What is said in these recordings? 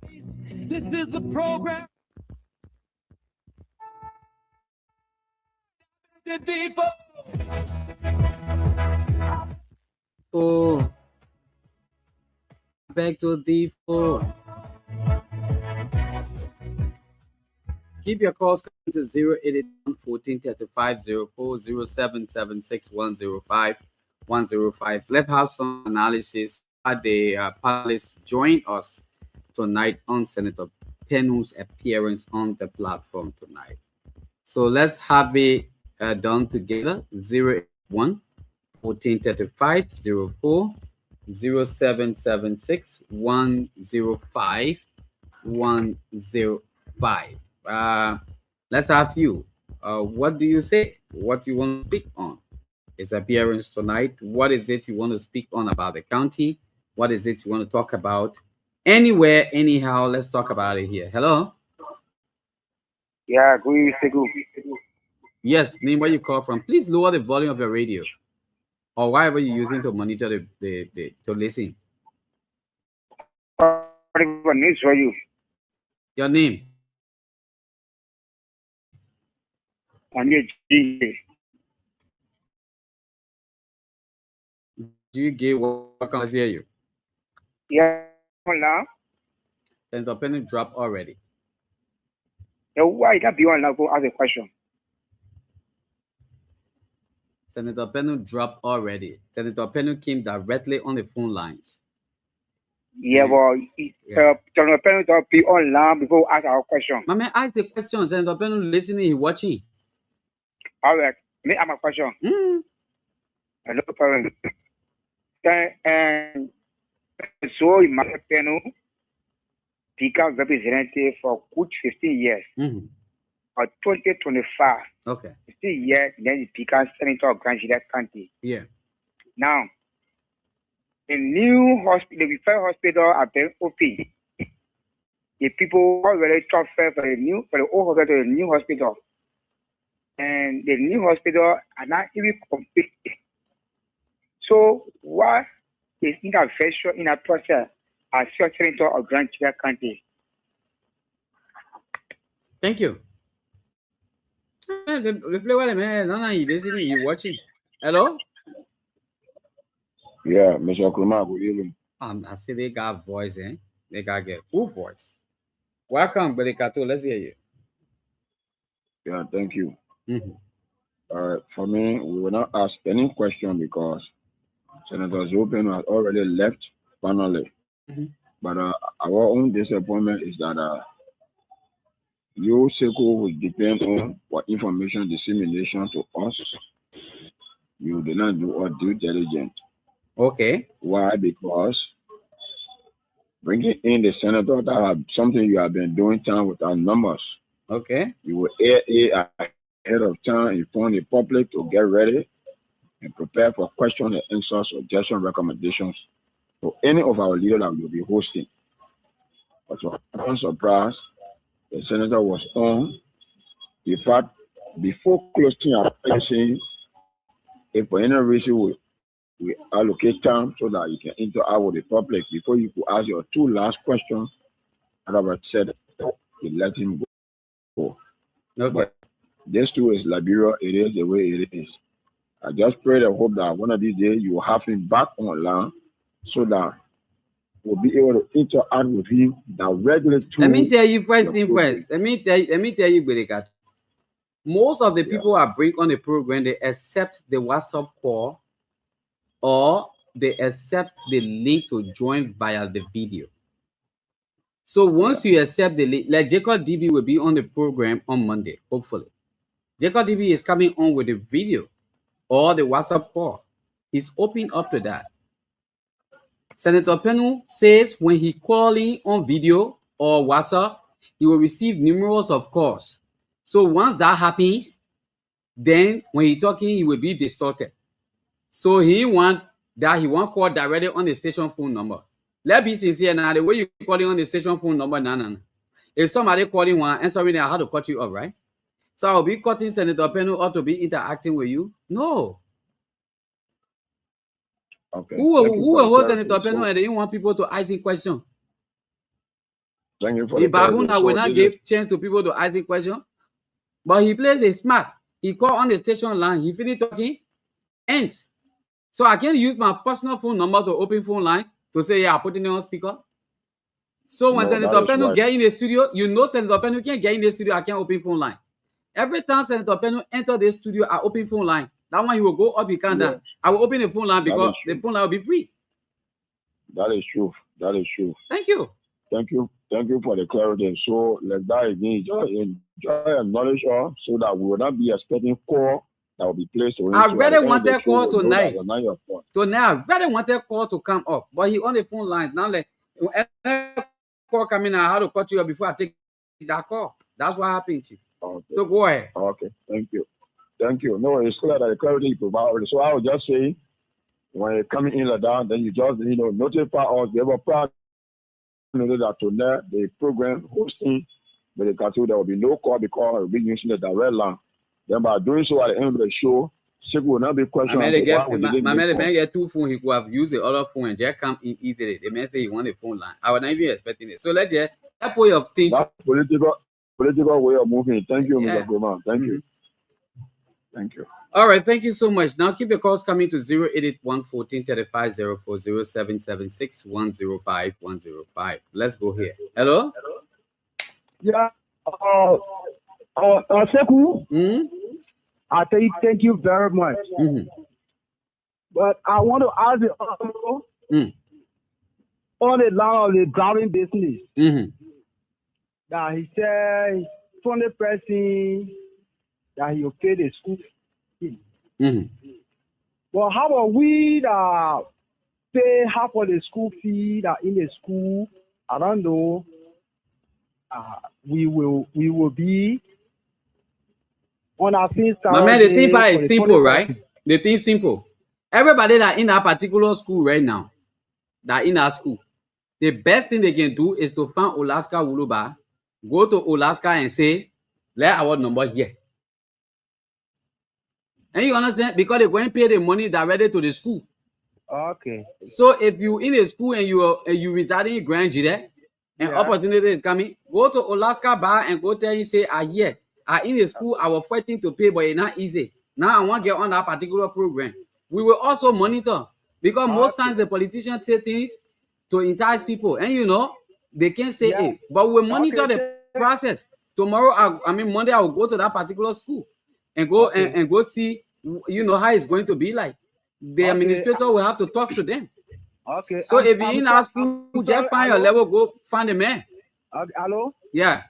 This is the program. Oh, back to D4. Keep your calls coming to 081 1435 04 0776 105 105. Let's have some analysis. The panelists join us tonight on Senator Penu's appearance on the platform tonight. So let's have it done together. 081 1435 04 0776 105 105. Let's have you. What do you say? What you want to speak on? His appearance tonight. What is it you want to speak on about the county? What is it you want to talk about? Anywhere, anyhow, let's talk about it here. Hello? Yeah, good evening, SHEKU. Yes, name where you call from. Please lower the volume of your radio or whatever you're using to monitor to listen. What news for you? Your name. I'm your GEDeh. Do you get what can I hear you? Yeah, now. Then the penny drop already. Yeah, why that be on now? Go ask a question. Senator Penu dropped already. Senator Penu came directly on the phone lines. Yeah, but Senator Penu don't be online before ask our question. Mama, ask the question. Senator Penu listening, he watching. All right, me ask my question. No problem. And so my Penu became representative for good 15 years. Or 2025. Okay. 15 years, then he became senator of Grand GEDEH County. Yeah. Now, the new hospital, the referral hospital are being open. The people already transferred for the old hospital to the new hospital. And the new hospital are not even complete. So what is intervention in a process as senator of Grand GEDEH County? Thank you. Replay what man. No, you listening, you watching. Hello? Yeah, Mr. Kuruma, good evening. I see they got voice, eh? They got get good voice. Welcome, Belikato. Let's hear you. Yeah, thank you. For me, we will not ask any question because Senator Zopin has already left finally. But our own disappointment is that your SHEKU will depend on what information dissemination to us. You did not do our due diligence. Okay. Why? Because bringing in the senator that have something you have been doing time with our numbers. Okay. You will ahead of time inform the public to get ready and prepare for question and answer, suggestion, recommendations to any of our leaders that will be hosting. But to our surprise, the senator was on. In fact, before closing our saying, if for any reason we allocate time so that you can interact with the public before you could ask your two last questions, Robert said, you let him go. Okay. But this too is Liberia. It is the way it is. I just pray and hope that one of these days you will have him back online so that we'll be able to interact with him directly. Let me tell you first thing first. Let me tell you, Belikato. Most of the people I bring on the program, they accept the WhatsApp call or they accept the link to join via the video. So once you accept the link, like Jacob DB will be on the program on Monday, hopefully. Jacob DB is coming on with the video or the WhatsApp call. He's open up to that. Senator Penu says when he calling on video or WhatsApp, he will receive numerous of calls. So once that happens, then when he talking, he will be distorted. So he want call directly on the station phone number. Let's be sincere now. The way you calling on the station phone number, nah. If somebody calling one answering, I have to cut you off, right? So I'll be cutting Senator Penu or to be interacting with you. No. Okay. Who will hold Senator Penu and they want people to ask him questions? Thank you for The the clarity. Babuna So will not this give is- chance to people to ask the question, but he plays a smart. He called on the station line. He finished talking, ends. So I can use my personal phone number to open phone line to say, yeah, I put it on speaker. So when No, Senator that is Penu right. get in the studio, you know Senator Penu can't get in the studio, I can't open phone line. Every time Senator Penu enter the studio, I open phone line. That one he will go up, he can't down. I will open the phone line because the phone line will be free. That is true. That is true. Thank you. Thank you. Thank you for the clarity. So like that again, just enjoy and knowledge all so that we will not be expecting call that will be placed. I really wanted call tonight. Tonight, I really wanted call to come up, but he on the phone line. Now like call coming, I had to cut you up before I take that call. That's what happened, Chief. Okay. So go ahead. Okay. Thank you. Thank you. No, it's clear that the clarity you provide. So I would just say, when you're coming in like that, then you just notify us. They have a plan that tonight the program hosting with the cartoon there will be no call because we'll be using the direct line. Then by doing so at the end of the show, SHEKU will not be questioned. My man get two phones. He could have used the other phone and just come in easily. The man say he want a phone line. I was not even expecting it. So let's just that way of thinking. That political way of moving. Thank you, Mr. Goman. Thank you. Thank you. All right, thank you so much. Now keep the calls coming to 081 14 35 04 0776 105 105. Let's go here. Hello? Yeah. SHEKU, I thank you very much. But I want to ask the on the line of the driving business. That he said 20% that he'll pay the school fee. Well, how about we that pay half of the school fee that in the school? I don't know. We will be on our fees. My man, the thing is simple, right? The thing simple. Everybody that in that particular school right now, that in that school, the best thing they can do is to find Alaska Wuluba, go to Alaska and say, let our number here. And you understand? Because they're going to pay the money directly to the school. Okay. So if you in a school and you reside in Grand GEDEH, and opportunity is coming, go to Alaska bar and go tell you, say, here, in the school, I was fighting to pay, but it's not easy. Now I want to get on that particular program. We will also monitor, because most times the politicians say things to entice people, and they can't say it, but we'll monitor the process. Tomorrow, Monday, I will go to that particular school and go and go see, how it's going to be like. The administrator will have to talk to them. Okay. So if you're in our school, just find your level, go find a man. Hello? Yeah.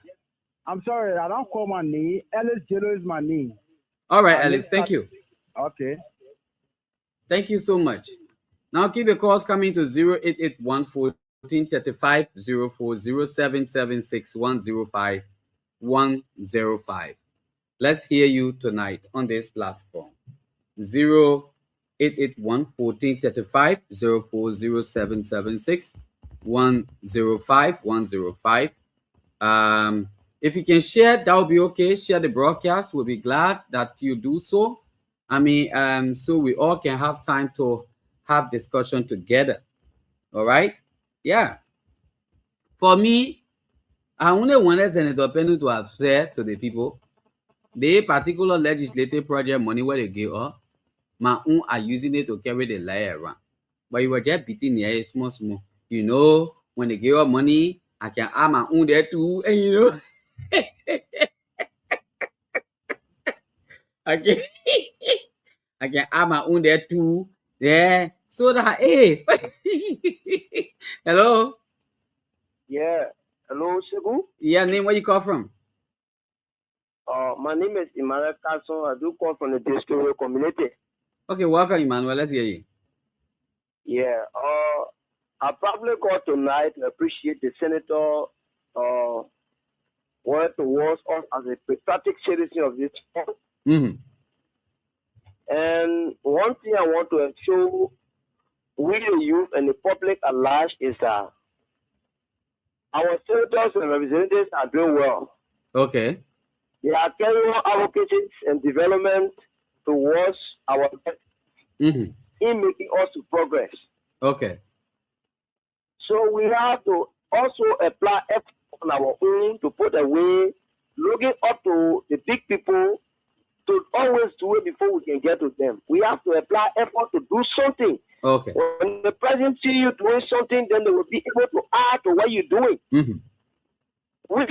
I'm sorry, I don't call my name. Ellis Jello is my name. All right, Alice, thank you. Okay. Thank you so much. Now keep the calls coming to 0881 14 35 04 0776 105 105. Let's hear you tonight on this platform. 0881 14 35 04 0776 105 105. If you can share, that will be okay. Share the broadcast. We'll be glad that you do so. So we all can have time to have discussion together. All right? Yeah. For me, I only wanted Senator Penu to have said to the people, the particular legislative project money where they give up, my own are using it to carry the lie around. But you were just beating the air small. When they give up money, I can add my own there too. And I can add my own there too. Yeah. So that, hey. Hello? Yeah. Hello, SHEKU? Yeah, name, where you call from? My name is Emmanuel Carson. I do call from the district community. Okay, welcome, Emmanuel. Let's hear you. Yeah. I probably call tonight to appreciate the senator work towards us as a patriotic citizen of this town. And one thing I want to show we the youth and the public at large is that our senators and representatives are doing well. Okay. They are carrying on advocacy and development towards our in making us to progress. Okay. So we have to also apply on our own to put away, looking up to the big people to always do it before we can get to them. We have to apply effort to do something. Okay. When the president see you doing something, then they will be able to add to what you're doing. Mm-hmm. We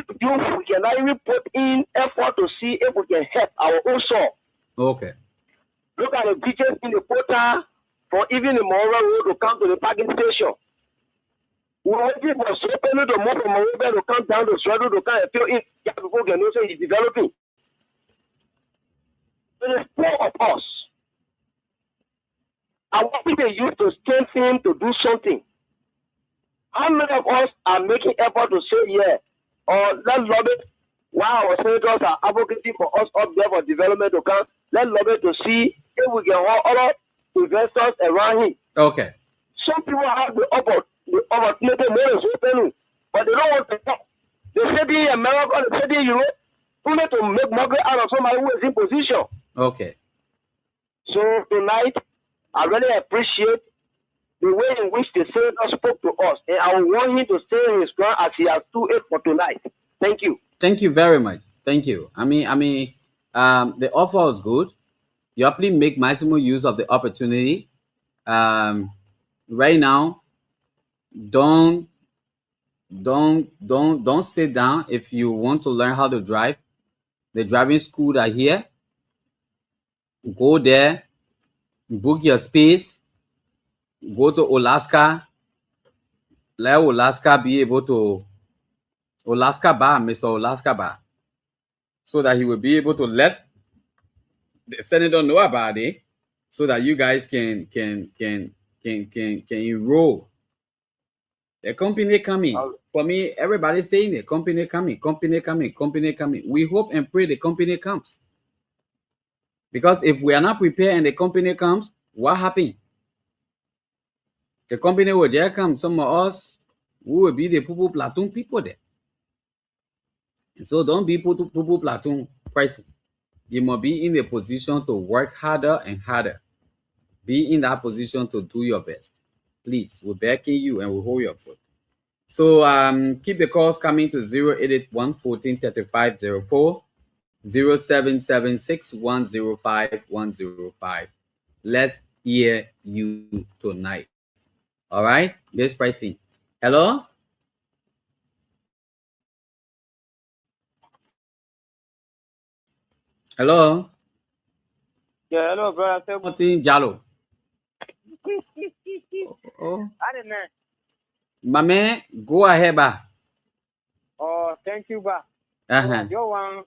cannot even put in effort to see if we can help our own soul. Okay. Look at the beaches in the quota for even the Mora Road to come to the parking station. We're waiting for Sopeno to move from Mora to come down to Swedo to come and fill in. People can also he's developing. It is four of us. I want the youth to strengthen to do something. How many of us are making effort to say, yeah, or let's lobby while our senators are advocating for us up there for development to come? Let's lobby to see if we can hold other investors around him. Okay. Some people have the opportunity more open, but they don't want to talk. They say in America, they say in Europe, only to make money out of somebody who is in position. Okay. So tonight, I really appreciate the way in which the senator spoke to us, and I want him to stay in his ground as he has do it for tonight. Thank you. Thank you very much. Thank you. The offer was good. You have to make maximum use of the opportunity. Right now, don't sit down. If you want to learn how to drive, the driving school are here. Go there, book your space, go to Alaska. Let Alaska be able to Mr. Alaska Bar, so that he will be able to let the senator know about it, so that you guys can enroll. The company coming. For me, everybody's saying the company coming. We hope and pray the company comes. Because if we are not prepared and the company comes, what happened? The company will just come. Some of us, we will be the poo platoon people there. And so don't be poo platoon pricing. You must be in the position to work harder and harder. Be in that position to do your best. Please, we're backing you and we'll hold your foot. So keep the calls coming to 0881 14 35 04, 0776 105 105. Let's hear you tonight. All right, this pricing. Hello? Hello? Yeah, hello, brother. Martin Jalo. Oh. I don't know. Mame, go ahead, ba. Oh, thank you, ba. Uh-huh. I just want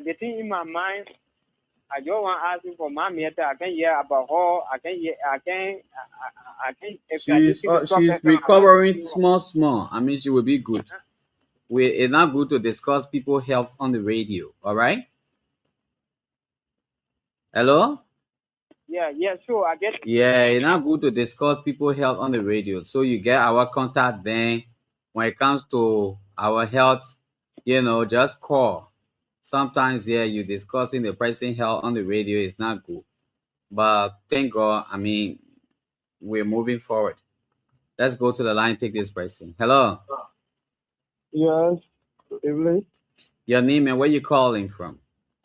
the thing in my mind. I just want to ask you for my meter. I can hear about her. I can. She's recovering small. I mean, she will be good. It's not good to discuss people's health on the radio. All right? Hello? Yeah, sure. I get. Yeah, it's not good to discuss people's health on the radio. So you get our contact then. When it comes to our health, just call. Sometimes, you discussing the pricing health on the radio is not good. But thank God, we're moving forward. Let's go to the line, take this pricing. Hello? Yes, good evening. Your name and where you calling from?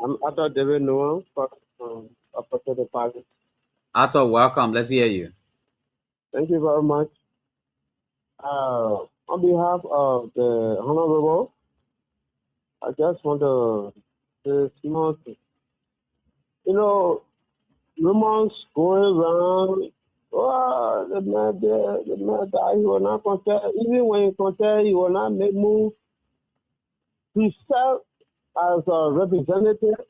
I'm Arthur David Noah, Upper the Park. Arthur, welcome. Let's hear you. Thank you very much. On behalf of the Honorable, I just want to say small thing. Rumors going around, the man died, he will not contest. Even when he contest, he will not make move. He served as a representative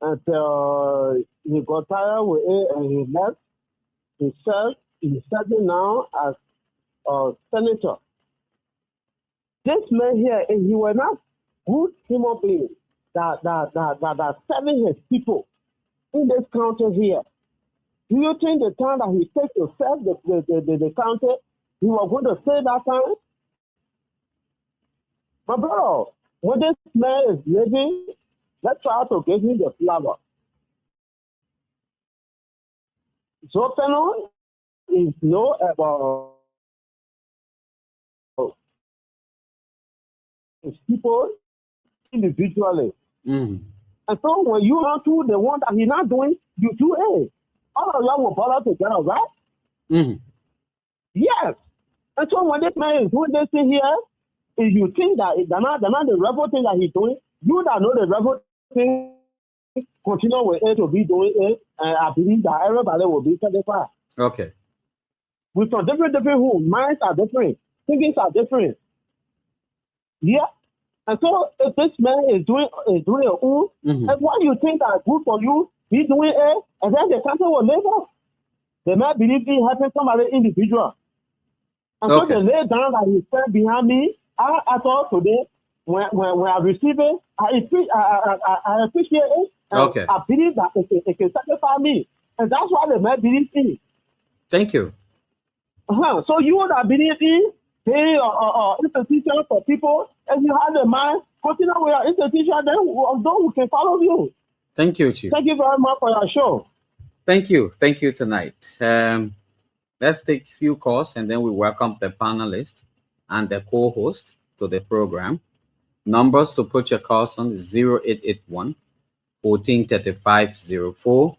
until he got tired with it and he left. He's serving now as a senator. This man here, if he were not good human being that serving his people in this country here, do you think the time that he takes to serve the country, he was going to stay that time? My brother, when this man is living, let's try to give him the flower. Zopeno is know about people individually. Mm-hmm. And so when you run to the one that he's not doing, you do it. All of y'all will bother together, right? Mm-hmm. Yes. And so when this man is doing this thing here, if you think that they're not the rebel thing that he's doing, you that know the rebel thing, continue with it to be doing it, and I believe that everybody will be satisfied. Okay. With some different who minds are different, thinkings are different. Yeah. And so if this man is doing it all, Mm-hmm. and what you think that good for you, he's doing it, and then the country will live off. They might believe he helping somebody individual. And so Okay. they lay down that he stand behind me. I thought today, when I receive it, I appreciate it. And Okay. I believe that it can satisfy me. And that's why they might believe in. Thank you. So you that believe in pay institution for people, and you have the mind, continue with your institution, then those who can follow you. Thank you, Chief. Thank you very much for your show. Thank you. Thank you tonight. Let's take a few calls and then we welcome the panelists and the co-host to the program. Numbers to put your calls on 0881 143504.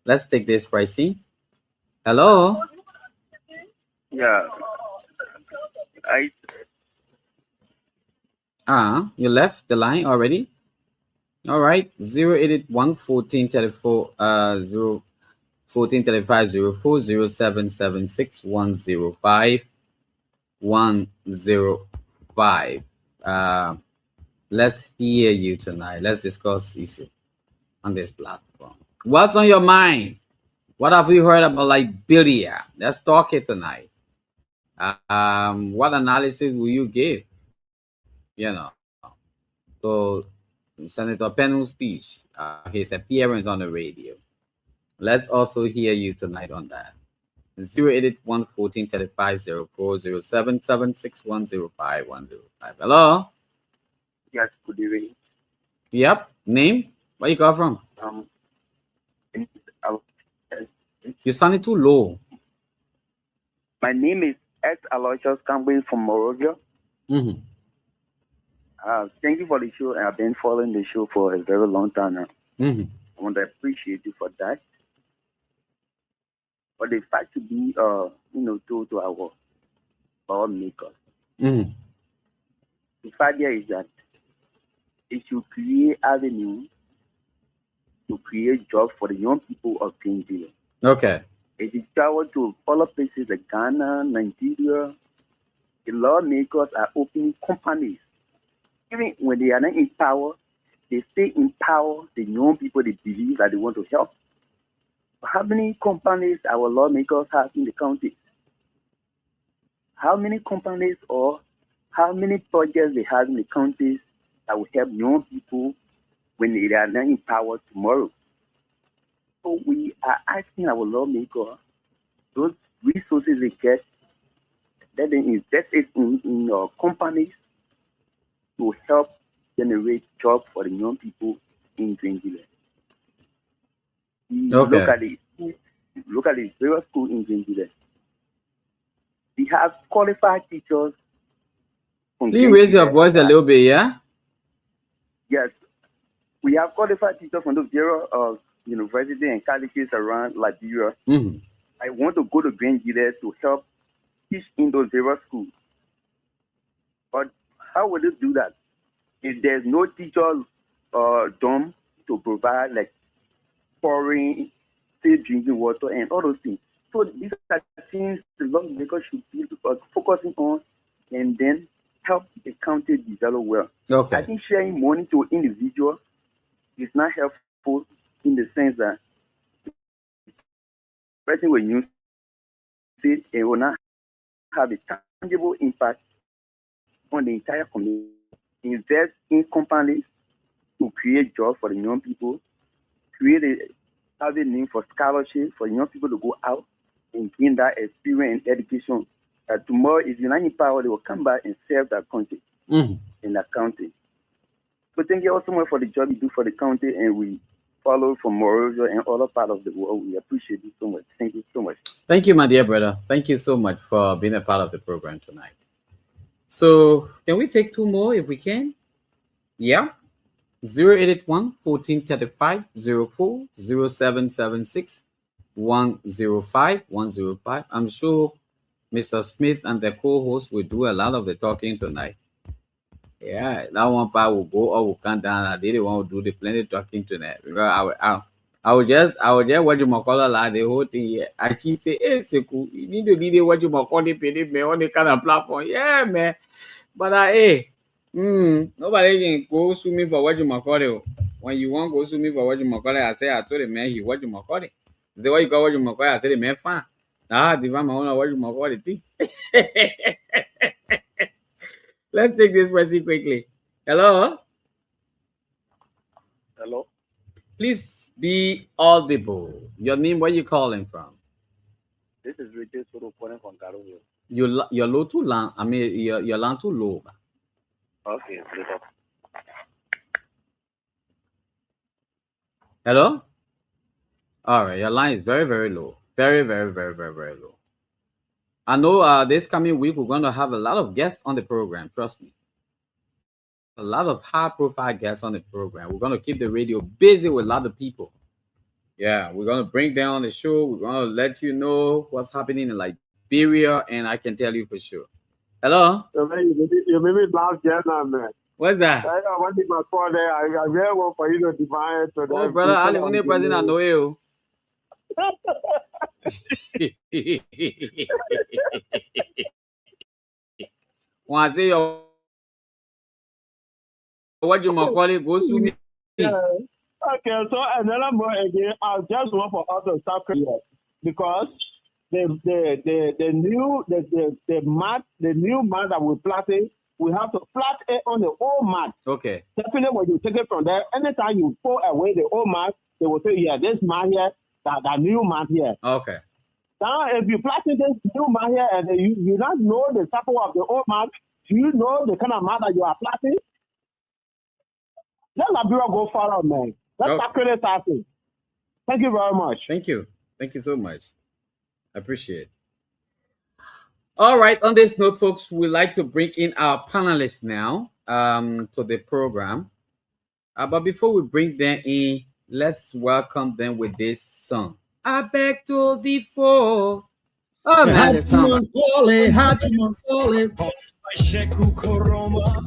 Let's take this pricing. Hello. Yeah. You left the line already? All right. 0881 1434 1435 04 0776 105 105. Let's hear you tonight. Let's discuss issue on this platform. What's on your mind? What have you heard about Liberia? Let's talk it tonight. What analysis will you give? To Senator Pennu's speech, his appearance on the radio. Let's also hear you tonight on that. 0881 1435 04 0776 105 105. Hello? Yes, good evening. Yep. Name? Where you come from? You sounded too low. My name is S. Aloysius Campbell from Morovia. Mm-hmm. Thank you for the show. I've been following the show for a very long time now. Mm-hmm. I want to appreciate you for that. But the fact to be, told to our lawmakers. Mm-hmm. The fact here is that it should create avenue to create jobs for the young people of Nigeria. Okay. It is travel to other places like Ghana, Nigeria. The lawmakers are opening companies. Even when they are not in power, they stay in power. The young people, they believe that they want to help. How many companies our lawmakers have in the country? How many companies or how many projects they have in the countries that will help young people when they are not in power tomorrow? So we are asking our lawmakers, those resources they get, let them invest it in our companies to help generate jobs for the young people in Nigeria. Okay. Look at the various schools in Nigeria. We have qualified teachers. Please raise your voice a little bit, yeah? Yes. We have qualified teachers from the various universities and colleges around Liberia. Mm-hmm. I want to go to GEDEH to help teach in those various schools. But how will they do that? If there's no teacher dorm to provide like pouring, safe drinking water and all those things. So these are things the lawmakers should be focusing on and then help the county develop well. Okay. I think sharing money to individuals is not helpful in the sense that the person will use it and will not have a tangible impact on the entire community. Invest in companies to create jobs for the young people, create a avenue for scholarship for young people to go out and gain that experience and education. Tomorrow, if you're not in power, they will come back and serve that country in that country. So thank you also much for the job you do for the country, and we follow from Morovia and other part of the world. We appreciate you so much. Thank you so much. Thank you, my dear brother. Thank you so much for being a part of the program tonight. So can we take 2 more if we can? Yeah. 081 1435 04 0776 105 105. I'm sure Mr. Smith and the co-host will do a lot of the talking tonight. Yeah, that one part will go or will come down. I didn't want to do the plenty talking tonight because I will just watch my color like the whole thing. Yeah, I just say, hey, Seku, you need to be watch my color man on the kind of platform. Yeah, man. But hey, nobody can go sue me for watching my color. When you want to go sue me for watching my color, I say I told the man he watching my color. The way you go watching my color, I said the man fine. Now I divide my own watching my color thing. Let's take this person quickly. Hello? Hello? Please be audible. Your name, where you calling from? This is Richard Soro calling from Caruso. You're low too long. I mean, your line too low. Okay, later. Hello? All right, your line is very, very low. Very, very, very, very, very low. I know this coming week we're going to have a lot of guests on the program. Trust me. A lot of high-profile guests on the program. We're going to keep the radio busy with a lot of people. Yeah, we're going to bring down the show. We're going to let you know what's happening in Liberia, and I can tell you for sure. Hello? You made me laugh just now, man. What's that? I want to call there. I really want for you to divine. Oh, brother, I'm the only person I know you. When I say what you might call it, go sue me. Yeah. Okay, so another more again. I just want for us to stop here because the new mat that we're planting, we have to plant it on the old mat. Okay. Definitely when you take it from there, anytime you pull away the old mat, they will say, yeah, this mat here, that new mat here. Okay. Now, if you plant this new mat here and you don't know the sample of the old mat, do you know the kind of mat that you are planting? Let Liberia go far out, man. Let's tackle this happen. Thank you very much. Thank you. Thank you so much. I appreciate it. All right. On this note, folks, we'd like to bring in our panelists now to the program. But before we bring them in, let's welcome them with this song. I beg to differ. Oh, man, the song. SHEKU Koroma,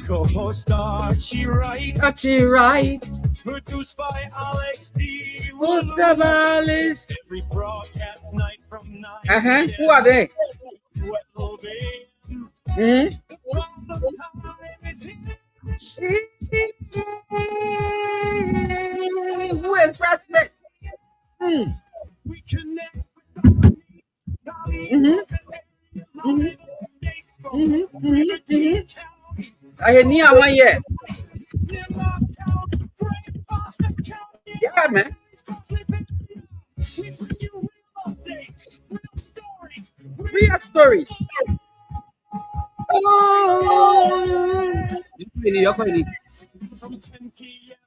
co-host Archie Wright, produced by Alex D. Alice. Every broadcast night from 9 Who are they? Who interests me? We connect I hear near one yet. Yeah, man. Real stories. Oh. From 10 p.m.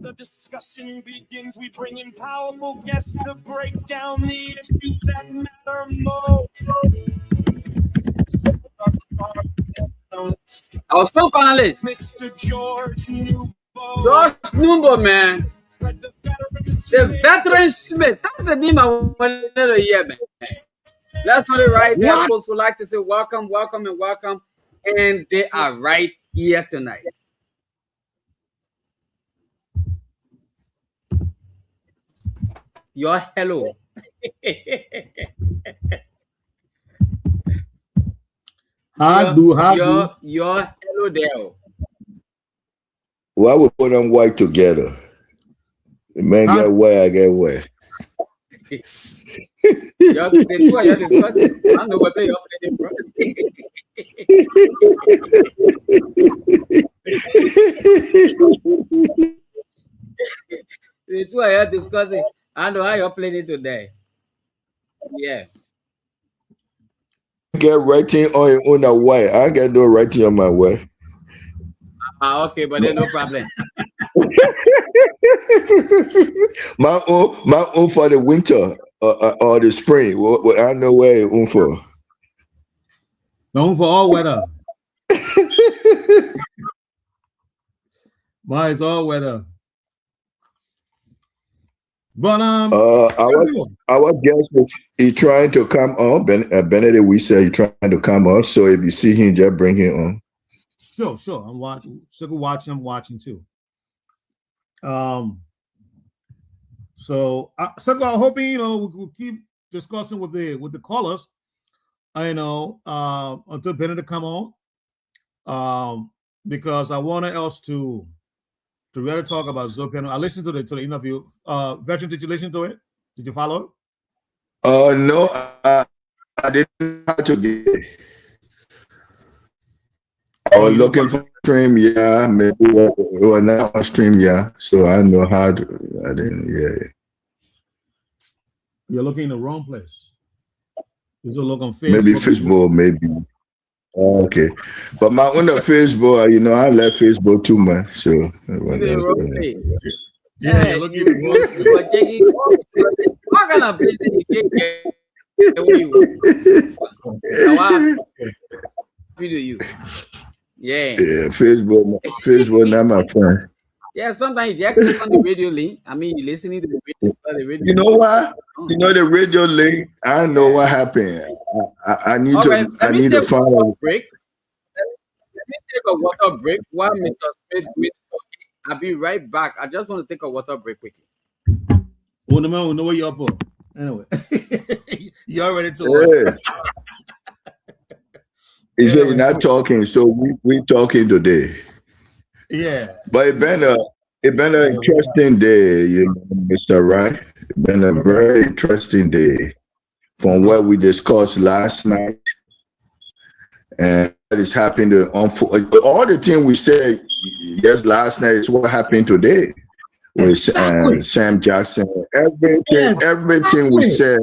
The discussion begins. We bring in powerful guests to break down the issues that matter most. Our strong panelist, Mr. George Newbo. George Numbo, man. The veteran Smith. That's the name I wanted to hear, man. That's what it right there. What? Folks would like to say welcome, welcome, and welcome. And they are right here tonight. Your hello. Your hello there. Why we put them white together? The man get white, I get white. The two are discussing. I don't know what they are playing from. The two are discussing. I know how you're playing it today. Yeah. Get writing on your own a white. I get no writing on my way. Okay, but then no problem. my own for the winter or the spring. What I know where it's own for. Known for all weather. Mine is all weather. But our guest is trying to come on. Benedict, we say he's trying to come on. So if you see him, just bring him on. Sure. I'm watching. I'm watching too. So I'm hoping we'll keep discussing with the callers. Until Benedict come on. Because I want us to really talk about Zopiano. I listened to the interview. Veteran, did you listen to it? Did you follow it? No, I didn't have to get it. I was looking for stream, yeah. Maybe it was not on stream, yeah. So I know how to. I didn't, yeah. You're looking in the wrong place. You should look on Facebook. Maybe Facebook, maybe. Okay, but my own Facebook, I left Facebook too much. So yeah, you're looking in the wrong place. What kind of place did you get? You. Yeah, Facebook, not my friend. Yeah, sometimes you click on the radio link. I mean, you're listening to the radio. You know what? The radio link. I know what happened. I need to find a break. Let me take a water break while Mr. Smith is talking. I'll be right back. I just want to take a water break quickly. Oh, no man, we know where you're up. Anyway, you already told us. He said you're not talking, so we talking today. Yeah. But it's been an interesting day, Mr. Wright. It's been a very interesting day from what we discussed last night and what is happening all the things we said last night is what happened today with Sam Jackson. Everything we said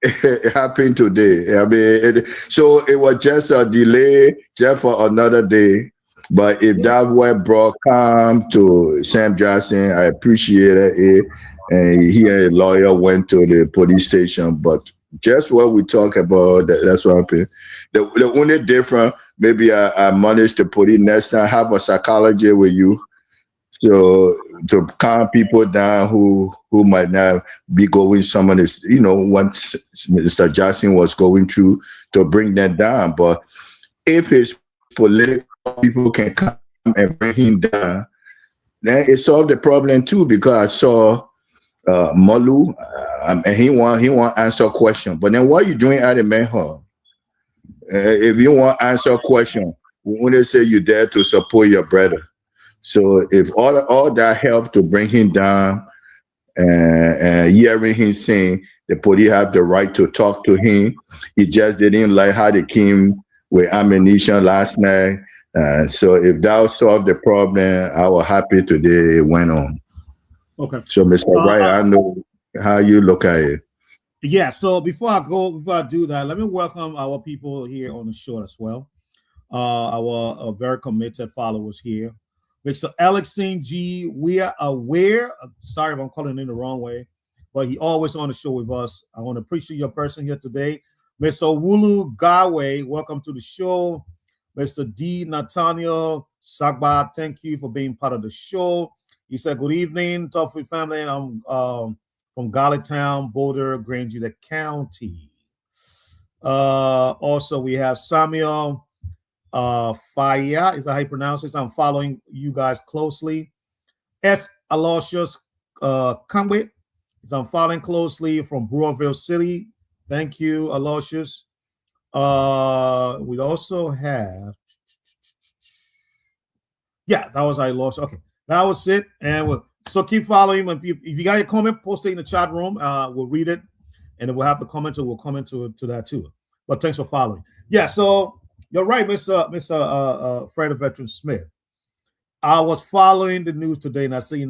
it happened today. I mean, so it was just a delay just for another day. But if that were brought calm to Sam Jackson, I appreciate it. And he and a lawyer went to the police station. But just what we talk about, that's what happened. The only difference, maybe I managed to put it next time, have a psychology with you. So to calm people down who might not be going some of this, what Mr. Jackson was going through, to bring them down. But if his political people can come and bring him down, then it solved the problem too, because I saw Malu and he want answer question. But then what are you doing at the main hall? If you want answer question, we want to say you're there to support your brother. So if all that helped to bring him down, and hearing him saying the police have the right to talk to him, he just didn't like how they came with ammunition last night. So if that solved the problem, I was happy today it went on. Okay. So Mr. Wright, I know how you look at it. Yeah, so before I do that, let me welcome our people here on the show as well. Our very committed followers here. Mr. Alexine G, we are aware. Sorry if I'm calling him the wrong way, but he always on the show with us. I want to appreciate your person here today. Mr. Wulu Gawe, welcome to the show. Mr. D. Nathaniel Sagba, thank you for being part of the show. He said, good evening, Toughy family. I'm from Garleytown, Boulder, Grangeville County. Also, we have Samuel Faya, is that how you pronounce it? I'm following you guys closely. S. Aloysius Conway, I'm following closely from Brewerville City. Thank you, Aloysius. We also have, that was Aloysius. Okay, that was it. And so keep following. If you got a comment, post it in the chat room. We'll read it, and if we'll have the comments, we'll comment to that too. But thanks for following. Yeah, so you're right, Mr. Fred Veteran Smith. I was following the news today, and I said,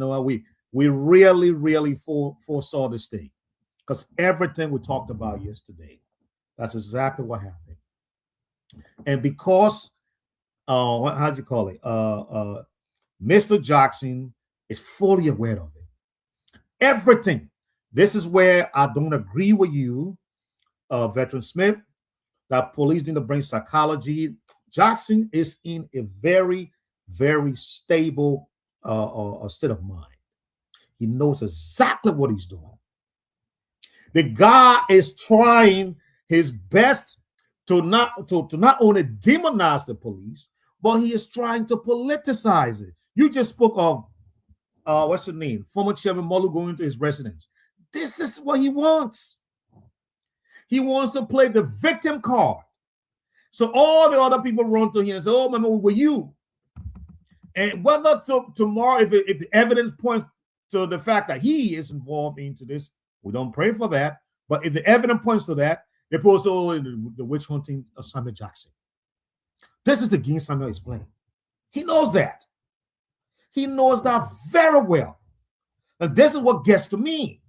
we really foresaw this thing, because everything we talked about yesterday, that's exactly what happened. And because, how'd you call it? Mr. Jackson is fully aware of it. Everything. This is where I don't agree with you, Veteran Smith. that police need to bring psychology. Jackson is in a very, very stable state of mind. He knows exactly what he's doing. The guy is trying his best to not only demonize the police, but he is trying to politicize it. You just spoke of what's the name? Former Chairman Molu going to his residence. This is what he wants. He wants to play the victim card. So all the other people run to him and say, "Oh, remember, were you?" And whether tomorrow, if the evidence points to the fact that he is involved into this, we don't pray for that. But if the evidence points to that, they put also in the witch hunting of Samuel Jackson. This is the game Samuel is playing. He knows that. He knows that very well. And this is what gets to me.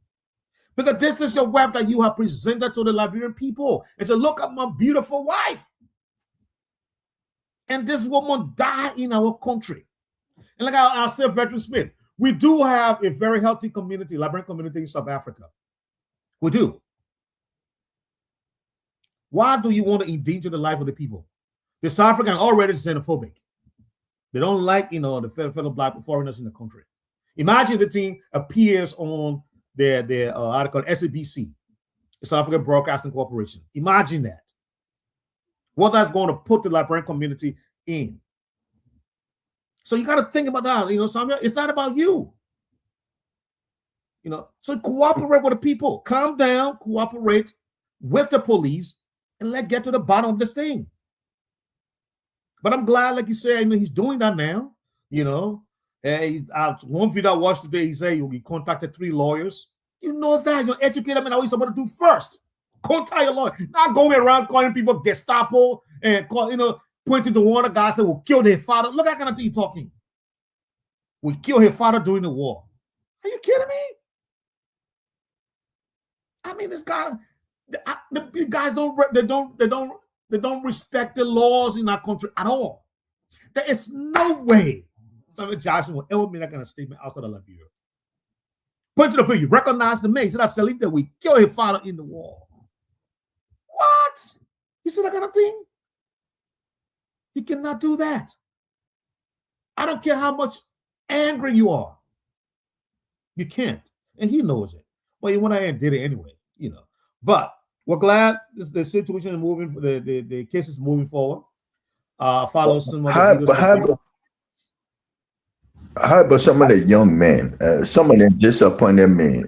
Because this is your wife that you have presented to the Liberian people. And said, look at my beautiful wife. And this woman died in our country. And like I said, Veteran Smith, we do have a very healthy community, Liberian community in South Africa. We do. Why do you want to endanger the life of the people? The South African already is xenophobic. They don't like, the fellow black foreigners in the country. Imagine the thing appears on their article, SABC, the South African Broadcasting Corporation. Imagine that. What that's going to put the Liberian community in. So you got to think about that, Samuel. It's not about you. So cooperate with the people. Calm down, cooperate with the police, and let's get to the bottom of this thing. But I'm glad, like you said, he's doing that now. One video I watched today, he said he contacted 3 lawyers. You know that. You're educated, man. What you're supposed to do first. Contact your lawyer. Not going around calling people Gestapo and pointing to one of the guys that will kill their father. Look, I cannot tell you talking. We killed his father during the war. Are you kidding me? I mean, this guy, the guys don't respect the laws in our country at all. There is no way Samuel Jackson will ever make that kind of statement outside of Liberia. Point to the people, you recognize the man. He said, I believe that we killed his father in the war. What? You see that kind of thing? You cannot do that. I don't care how much angry you are. You can't. And he knows it. Well, he went ahead and did it anyway, But we're glad the situation is moving, the case is moving forward. Follow some of the how about some of the young men? Some of them disappointed me.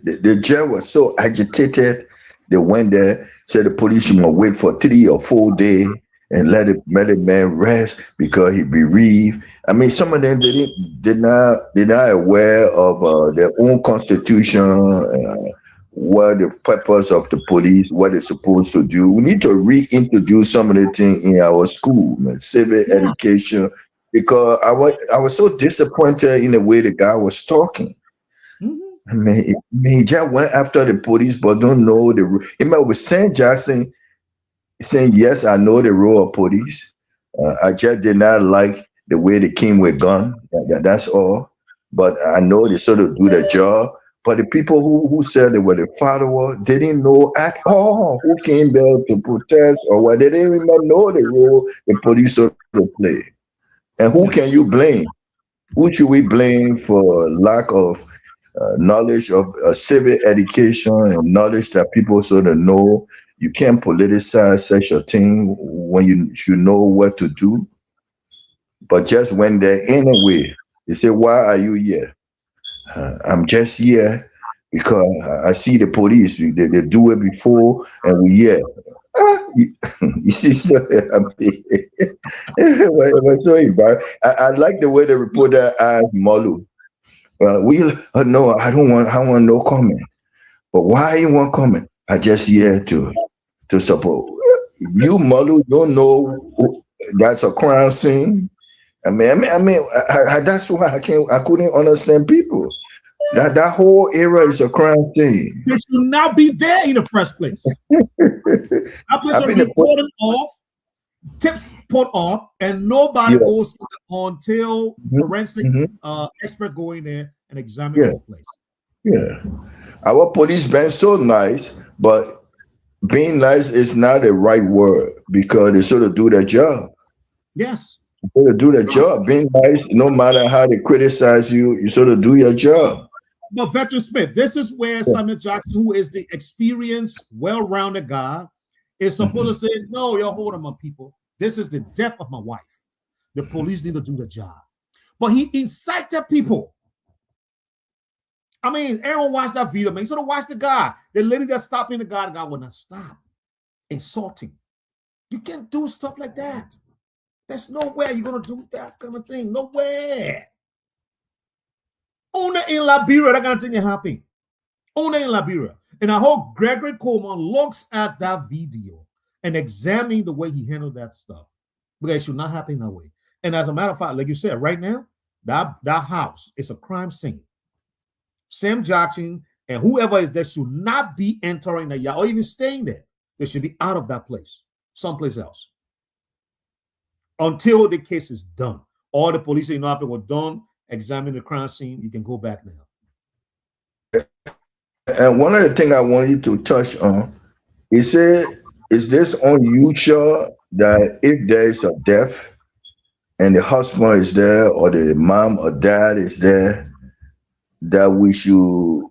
The jail was so agitated. They went there, said the police should wait for 3 or 4 days and let the man rest because he bereaved. I mean, some of them they're not aware of their own constitution, what the purpose of the police, what they're supposed to do. We need to reintroduce some of the things in our school, civic education, because I was so disappointed in the way the guy was talking. I mean, he just went after the police, but don't know the rule. He met with St. Jackson saying, yes, I know the role of police. I just did not like the way they came with gun. That's all. But I know they sort of do their job. But the people who said they were the follower, they didn't know at all who came there to protest or what. They didn't even know the role the police sort of play. And who can you blame? Who should we blame for lack of knowledge of civic education and knowledge that people sort of know? You can't politicize such a thing when you should know what to do. But just when they're anyway, they say, why are you here? I'm just here because I see the police. They do it before and we here. You see, so, I like the way the reporter asked Molu. No, I want no comment. But why you want comment? I just here to support. You, Molu, don't know that's a crime scene. I mean, that's why I couldn't understand people. That whole era is a crime scene. They should not be there in the first place. That place will be put off, tips put off, and nobody goes until forensic expert go in there and examine the place. Yeah, our police been so nice, but being nice is not the right word because they sort of do their job. Yes. You sort of do their job. Being nice, no matter how they criticize you, you sort of do your job. But Veteran Smith, this is where Yeah. Samuel Jackson, who is the experienced, well-rounded guy, is supposed to say, no, you're holding my people. This is the death of my wife. The police need to do the job. But he incited people. I mean, everyone watched that video, man. He sort of watched the guy. The lady that stopped in the guy would not stop insulting. You can't do stuff like that. There's nowhere you're going to do that kind of thing. Nowhere. Only in Liberia, that kind of thing is happening. Only in Liberia. And I hope Gregory Coleman looks at that video and examine the way he handled that stuff. Because it should not happen that way. And as a matter of fact, like you said, right now, that house is a crime scene. Sam Jackson and whoever is there should not be entering the yard or even staying there. They should be out of that place, someplace else. Until the case is done. All the police say, after we're done, examine the crime scene, you can go back now. And one of the things I want you to touch on, he said, is this unusual that if there is a death and the husband is there or the mom or dad is there, that we should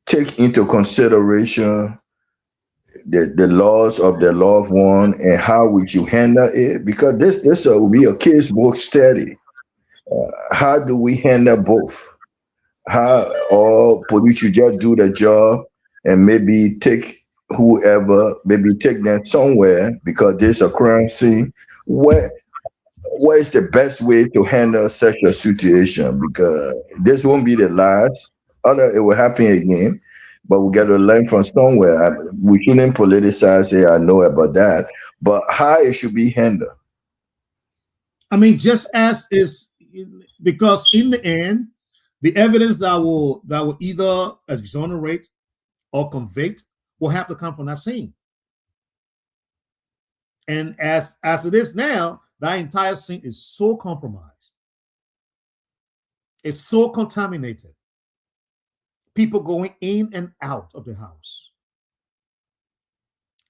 take into consideration the loss of the loved one and how would you handle it? Because this will be a case book study. How do we handle both? How, or police should just do the job and maybe take whoever, maybe take them somewhere because there's a crime scene. What is the best way to handle such a situation? Because this won't be the last. It will happen again, but we got to learn from somewhere. We shouldn't politicize it. I know about that, but how it should be handled. I mean, just as is, because in the end, the evidence that will either exonerate or convict will have to come from that scene. And as it is now, that entire scene is so compromised. It's so contaminated. People going in and out of the house.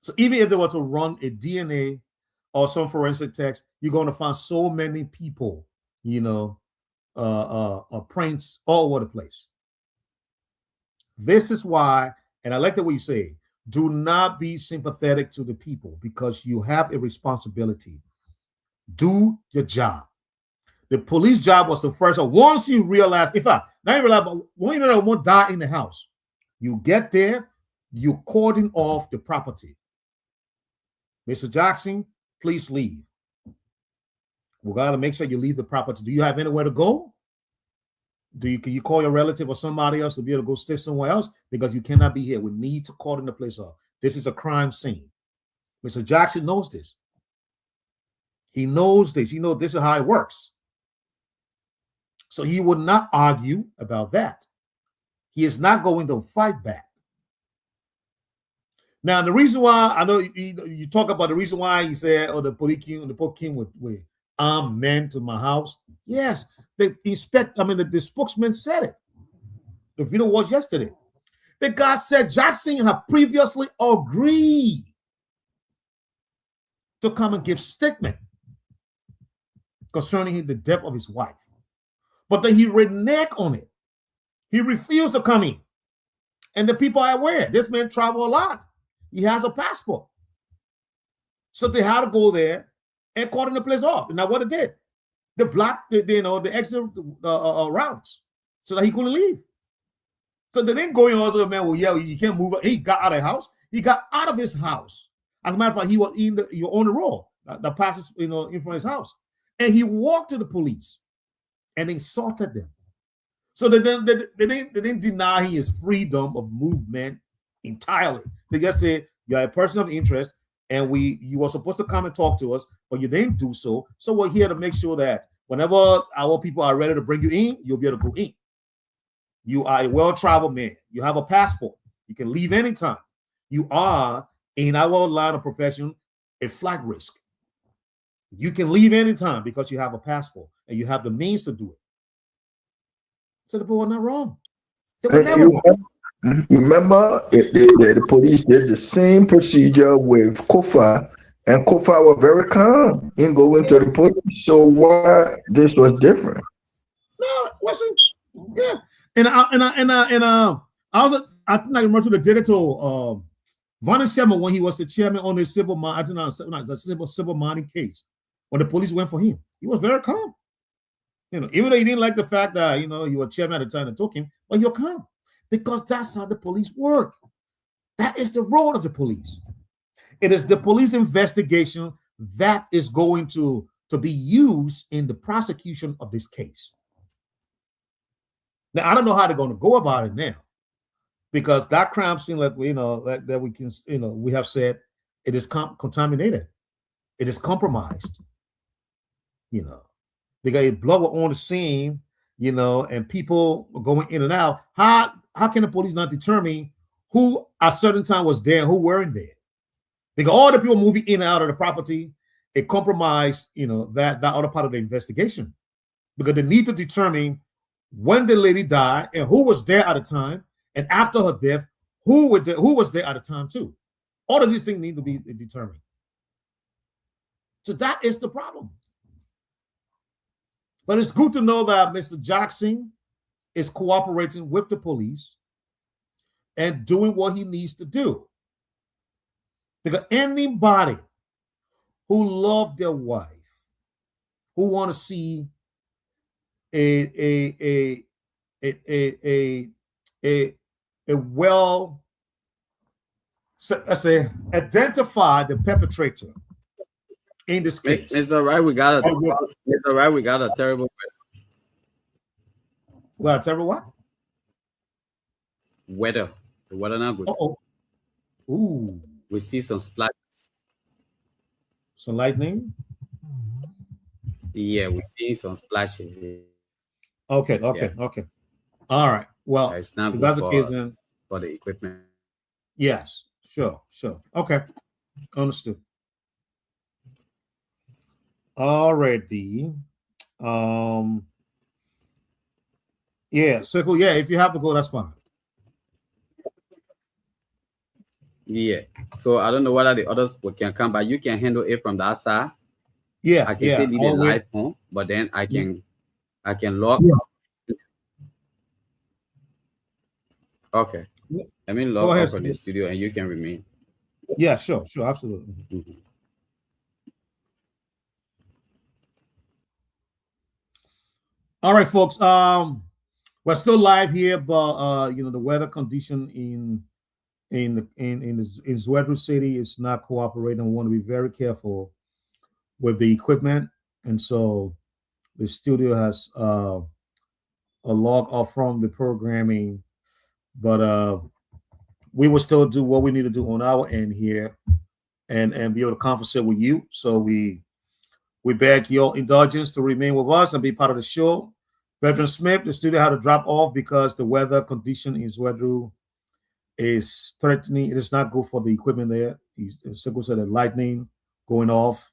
So even if they were to run a DNA or some forensic text, you're going to find so many people, prints all over the place. This is why, and I like the way you say, do not be sympathetic to the people because you have a responsibility. Do your job. The police job was the first. Once you realize, in fact, now you realize, but when you know that one die in the house, you get there, you cordon off the property. Mr. Jackson, please leave. We got to make sure you leave the property. Do you have anywhere to go? Can you call your relative or somebody else to be able to go stay somewhere else? Because you cannot be here. We need to cordon the place off. This is a crime scene. Mr. Jackson knows this. He knows this. He knows this is how it works. So he would not argue about that. He is not going to fight back. Now, the reason why, I know you talk about the reason why he said, the police came with armed men to my house. Yes, the spokesman said it. The video was yesterday. The guy said Jackson had previously agreed to come and give statement concerning the death of his wife. But then he reneged on it. He refused to come in. And the people are aware. This man traveled a lot. He has a passport. So they had to go there and cordon the place off. And now what it did, they blocked the exit routes so that he couldn't leave. So they didn't go in also, man, well, yeah, you can't move. He got out of the house. He got out of his house. As a matter of fact, he was on the road that passes, in front of his house. And he walked to the police and insulted them. So they didn't deny his freedom of movement entirely. They just said, you're a person of interest, and you were supposed to come and talk to us, but you didn't do so. So we're here to make sure that whenever our people are ready to bring you in, you'll be able to go in. You are a well-traveled man. You have a passport. You can leave anytime. You are, in our line of profession, a flight risk. You can leave anytime because you have a passport and you have the means to do it. So the people are not wrong. They were never wrong. Remember, the police did the same procedure with Kofa, and Kofa was very calm in going to the police. So why this was different? No, it wasn't. Yeah, I think I remember to the digital Vonnie Sherman when he was the chairman on the civil I think the civil mining case when the police went for him. He was very calm. You know, even though he didn't like the fact that you were chairman at the time that took him, but you're calm because that's how the police work. That is the role of the police. It is the police investigation that is going to be used in the prosecution of this case. Now I don't know how they're going to go about it now, because that crime scene, like we have said, it is contaminated, it is compromised. Because blood was on the scene, and people were going in and out. How can the police not determine who at a certain time was there and who weren't there? Because all the people moving in and out of the property, it compromised, that other part of the investigation. Because they need to determine when the lady died and who was there at the time, and after her death, who was there at the time too. All of these things need to be determined. So that is the problem. But it's good to know that Mr. Jackson is cooperating with the police and doing what he needs to do. Because anybody who loves their wife, who want to see a well, let's say, identify the perpetrator in this case. It's all right. We got a terrible. We got a terrible what? Weather. The weather not good. Ooh. We see some splashes. Some lightning. Yeah, we see some splashes. Okay. All right. Well, it's not if good that's the case, then for the equipment. Yes. Sure. Okay. Understood. Already. Yeah, SHEKU, yeah, if you have to go, that's fine. Yeah. So I don't know whether the others can come, but you can handle it from that side. Yeah. I can still leave the live on, but then I can log. Yeah. Okay. Let me log off from the studio and you can remain. Yeah, sure, absolutely. Mm-hmm. All right, folks. We're still live here, but the weather condition in Zwedru City is not cooperating. We want to be very careful with the equipment, and so the studio has a log off from the programming, but we will still do what we need to do on our end here, and be able to conversate with you. So we beg your indulgence to remain with us and be part of the show. Veteran Smith, the studio had to drop off because the weather condition in Zwedru is threatening. It is not good for the equipment there. SHEKU said the lightning going off,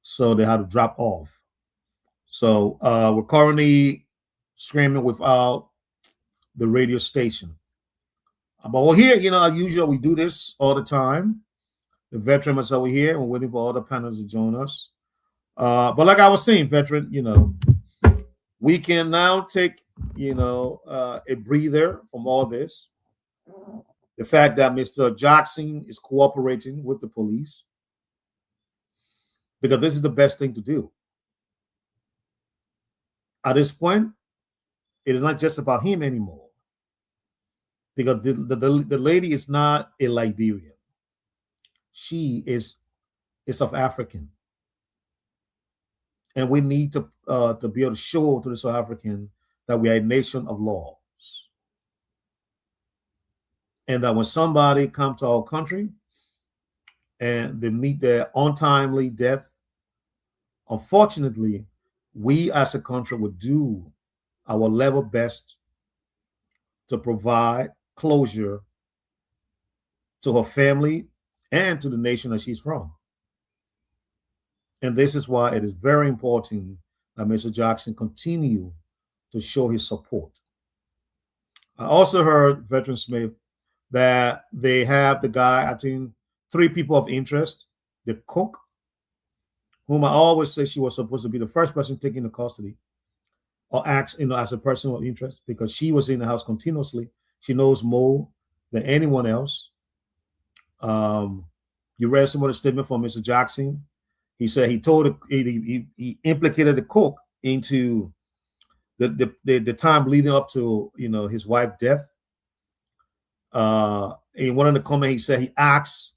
so they had to drop off. So we're currently screaming without the radio station. But we're here, as usual, we do this all the time. The veterans are here, and we're waiting for all the panels to join us. But like I was saying, veteran, we can now take, a breather from all this. The fact that Mr. Jackson is cooperating with the police, because this is the best thing to do. At this point, it is not just about him anymore, because the lady is not a Liberian. She is South African. And we need to be able to show to the South African that we are a nation of laws. And that when somebody comes to our country and they meet their untimely death, unfortunately, we as a country would do our level best to provide closure to her family and to the nation that she's from. And this is why it is very important that Mr. Jackson continue to show his support. I also heard, Veteran Smith, that they have the guy, I think 3 people of interest, the cook, whom I always say she was supposed to be the first person taken into custody or acts, as a person of interest because she was in the house continuously. She knows more than anyone else. You read some of the statement from Mr. Jackson. He said he told he implicated the cook into the time leading up to his wife's death. In one of the comments, he said he asked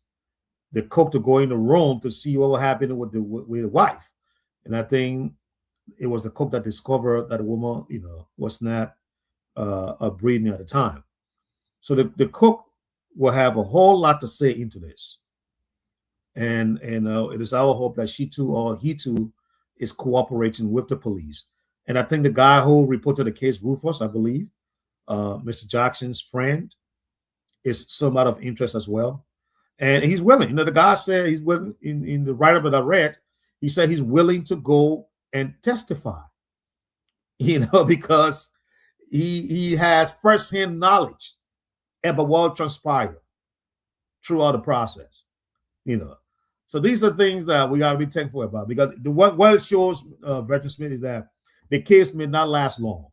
the cook to go in the room to see what was happening with the wife, and I think it was the cook that discovered that the woman, was not breathing at the time. So the cook will have a whole lot to say into this, and it is our hope that she too or he too is cooperating with the police. And I think the guy who reported the case, Rufus, I believe, Mr. Jackson's friend, is somewhat of interest as well. And he's willing. The guy said he's willing in the write-up that I read, he said he's willing to go and testify, because he has firsthand knowledge about what transpired throughout the process, So these are things that we got to be thankful about, because what it shows, Veteran Smith, is that the case may not last long.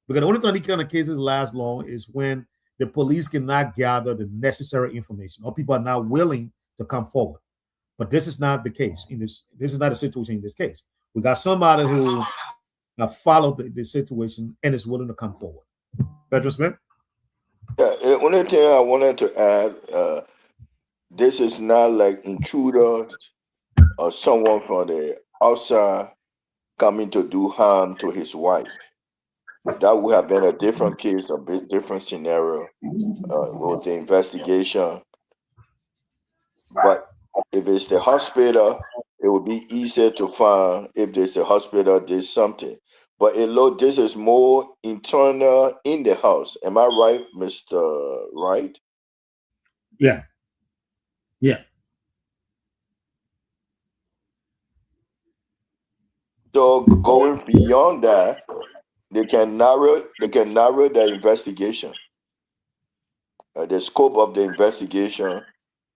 Because the only time these kind of cases last long is when the police cannot gather the necessary information or people are not willing to come forward. But this is not the case. This is not a situation in this case. We got somebody who followed the situation and is willing to come forward. Veteran Smith? Yeah, the only thing I wanted to add, this is not like intruders or someone from the outside coming to do harm to his wife. That would have been a different case, a bit different scenario with the investigation. But if it's the hospital, it would be easier to find if the hospital did something. But this is more internal in the house. Am I right, Mr. Wright? Yeah. Yeah. So going beyond that, they can narrow the investigation, the scope of the investigation.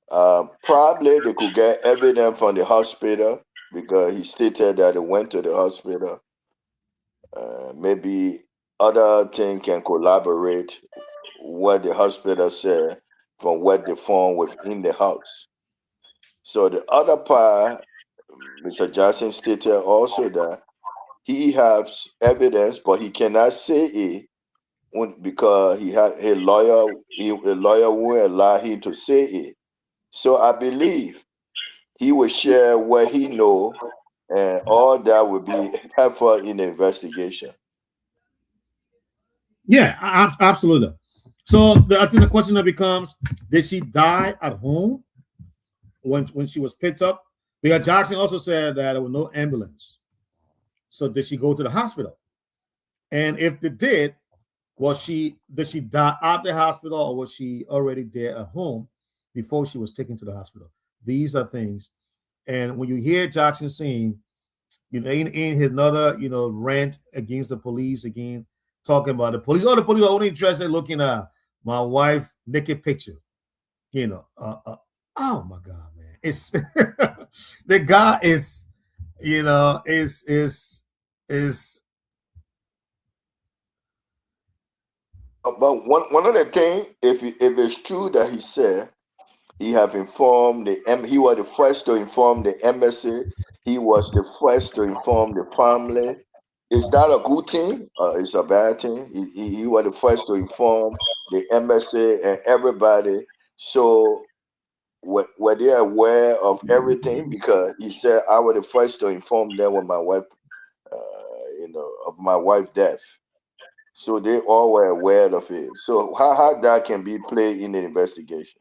Probably they could get evidence from the hospital because he stated that they went to the hospital. Maybe other things can collaborate what the hospital said from what they found within the house. So the other part, Mr. Jackson stated also that he has evidence, but he cannot say it because he had a lawyer. A lawyer won't allow him to say it. So I believe he will share what he knows, and all that will be helpful in the investigation. Yeah, absolutely. So I think the question that becomes: did she die at home when she was picked up? Because Jackson also said that there was no ambulance. So did she go to the hospital? And if they did, did she die at the hospital, or was she already there at home before she was taken to the hospital? These are things. And when you hear Jackson saying, in his another, rant against the police again, talking about the police are only interested in looking at my wife naked picture. Oh my God, man. It's the guy is, is But one of the things, if it's true that he said he have informed he was the first to inform the embassy, he was the first to inform the family. Is that a good thing or is a bad thing? He was the first to inform the embassy and everybody. So were they aware of everything? Because he said I was the first to inform them when my wife, of my wife's death. So they all were aware of it. So how that can be played in the investigation?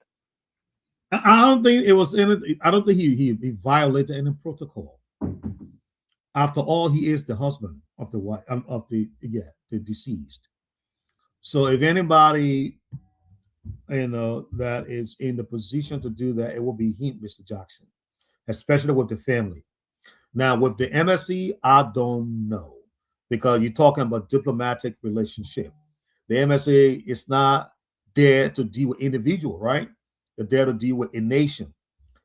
I don't think it was anything. I don't think he violated any protocol. After all, he is the husband of the wife the deceased. So if anybody that is in the position to do that, it will be him, Mr. Jackson, especially with the family. Now with the MSC, I don't know, because you're talking about diplomatic relationship. The MSA is not there to deal with individual, right? They're there to deal with a nation.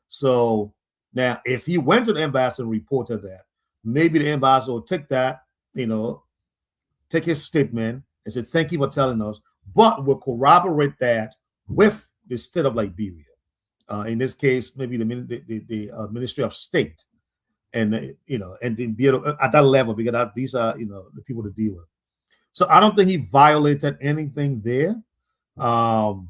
So now, if he went to the embassy and reported that, maybe the embassy will take that, take his statement and say, thank you for telling us, but we'll corroborate that with the state of Liberia. In this case, maybe the Ministry of State, and and then be able, at that level, because these are the people to deal with. So I don't think he violated anything there. No.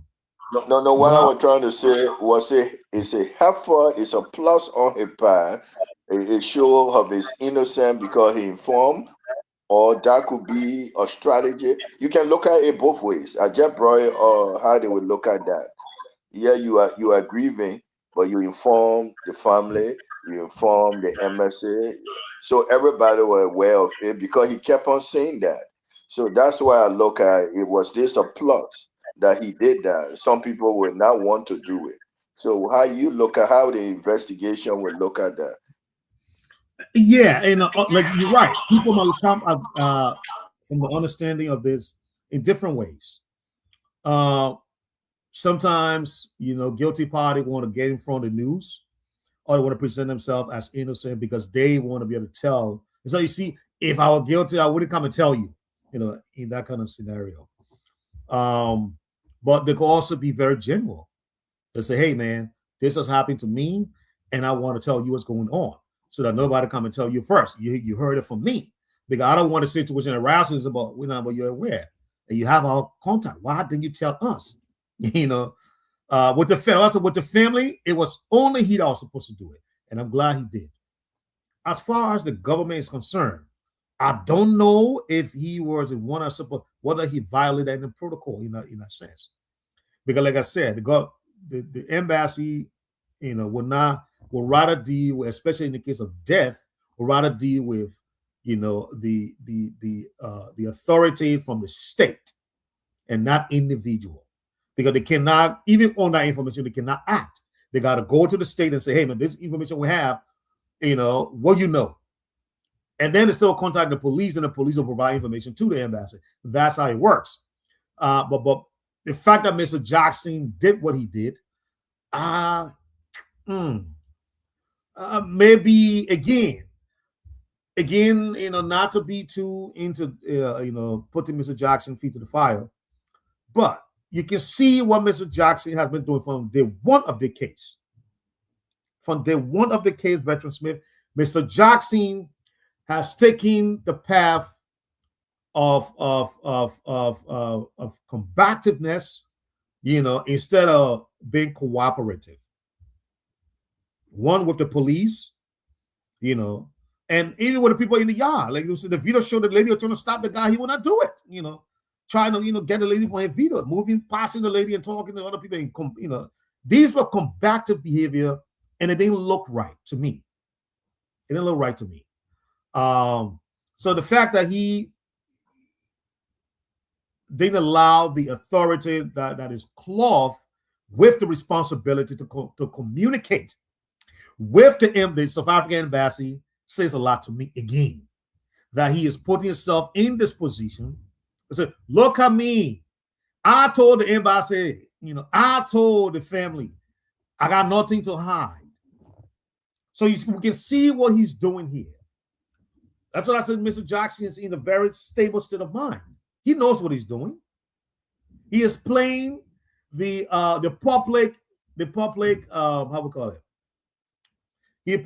What I was trying to say was it's a heifer, it's a plus on his part. It show of his innocence because he informed, or that could be a strategy. You can look at it both ways. I just brought it, how they would look at that. Yeah, you are grieving, but you inform the family, you inform the MSA, so everybody were aware of it because he kept on saying that. So that's why I look at it. Was this a plus that he did that? Some people would not want to do it. So how you look at how the investigation would look at that? Yeah, and like you're right. People might come from the understanding of this in different ways. Sometimes, guilty party want to get in front of the news, or they want to present themselves as innocent because they want to be able to tell. So you see, if I were guilty, I wouldn't come and tell you, in that kind of scenario. But they could also be very general. They say, hey, man, this has happened to me, and I want to tell you what's going on, so that nobody come and tell you first. You heard it from me, because I don't want a situation arouses about but you're aware and you have our contact. Why didn't you tell us? With the family, also with the family, it was only he that was supposed to do it, and I'm glad he did. As far as the government is concerned, I don't know if he was one of support, whether he violated any protocol in a sense, because like I said, the embassy, will rather deal with, especially in the case of death, will rather deal with, the authority from the state and not individual, because they cannot, even on that information, they cannot act. They got to go to the state and say, hey, man, this information we have, what and then they still contact the police, and the police will provide information to the embassy. That's how it works. But the fact that Mr. Jackson did what he did, maybe again, not to be too into, putting Mr. Jackson's feet to the fire, but you can see what Mr. Jackson has been doing from day one of the case. From day one of the case, Veteran Smith, Mr. Jackson has taken the path of combativeness, instead of being cooperative. One with the police, and even with the people in the yard. Like the video showed the lady was trying to stop the guy, he would not do it. Trying to get the lady from her video, moving, passing the lady and talking to other people. And, these were combative behavior, and it didn't look right to me. It didn't look right to me. So the fact that he didn't allow the authority that is clothed with the responsibility to communicate with the South African embassy says a lot to me again. That he is putting himself in this position. Say, look at me. I told the embassy, I told the family, I got nothing to hide. So we can see what he's doing here. That's what I said. Mr. Jackson is in a very stable state of mind. He knows what he's doing. He is playing the public, how we call it? He's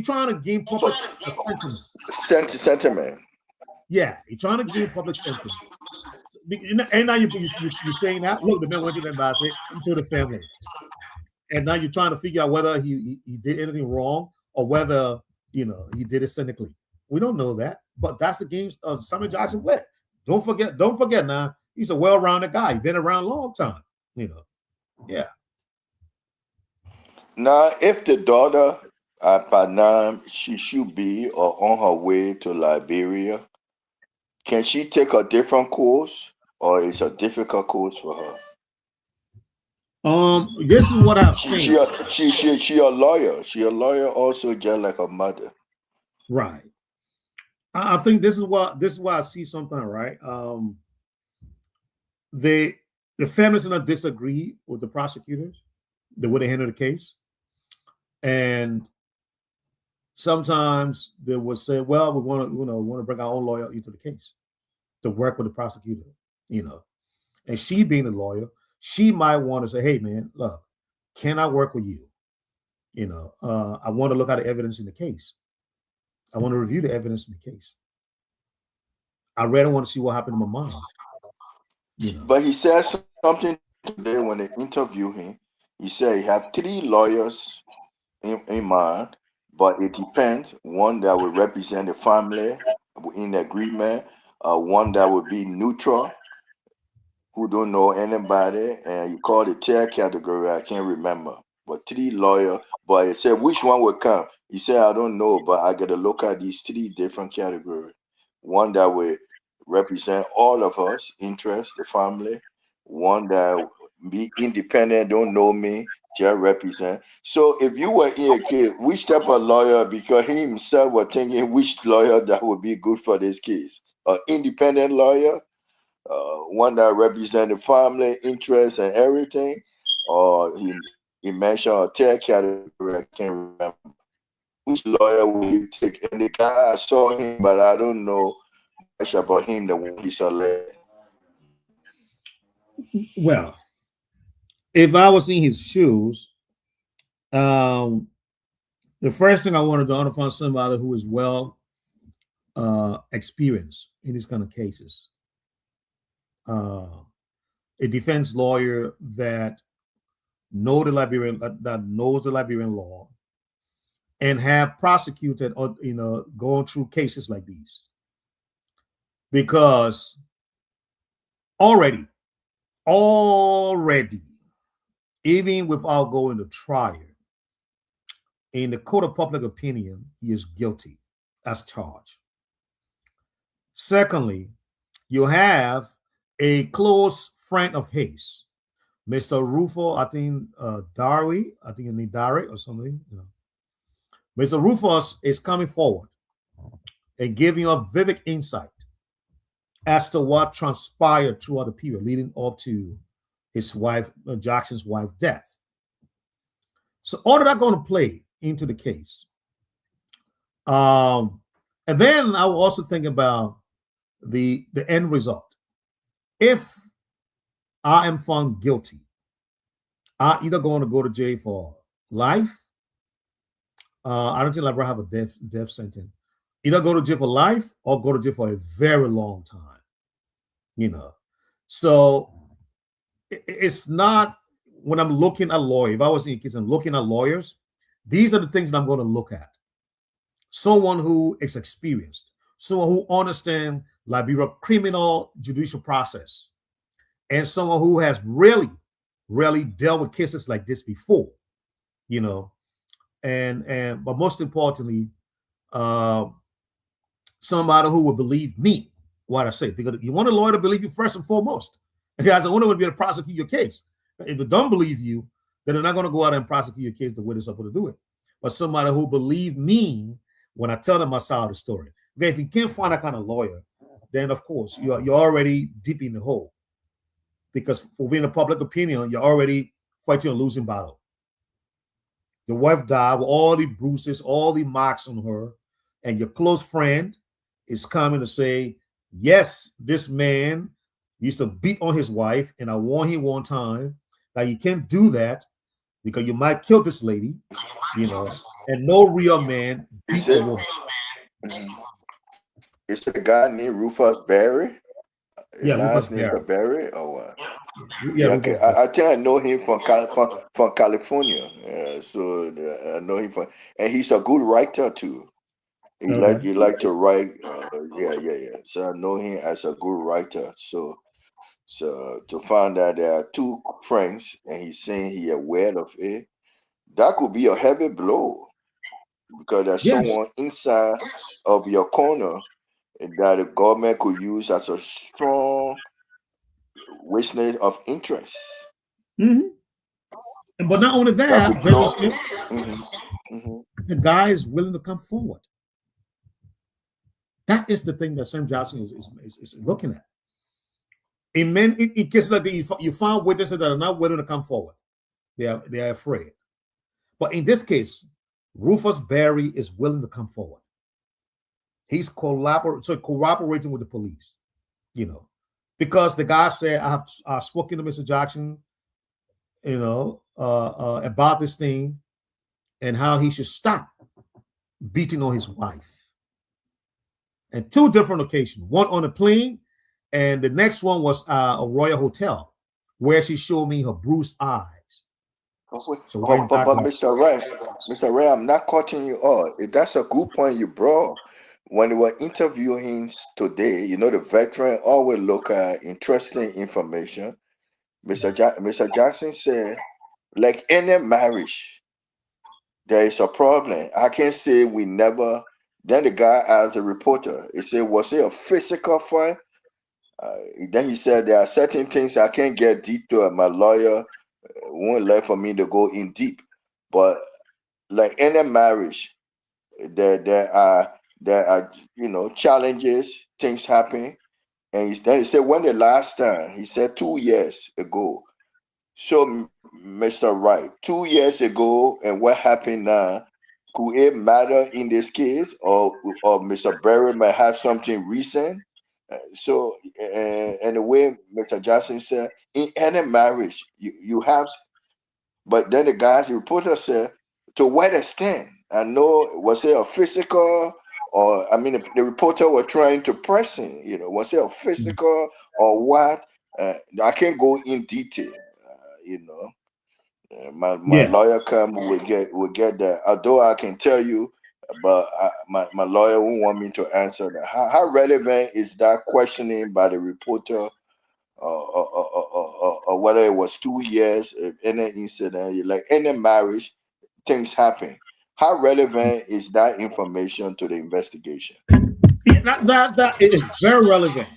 trying to gain public sentiment. Yeah, he's trying to gain public sentiment. And now you're saying that, look, the man went to the embassy, he told the family. And now you're trying to figure out whether he did anything wrong, or whether, he did it cynically. We don't know that, but that's the game Samuel Jackson played. Don't forget now, he's a well-rounded guy. He's been around a long time, Yeah. Now, if the daughter at Panam, she should be or on her way to Liberia, can she take a different course, or it's a difficult course for her? This is what I've seen. She a lawyer. She a lawyer also, just like her mother. Right. I think this is why I see something, right? the families did not disagree with the prosecutors, the way they handled the case. And sometimes they would say, well, we want to bring our own lawyer into the case to work with the prosecutor, And she being a lawyer, she might want to say, hey, man, look, can I work with you? I want to look at the evidence in the case. I want to review the evidence in the case. I really want to see what happened to my mom. But he said something today when they interviewed him. He said he have 3 lawyers in mind, but it depends. One that will represent the family in agreement, one that would be neutral, who don't know anybody, and you call the third category, I can't remember. But 3 lawyers, but he said which one will come? He said, I don't know, but I gotta look at these 3 different categories. One that will represent all of us, interest, the family, one that be independent, don't know me, just represent. So if you were in a case, which type of lawyer, because he himself was thinking which lawyer that would be good for this case? An independent lawyer, one that represents the family interest and everything, or he mentioned a third category, I can't remember. Which lawyer will you take? And the guy, I saw him, but I don't know much about him, the one he selected. Well, if I was in his shoes, the first thing I wanted to find somebody who is well experienced in these kind of cases. A defense lawyer that knows the Liberian law, and have prosecuted or going through cases like these, because already, even without going to trial, in the court of public opinion, he is guilty as charged. Secondly, you have a close friend of his, Mr. Rufo, I think Dari, I think you need Dari or something. Mr. Rufus is coming forward and giving a vivid insight as to what transpired throughout the period leading up to his wife, Jackson's wife's death. So all of that going to play into the case. And then I will also think about the end result. If I am found guilty, I'm either going to go to jail for life. I don't think I'll ever have a death sentence. Either go to jail for life or go to jail for a very long time. So it's not, when I'm looking at lawyers, if I was in a case and looking at lawyers, these are the things that I'm going to look at. Someone who is experienced, someone who understands Liberia criminal judicial process, and someone who has really dealt with cases like this before, but most importantly, somebody who will believe me what I say, because you want a lawyer to believe you first and foremost. Because I want to be able to prosecute your case. If they don't believe you, then they're not going to go out and prosecute your case the way they're supposed to do it. But somebody who believe me when I tell them my side of the story. Okay, if you can't find that kind of lawyer, then of course you're already deep in the hole. Because for being a public opinion, you're already fighting a losing battle. Your wife died with all the bruises, all the marks on her, and your close friend is coming to say, yes, this man used to beat on his wife, and I warned him one time that you can't do that because you might kill this lady, and no real man beat a woman. Is it a guy named Rufus Berry? Yeah, last name is Berry or what? Yeah, okay. I think I know him from California. So I know him from, and he's a good writer too. He like to write. Yeah. So I know him as a good writer. So to find out there are 2 friends, and he's saying he aware of it, that could be a heavy blow, because there's someone inside of your corner that the government could use as a strong witness of interest. Mm-hmm. But not only that, the guy is willing to come forward. That is the thing that Sam Johnson is looking at. in cases like that, you find witnesses that are not willing to come forward. They are afraid. But in this case, Rufus Berry is willing to come forward. He's cooperating with the police, because the guy said, I've spoken to Mr. Jackson, about this thing and how he should stop beating on his wife. And 2 different occasions, one on a plane, and the next one was a Royal Hotel, where she showed me her bruised eyes. So but Mr. Ray, I'm not cutting you off. That's a good point you brought. When we were interviewing him today, the veteran always look at interesting information. Mr. Jackson said, like any marriage, there is a problem. I can't say we never. Then the guy asked the reporter, he said, was it a physical fight? Then he said, there are certain things I can't get deep to. My lawyer won't let for me to go in deep. But like any marriage, there are challenges, things happen. And then he said, when the last time, he said 2 years ago. So, Mr. Wright, 2 years ago, and what happened now, could it matter in this case, or Mr. Berry might have something recent? And the way Mr. Jackson said, in any marriage, you have, but then the reporter said, to what extent? I know, was it a physical, or, the reporter were trying to press him, was it a physical or what? I can't go in detail, my lawyer will get that. Although I can tell you, but my lawyer won't want me to answer that. How relevant is that questioning by the reporter, or whether it was 2 years, any incident, like any marriage, things happen. How relevant is that information to the investigation? That is very relevant,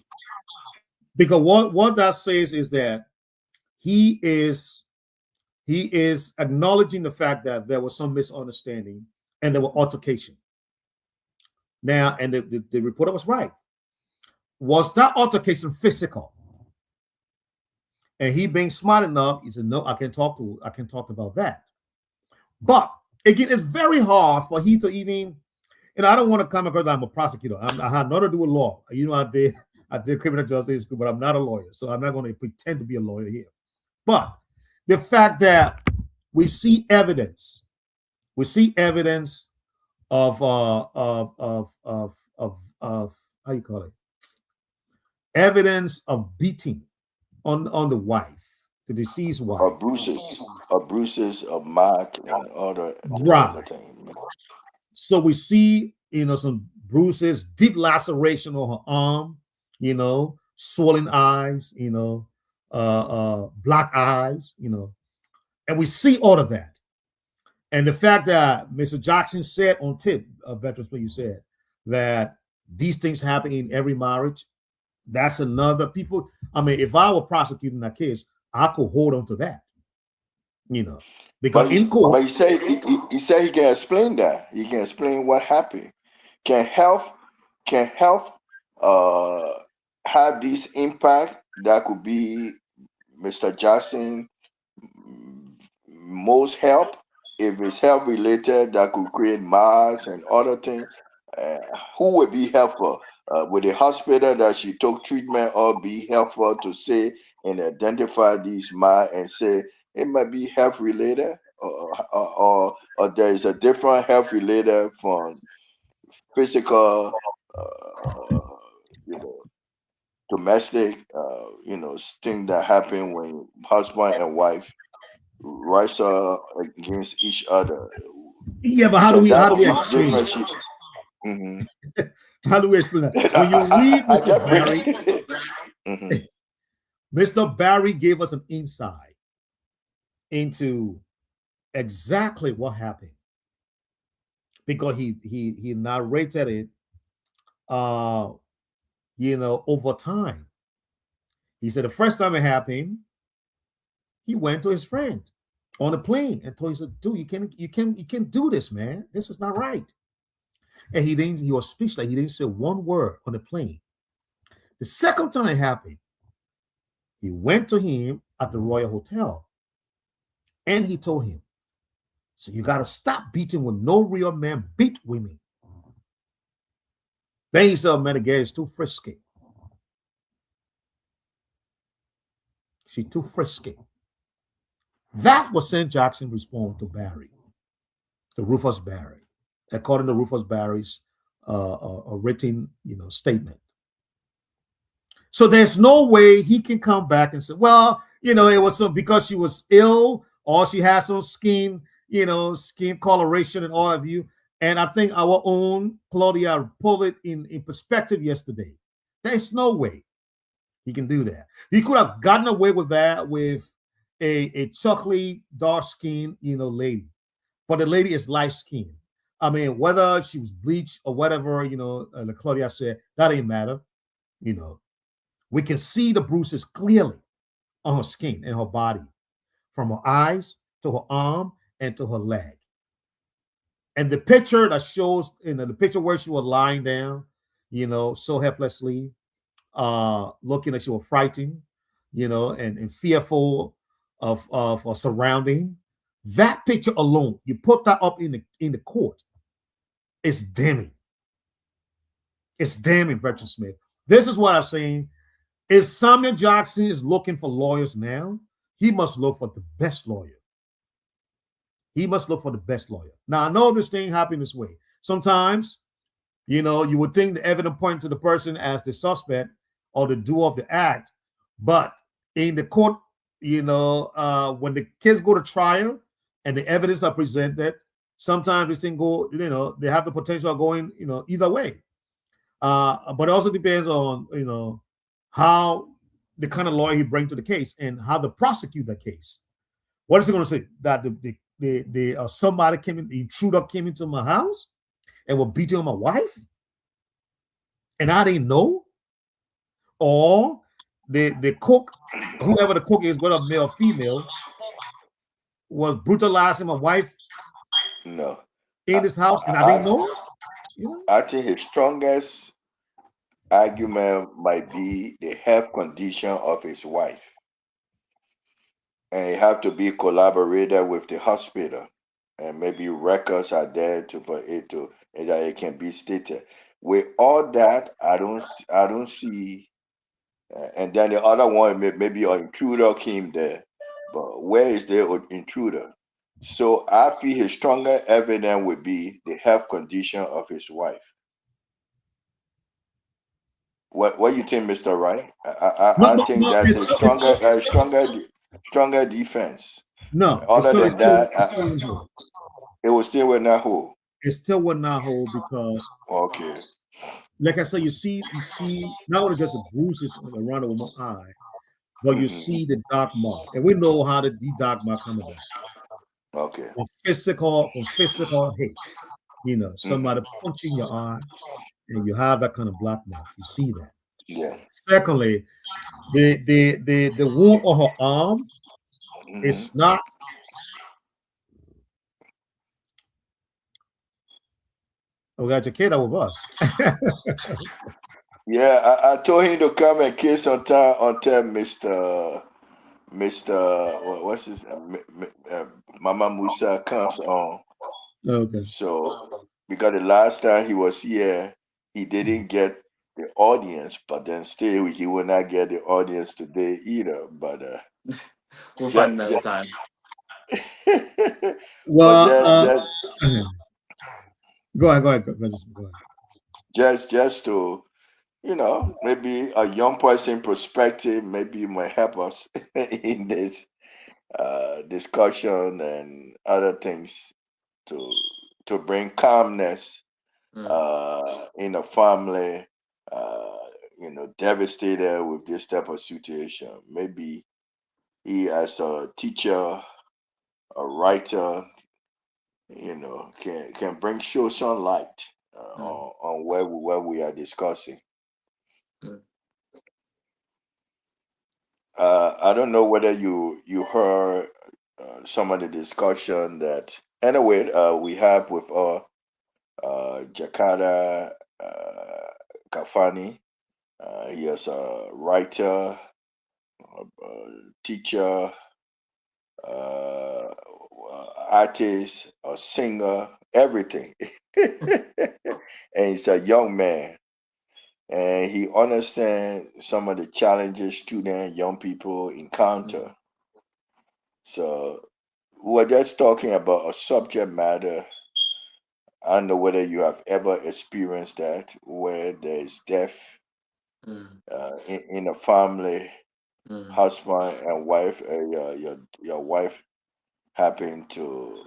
because what that says is that he is acknowledging the fact that there was some misunderstanding and there were altercation. Now, and the reporter was right. Was that altercation physical? And he being smart enough, he said, no, I can talk about that. But again, it's very hard for he to even, I don't want to come across that I'm a prosecutor. I had nothing to do with law. I did criminal justice school, but I'm not a lawyer. So I'm not going to pretend to be a lawyer here. But the fact that we see evidence of how you call it? Evidence of beating on the wife, the deceased wife, or bruises, of mark and other things. So we see, some bruises, deep laceration on her arm, swollen eyes, black eyes, and we see all of that. And the fact that Mr. Jackson said on tip of Veterans Play, you said that these things happen in every marriage. That's another people. If I were prosecuting that case, I could hold on to that, because in court. But he said he can explain that. He can explain what happened. Can health have this impact that could be Mr. Jackson most help? If it's health related, that could create marks and other things. Who would be helpful? Would the hospital that she took treatment or be helpful to say and identify these marks and say it might be health related, or there is a different health related from physical, domestic, thing that happen when husband and wife rise up against each other. Yeah, but how do we explain that? Mm-hmm. How do we explain that? When you read Mr. Barry, Mr. Barry gave us an insight into exactly what happened, because he narrated it, over time. He said the first time it happened, he went to his friend on a plane and told him, he said, dude, you can't do this, man. This is not right. And he was speechless. He didn't say one word on the plane. The second time it happened, He went to him at the Royal Hotel and he told him, so you got to stop beating when no real man beat women. Then he said, Menegay is too frisky. She's too frisky. That was St. Jackson response to Barry, to Rufus Barry, according to Rufus Barry's written, statement. So there's no way he can come back and say, well, it was because she was ill or she has some skin, skin coloration and all of you. And I think our own Claudia pulled it in perspective yesterday. There's no way he can do that. He could have gotten away with that with a chocolate dark skin, lady. But the lady is light skinned. I mean, whether she was bleached or whatever, like Claudia said, that ain't matter. We can see the bruises clearly on her skin and her body, from her eyes to her arm and to her leg. And the picture that shows, the picture where she was lying down, so helplessly, looking like she was frightened, and fearful of her surrounding. That picture alone, you put that up in the court, it's damning. It's damning, Bertrand Smith. This is what I'm saying. If Samuel Jackson is looking for lawyers now, he must look for the best lawyer. He must look for the best lawyer. Now, I know this thing happened this way. Sometimes, you would think the evidence pointing to the person as the suspect or the doer of the act, but in the court, when the kids go to trial and the evidence are presented, sometimes this thing go, they have the potential of going, either way. But it also depends on, how the kind of lawyer he brings to the case and how to prosecute the case. What is he going to say? That somebody the intruder came into my house and were beating on my wife, and I didn't know? Or the cook, whoever the cook is, whether male or female, was brutalizing my wife No. in this house, and I didn't know? I think his strongest argument might be the health condition of his wife. And it have to be collaborated with the hospital. And maybe records are there for it to that it can be stated. With all that, I don't see. And then the other one, maybe an intruder came there, but where is the intruder? So I feel his stronger evidence would be the health condition of his wife. What do you think, Mr. Wright? I think that's a stronger defense. No, Other than that, it was still with that hole. It still would not hold because, okay, like I said, you see not only just the bruises around the woman's eye, but you see the dark mark, and we know how the dark mark come about. Okay. From physical hate, somebody punching your eye, and you have that kind of black mark. You see that. Yeah. Secondly, the wound on her arm is not. We got your kid out with us. Yeah, I told him to come and kiss until Mr. What's his Mama Musa comes on. Okay. So because the last time he was here, he didn't get the audience, but then still he will not get the audience today either. But we'll find another time. Well, go ahead. Just to maybe a young person perspective, maybe it might help us in this discussion and other things to bring calmness in a family, devastated with this type of situation. Maybe he, as a teacher, a writer, can show some light on where we are discussing. I don't know whether you heard some of the discussion that anyway we have with Jakarta Kafani. He is a writer, a teacher, artist, a singer, everything. And he's a young man, and he understands some of the challenges students, young people encounter. So we're just talking about a subject matter. I don't know whether you have ever experienced that, where there's death in a family, husband and wife. Your wife happened to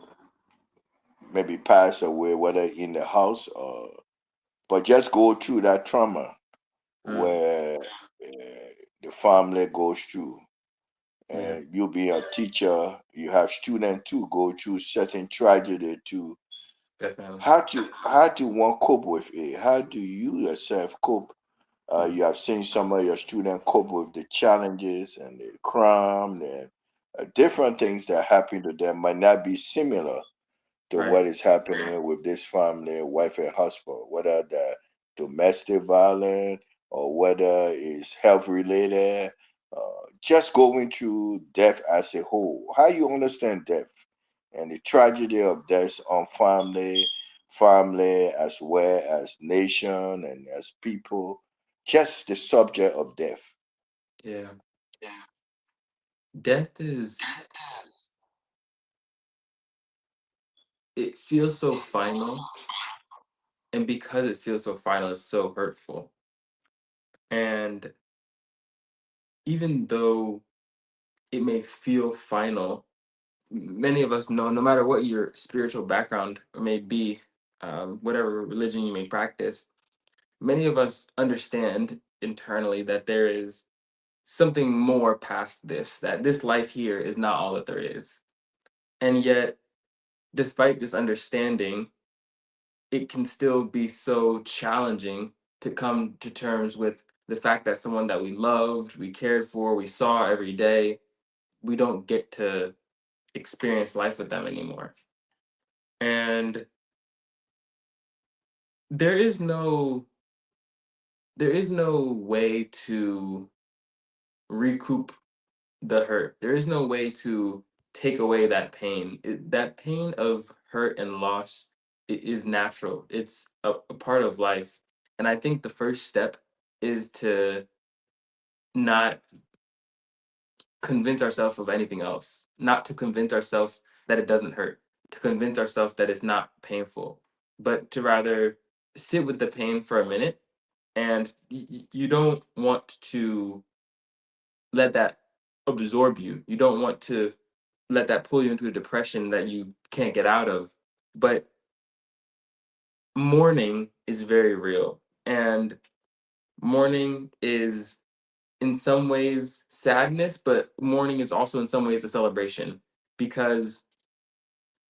maybe pass away, whether in the house or, but just go through that trauma where the family goes through. And you being a teacher, you have students too go through certain tragedy too. Definitely. How do one cope with it? How do you yourself cope? You have seen some of your students cope with the challenges and the crime and different things that happen to them might not be similar to what is happening with this family, wife and husband, whether the domestic violence or whether it's health related, just going through death as a whole. How you understand death and the tragedy of death on family as well as nation and as people, just the subject of death. Yeah. Death it feels so final, and because it feels so final, it's so hurtful. And even though it may feel final, many of us know, no matter what your spiritual background may be, whatever religion you may practice, many of us understand internally that there is something more past this, that this life here is not all that there is. And yet, despite this understanding, it can still be so challenging to come to terms with the fact that someone that we loved, we cared for, we saw every day, we don't get to experience life with them anymore. And there is no way to recoup the hurt. There is no way to take away that pain. That pain of hurt and loss is natural. It's a part of life. And I think the first step is to not convince ourselves of anything else, not to convince ourselves that it doesn't hurt, to convince ourselves that it's not painful, but to rather sit with the pain for a minute. And you don't want to let that absorb you. You don't want to let that pull you into a depression that you can't get out of. But mourning is very real. And mourning is in some ways sadness, but mourning is also in some ways a celebration. Because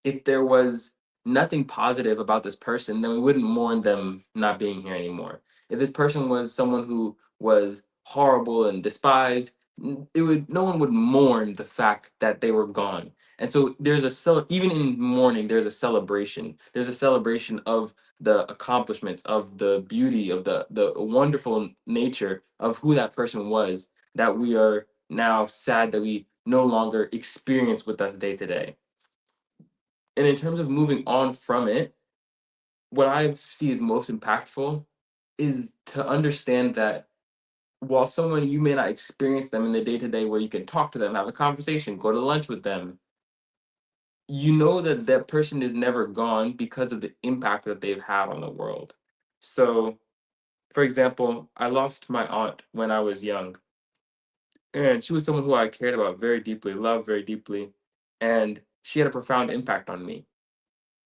if there was nothing positive about this person, then we wouldn't mourn them not being here anymore. If this person was someone who was horrible and despised, no one would mourn the fact that they were gone. And so there's even in mourning, there's a celebration. There's a celebration of the accomplishments, of the beauty, of the wonderful nature of who that person was, that we are now sad that we no longer experience with us day to day. And in terms of moving on from it, what I see as most impactful is to understand that while someone, you may not experience them in the day to day where you can talk to them, have a conversation, go to lunch with them, you know that that person is never gone because of the impact that they've had on the world. So, for example, I lost my aunt when I was young, and she was someone who I cared about very deeply, loved very deeply, and she had a profound impact on me.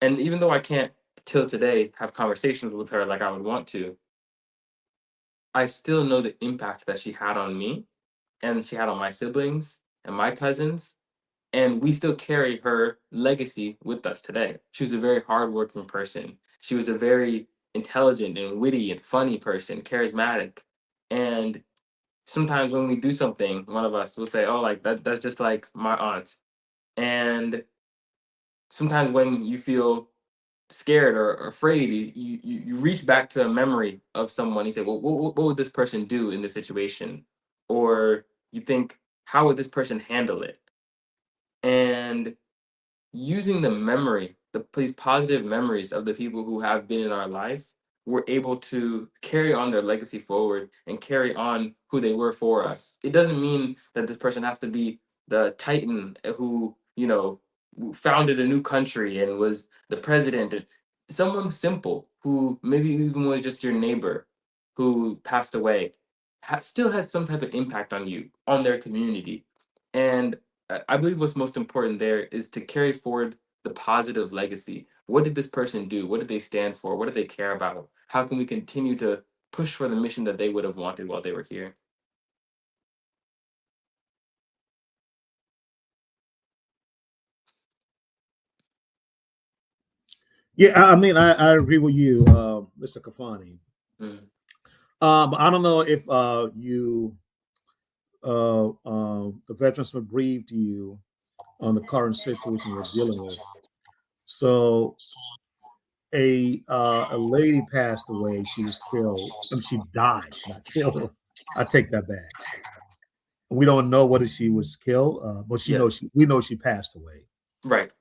And even though I can't till today have conversations with her like I would want to, I still know the impact that she had on me and she had on my siblings and my cousins. And we still carry her legacy with us today. She was a very hardworking person. She was a very intelligent and witty and funny person, charismatic. And sometimes when we do something, one of us will say, "Oh, like that's just like my aunt." And sometimes when you feel scared or afraid, you reach back to a memory of someone. You say, well, what would this person do in this situation? Or you think, how would this person handle it? And using these positive memories of the people who have been in our life, we're able to carry on their legacy forward and carry on who they were for us. It doesn't mean that this person has to be the titan who, founded a new country and was the president. Someone simple who maybe even was just your neighbor who passed away still has some type of impact on you, on their community. And I believe what's most important there is to carry forward the positive legacy. What did this person do? What did they stand for? What did they care about? How can we continue to push for the mission that they would have wanted while they were here? Yeah, I mean, I agree with you, Mr. Kafani. But I don't know if the veterans were briefed you on the current situation we're dealing with. So a lady passed away. She was killed. I mean, she died, not killed. I take that back. We don't know whether she was killed, but we know she passed away. Right.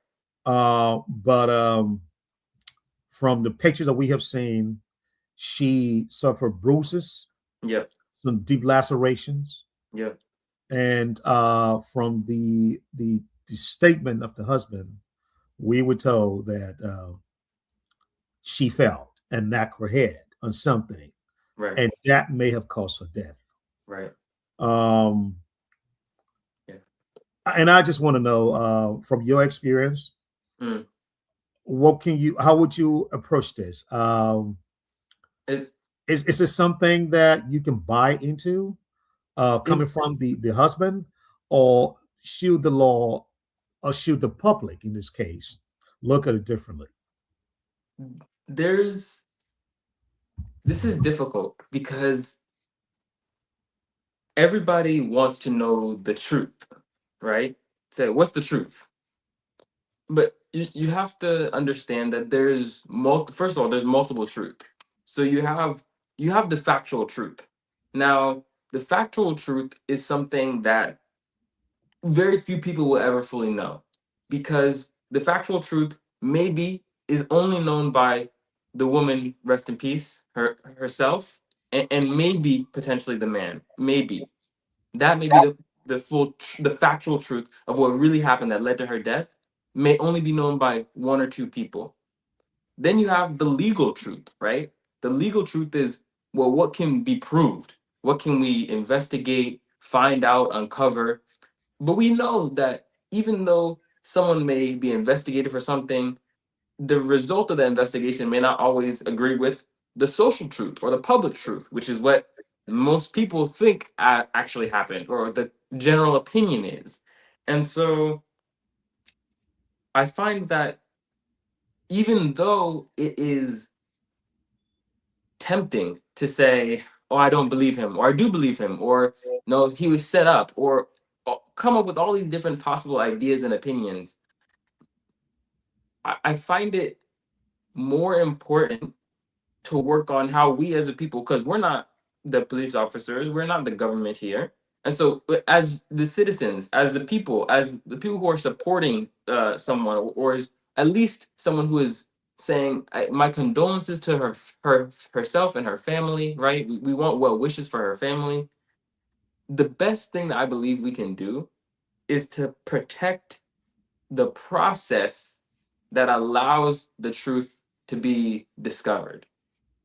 But from the pictures that we have seen, she suffered bruises. Yep. Some deep lacerations. Yep. And from the statement of the husband, we were told that she fell and knocked her head on something, right, and that may have caused her death. Right. Yeah. And I just want to know, from your experience, how would you approach this? Is this something that you can buy into, coming from the husband, or should the law, or should the public, in this case, look at it differently? This is difficult because everybody wants to know the truth, right? So what's the truth? But you have to understand that there's first of all, there's multiple truth. So you have the factual truth. Now, the factual truth is something that very few people will ever fully know, because the factual truth maybe is only known by the woman, rest in peace, herself, and maybe potentially the man. Maybe that may be the factual truth of what really happened that led to her death may only be known by one or two people. Then you have the legal truth, right? The legal truth is, well, what can be proved? What can we investigate, find out, uncover? But we know that even though someone may be investigated for something, the result of the investigation may not always agree with the social truth or the public truth, which is what most people think actually happened, or the general opinion is. And so I find that even though it is tempting to say, oh, I don't believe him, or I do believe him, or no, he was set up, or come up with all these different possible ideas and opinions, I find it more important to work on how we as a people, because we're not the police officers, we're not the government here. And so as the citizens, as the people who are supporting someone, or is at least someone who is saying, my condolences to herself and her family, right? We want well wishes for her family. The best thing that I believe we can do is to protect the process that allows the truth to be discovered.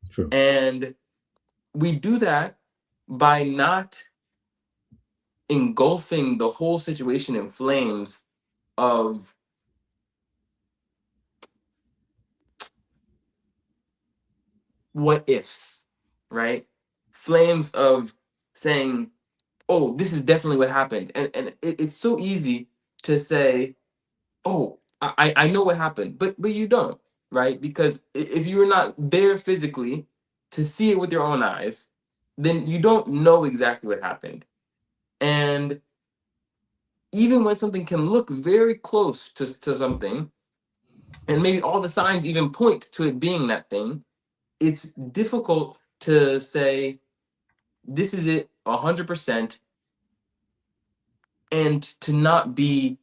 True. And we do that by not engulfing the whole situation in flames of what ifs, right? Flames of saying, oh, this is definitely what happened. And it's so easy to say, oh, I know what happened, but you don't, right? Because if you're not there physically to see it with your own eyes, then you don't know exactly what happened. And even when something can look very close to something, and maybe all the signs even point to it being that thing, it's difficult to say, this is it 100%. and to not be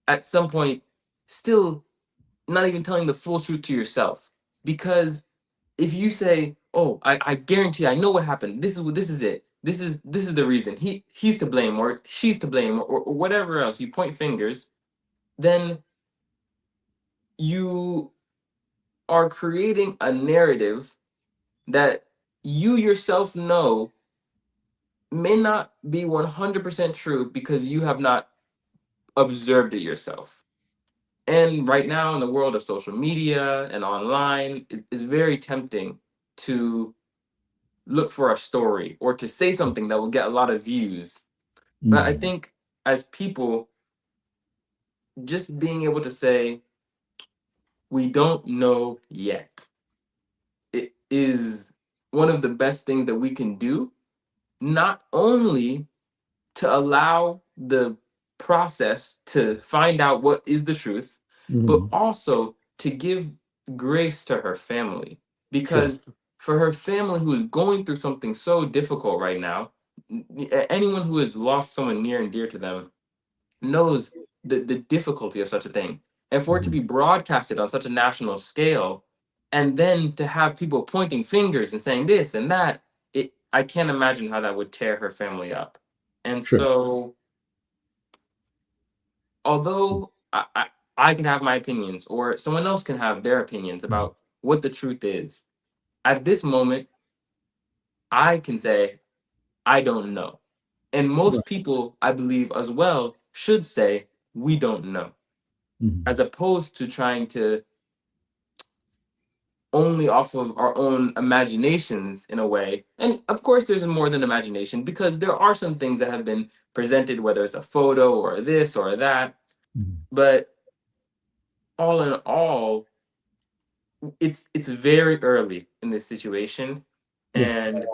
at some point still not even telling the full truth to yourself. Because if you say, oh, I guarantee I know what happened, this is it, this is the reason, he's to blame or she's to blame, or whatever else, you point fingers, then you are creating a narrative that you yourself know may not be 100% true because you have not observed it yourself. And right now, in the world of social media and online, it's very tempting to look for a story or to say something that will get a lot of views. But I think as people, just being able to say, we don't know yet, it is one of the best things that we can do, not only to allow the process to find out what is the truth, but also to give grace to her family. Because for her family who is going through something so difficult right now, anyone who has lost someone near and dear to them knows the difficulty of such a thing. And for it to be broadcasted on such a national scale, and then to have people pointing fingers and saying this and that, I can't imagine how that would tear her family up. And so, although I can have my opinions, or someone else can have their opinions about what the truth is, at this moment, I can say, I don't know. And most people, I believe as well, should say, we don't know, as opposed to trying to only off of our own imaginations in a way. And of course, there's more than imagination, because there are some things that have been presented, whether it's a photo or this or that. But all in all, it's very early in this situation. And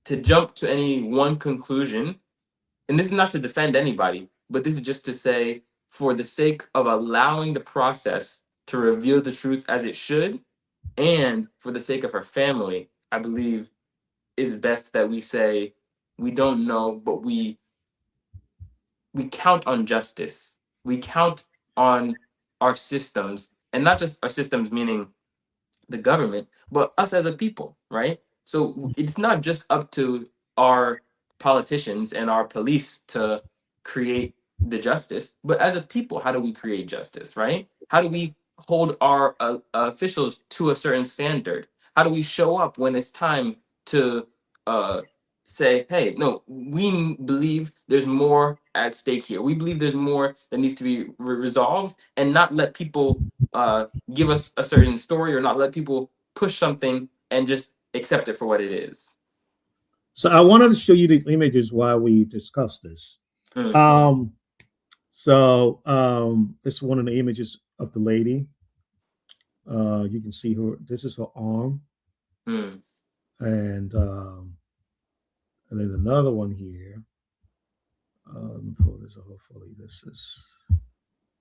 to jump to any one conclusion, and this is not to defend anybody, but this is just to say, for the sake of allowing the process to reveal the truth as it should, and for the sake of her family, I believe it's best that we say we don't know, but we count on justice. We count on our systems, and not just our systems meaning the government, but us as a people, right? So it's not just up to our politicians and our police to create the justice, but as a people, how do we create justice, right? How do we hold our officials to a certain standard? How do we show up when it's time to uh, say, hey, no, we believe there's more at stake here. We believe there's more that needs to be resolved, and not let people give us a certain story, or not let people push something and just accept it for what it is. So I wanted to show you these images while we discuss this. This is one of the images of the lady. You can see her. This is her arm, and then another one here. Let me pull this. Hopefully, this is.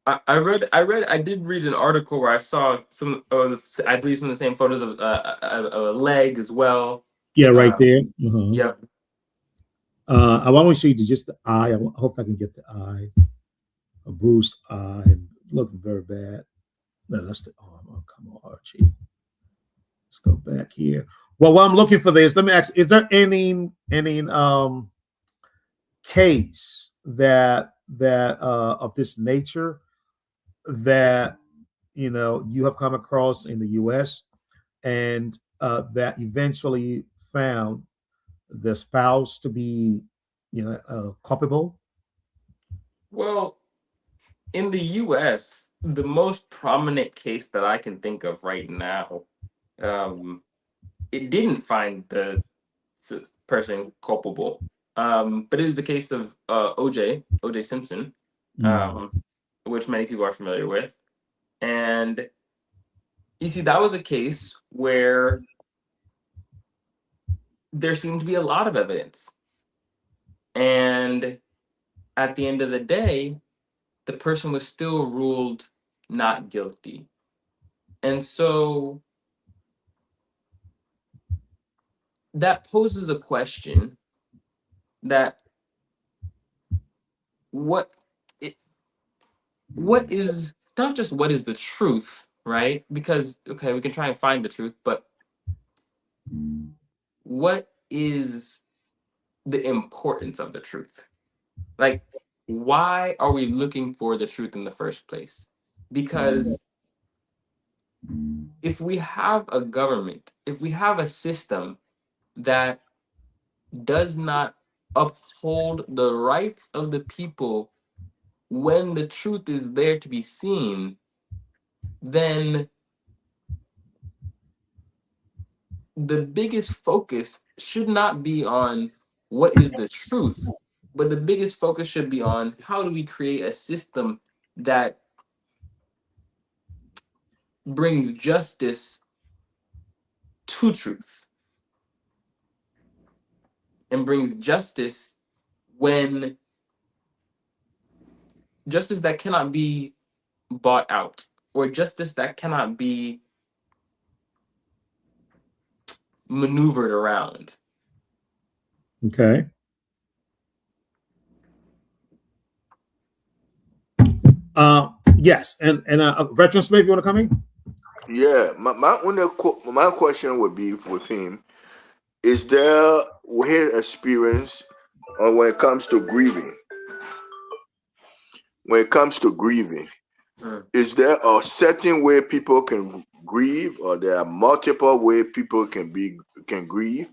I did read an article where I saw some, I believe some of the same photos of a leg as well. Yeah, right there. Yep. I want to show you just the eye. I hope I can get the eye. A bruised eye, and looking very bad. No, that's the arm. Oh, come on, Archie. Let's go back here. Well, while I'm looking for this, let me ask: is there any case that of this nature that you have come across in the U.S. and that eventually found the spouse to be culpable? Well, in the U.S., the most prominent case that I can think of right now, it didn't find the person culpable, but it was the case of O.J. Simpson, which many people are familiar with. And you see, that was a case where there seemed to be a lot of evidence. And at the end of the day, the person was still ruled not guilty. And so that poses a question that what is not just what is the truth, right? Because okay, we can try and find the truth, but what is the importance of the truth? Like, why are we looking for the truth in the first place? Because if we have a government, if we have a system that does not uphold the rights of the people when the truth is there to be seen, then the biggest focus should not be on what is the truth, but the biggest focus should be on how do we create a system that brings justice to truth and brings justice when justice that cannot be bought out or justice that cannot be maneuvered around. Okay. Yes, and Veteran Smith, you want to come in? Yeah, my question would be with him: is there his experience when it comes to grieving? When it comes to grieving, is there a certain way people can grieve, or there are multiple ways people can grieve?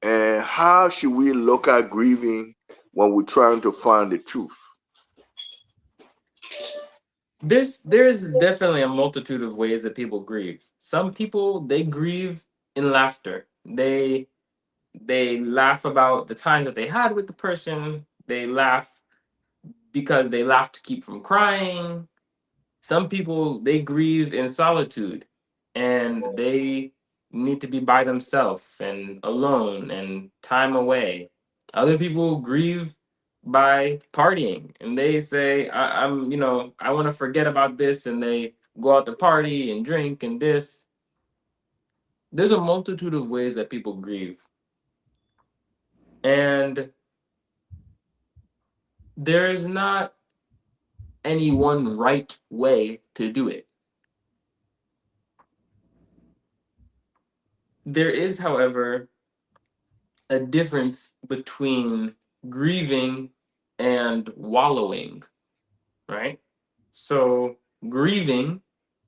And how should we look at grieving when we're trying to find the truth? There's definitely a multitude of ways that people grieve. Some people, they grieve in laughter. They laugh about the time that they had with the person. They laugh because they laugh to keep from crying. Some people, they grieve in solitude and they need to be by themselves and alone and time away. Other people grieve by partying and they say, I want to forget about this, and they go out to party and drink and this. There's a multitude of ways that people grieve. And there's not any one right way to do it. There is, however, a difference between grieving and wallowing, right? So, grieving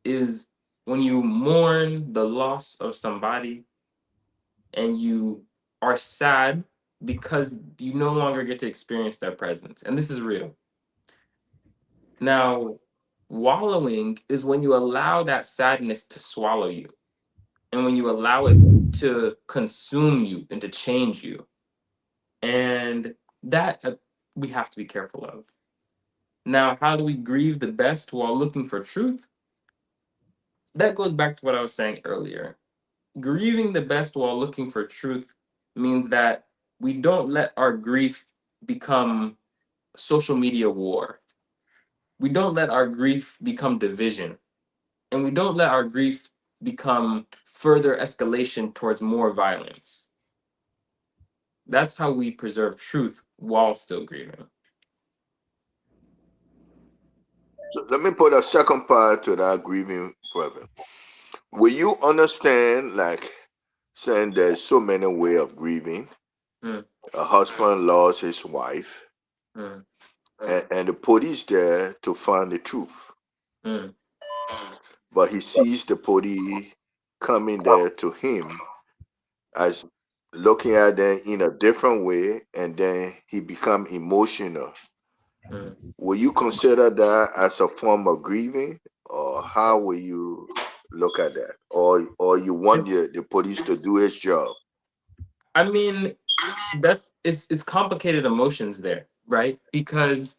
is when you mourn the loss of somebody and you are sad because you no longer get to experience their presence. And this is real. Now, wallowing is when you allow that sadness to swallow you and when you allow it to consume you and to change you. And that we have to be careful of. Now, how do we grieve the best while looking for truth? That goes back to what I was saying earlier. Grieving the best while looking for truth means that we don't let our grief become social media war. We don't let our grief become division. And we don't let our grief become further escalation towards more violence. That's how we preserve truth while still grieving. So let me put a second part to that grieving problem. Will you understand, like, saying there's so many ways of grieving? A husband lost his wife, and the police there to find the truth. But he sees the police coming there to him as looking at them in a different way, and then he become emotional. Will you consider that as a form of grieving, or how will you look at that? Or you want the police to do his job? I mean, it's complicated emotions there, right? Because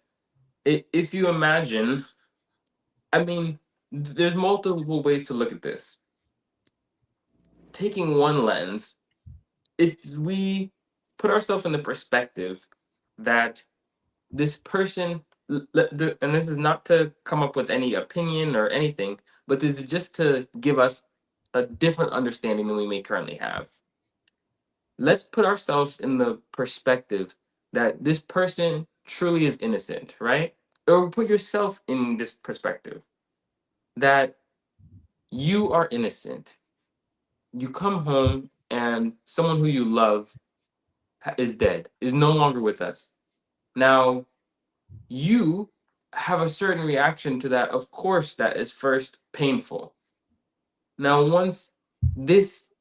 if you imagine, I mean, there's multiple ways to look at this. Taking one lens, if we put ourselves in the perspective that this person, and this is not to come up with any opinion or anything, but this is just to give us a different understanding than we may currently have. Let's put ourselves in the perspective that this person truly is innocent, right? Or put yourself in this perspective that you are innocent. You come home and someone who you love is dead, is no longer with us. Now, you have a certain reaction to that. Of course, that is first painful. Now, once this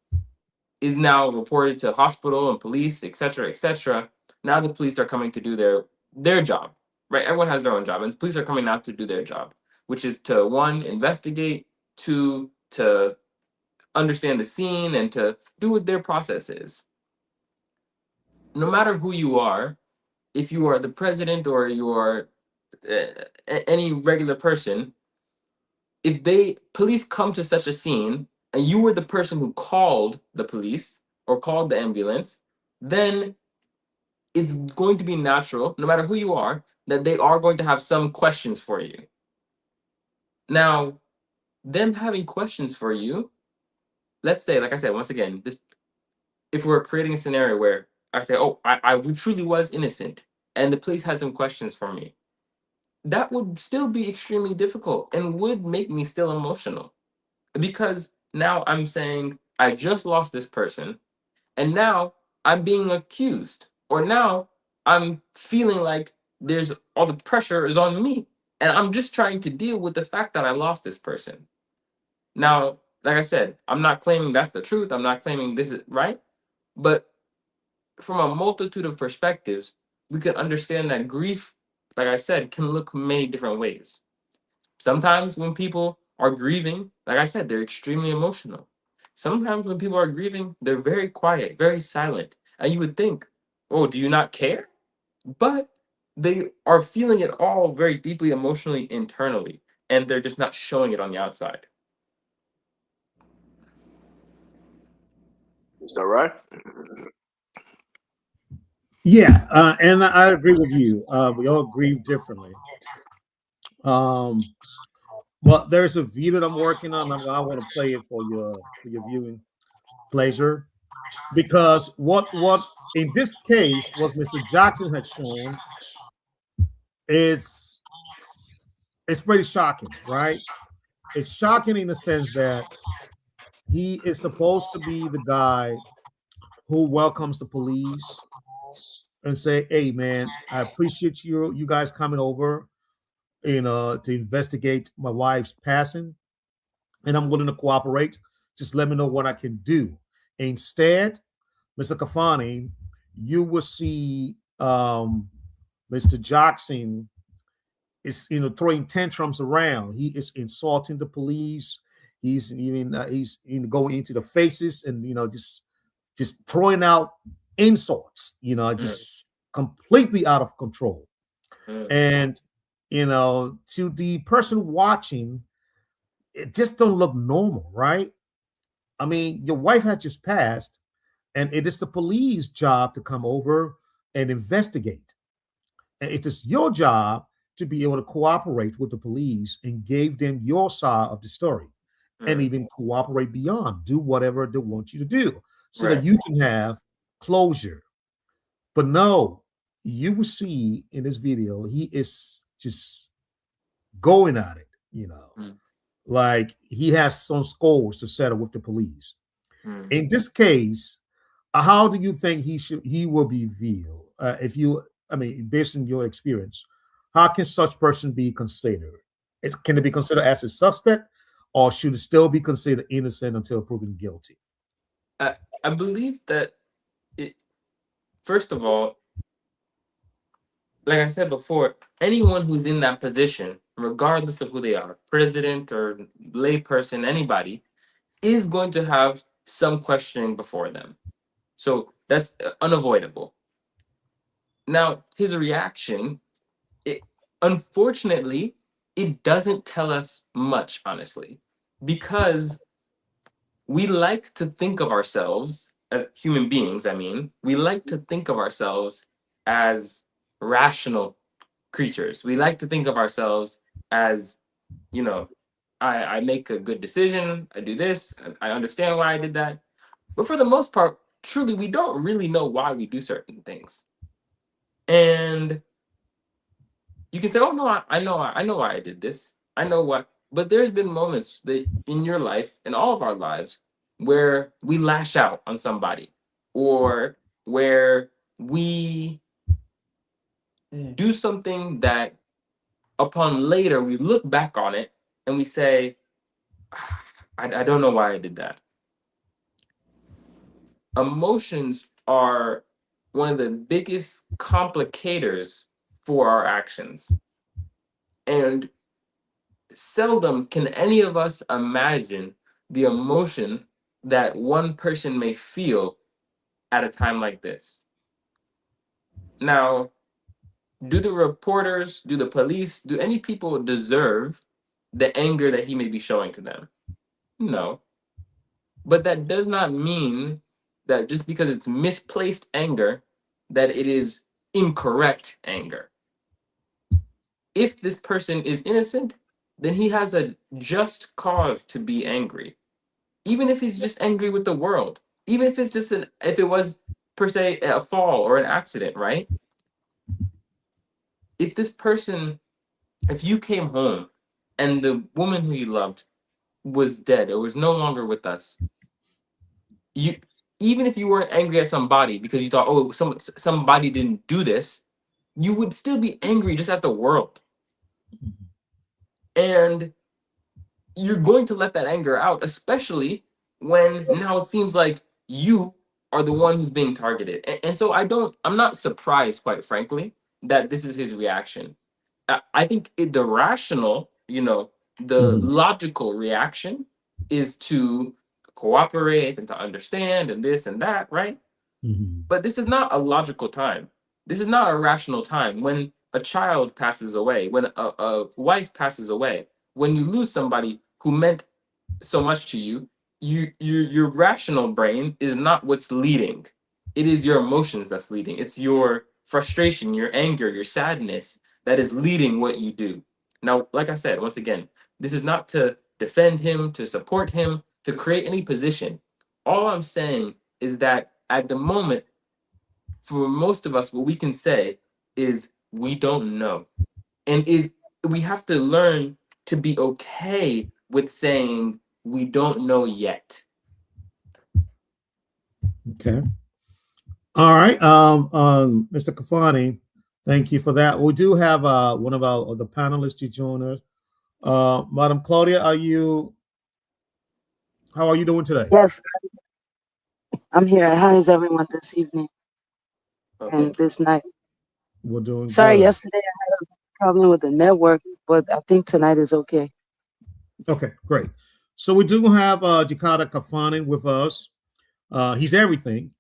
is now reported to hospital and police, etc., now the police are coming to do their job, right? Everyone has their own job, and police are coming out to do their job, which is to, one, investigate, two, to understand the scene, and to do what their process is. No matter who you are, if you are the president or you are any regular person, if police come to such a scene and you were the person who called the police or called the ambulance, then it's going to be natural, no matter who you are, that they are going to have some questions for you. Now, them having questions for you, let's say, like I said, once again, if we're creating a scenario where I say, oh, I truly was innocent, and the police had some questions for me, that would still be extremely difficult and would make me still emotional. Because now I'm saying, I just lost this person, and now I'm being accused, or now I'm feeling like there's all the pressure is on me, and I'm just trying to deal with the fact that I lost this person. Now, like I said, I'm not claiming that's the truth. I'm not claiming this is right, but from a multitude of perspectives, we can understand that grief, like I said, can look many different ways. Sometimes when people are grieving, like I said, they're extremely emotional. Sometimes when people are grieving, they're very quiet, very silent. And you would think, oh, do you not care? But they are feeling it all very deeply emotionally internally, and they're just not showing it on the outside. Is that right? Yeah, and I agree with you. We all grieve differently. But there's a video that I'm working on. I want to play it for your viewing pleasure, because what in this case what Mr. Jackson has shown is it's pretty shocking, right? It's shocking in the sense that he is supposed to be the guy who welcomes the police and say, "Hey, man, I appreciate you guys coming over, to investigate my wife's passing, and I'm willing to cooperate. Just let me know what I can do." Instead, Mr. Kafani, you will see Mr. Jackson is throwing tantrums around. He is insulting the police. He's even going into the faces and just throwing out insults. Just completely out of control. And to the person watching, it just don't look normal, right? I mean, your wife had just passed, and it is the police job to come over and investigate. And it is your job to be able to cooperate with the police and give them your side of the story, and even cooperate beyond, do whatever they want you to do so that you can have closure. But no, you will see in this video, he is just going at it, like he has some scores to settle with the police. In this case, how do you think he will be viewed? Based on your experience, how can such person be considered? Can it be considered as a suspect, or should it still be considered innocent until proven guilty? I believe that first of all, like I said before, anyone who's in that position, regardless of who they are, president or layperson, anybody, is going to have some questioning before them. So that's unavoidable. Now, his reaction, unfortunately, it doesn't tell us much, honestly, because we like to think of ourselves as human beings. We like to think of ourselves as rational creatures. We like to think of ourselves as, I make a good decision, I do this, I understand why I did that. But for the most part, truly, we don't really know why we do certain things. And You can say, "Oh no, I know why I did this. I know what." But there's been moments that in your life, in all of our lives, where we lash out on somebody, or where we do something that, upon later, we look back on it and we say, I don't know why I did that. Emotions are one of the biggest complicators for our actions. And seldom can any of us imagine the emotion that one person may feel at a time like this. Now, do the reporters, do the police, do any people deserve the anger that he may be showing to them? No. But that does not mean that just because it's misplaced anger, that it is incorrect anger. If this person is innocent, then he has a just cause to be angry. Even if he's just angry with the world, even if it's just if it was per se a fall or an accident, right? If this person, if you came home and the woman who you loved was dead or was no longer with us, you, even if you weren't angry at somebody because you thought, oh, somebody didn't do this, you would still be angry just at the world. And you're going to let that anger out, especially when now it seems like you are the one who's being targeted. And so I'm not surprised, quite frankly, that this is his reaction. I think the rational, the logical reaction is to cooperate and to understand and this and that, right? But this is not a logical time. This is not a rational time. When a child passes away, when a wife passes away, when you lose somebody who meant so much to you, your rational brain is not what's leading. It is your emotions that's leading. It's your frustration, your anger, your sadness that is leading what you do. Now, like I said, once again, this is not to defend him, to support him, to create any position. All I'm saying is that at the moment, for most of us, what we can say is we don't know. And we have to learn to be okay with saying we don't know yet. Okay. All right. Mr. Kafani, thank you for that. We do have one of the panelists to join us. Madam Claudia, how are you doing today? Yes, I'm here. How is everyone this evening and this night? We're doing Sorry, good. yesterday I had a problem with the network, but I think tonight is okay. Okay, great. So we do have Jakada Kafani with us. He's everything.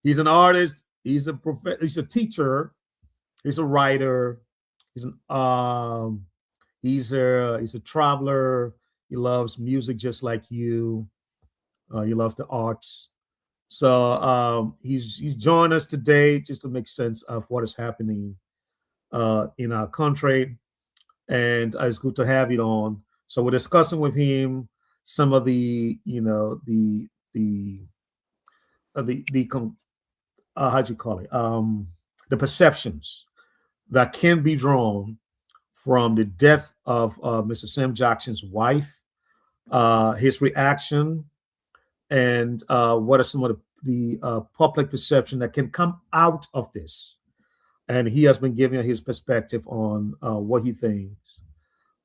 He's an artist. He's a he's a teacher. He's a writer. He's a traveler. He loves music just like you. He loves the arts. So he's joined us today just to make sense of what is happening in our country, and it's good to have you on. So we're discussing with him some of the how'd you call it the perceptions that can be drawn from the death of Mr. Sam Jackson's wife, his reaction, and what are some of the public perception that can come out of this. And he has been giving his perspective on what he thinks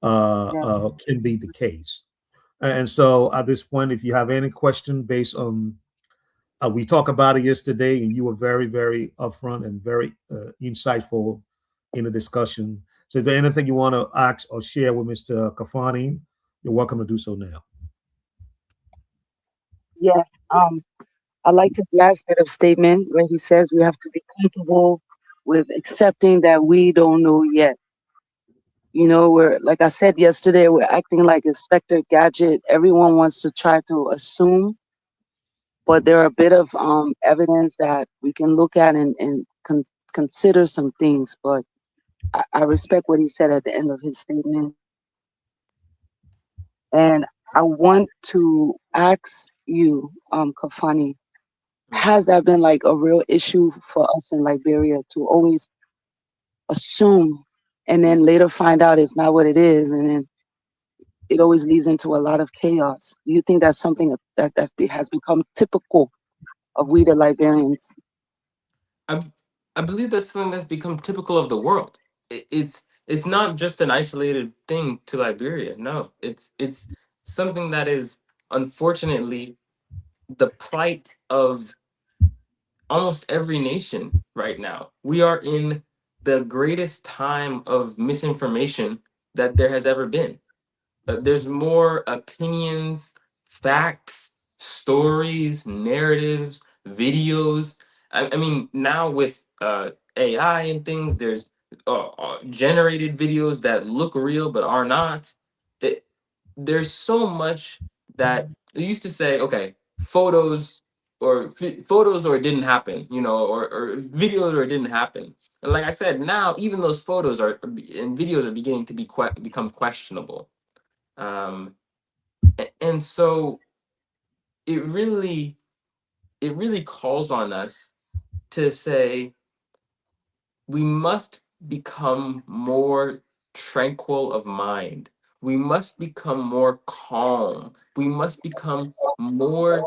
can be the case. And so at this point, if you have any question based on, we talked about it yesterday, and you were very, very upfront and very insightful in the discussion. So if there's anything you want to ask or share with Mr. Kafani, you're welcome to do so now. Yeah, I like his last bit of statement where he says we have to be comfortable with accepting that we don't know yet. We're, like I said yesterday, we're acting like Inspector Gadget. Everyone wants to try to assume, but there are a bit of evidence that we can look at and consider some things. But I respect what he said at the end of his statement. And I want to ask you, Kafani, has that been like a real issue for us in Liberia to always assume and then later find out it's not what it is, and then it always leads into a lot of chaos. Do you think that's something that has become typical of we the Liberians? I believe that's something that's become typical of the world. It's not just an isolated thing to Liberia. No, it's something that is unfortunately the plight of almost every nation right now. We are in the greatest time of misinformation that there has ever been. There's more opinions, facts, stories, narratives, videos. I mean, now with AI and things, there's generated videos that look real but are not. It, there's so much that they used to say, okay, photos or it didn't happen, or videos or it didn't happen. And like I said, now even those photos and videos are beginning to become questionable. And so it really calls on us to say we must become more tranquil of mind. We must become more calm. We must become more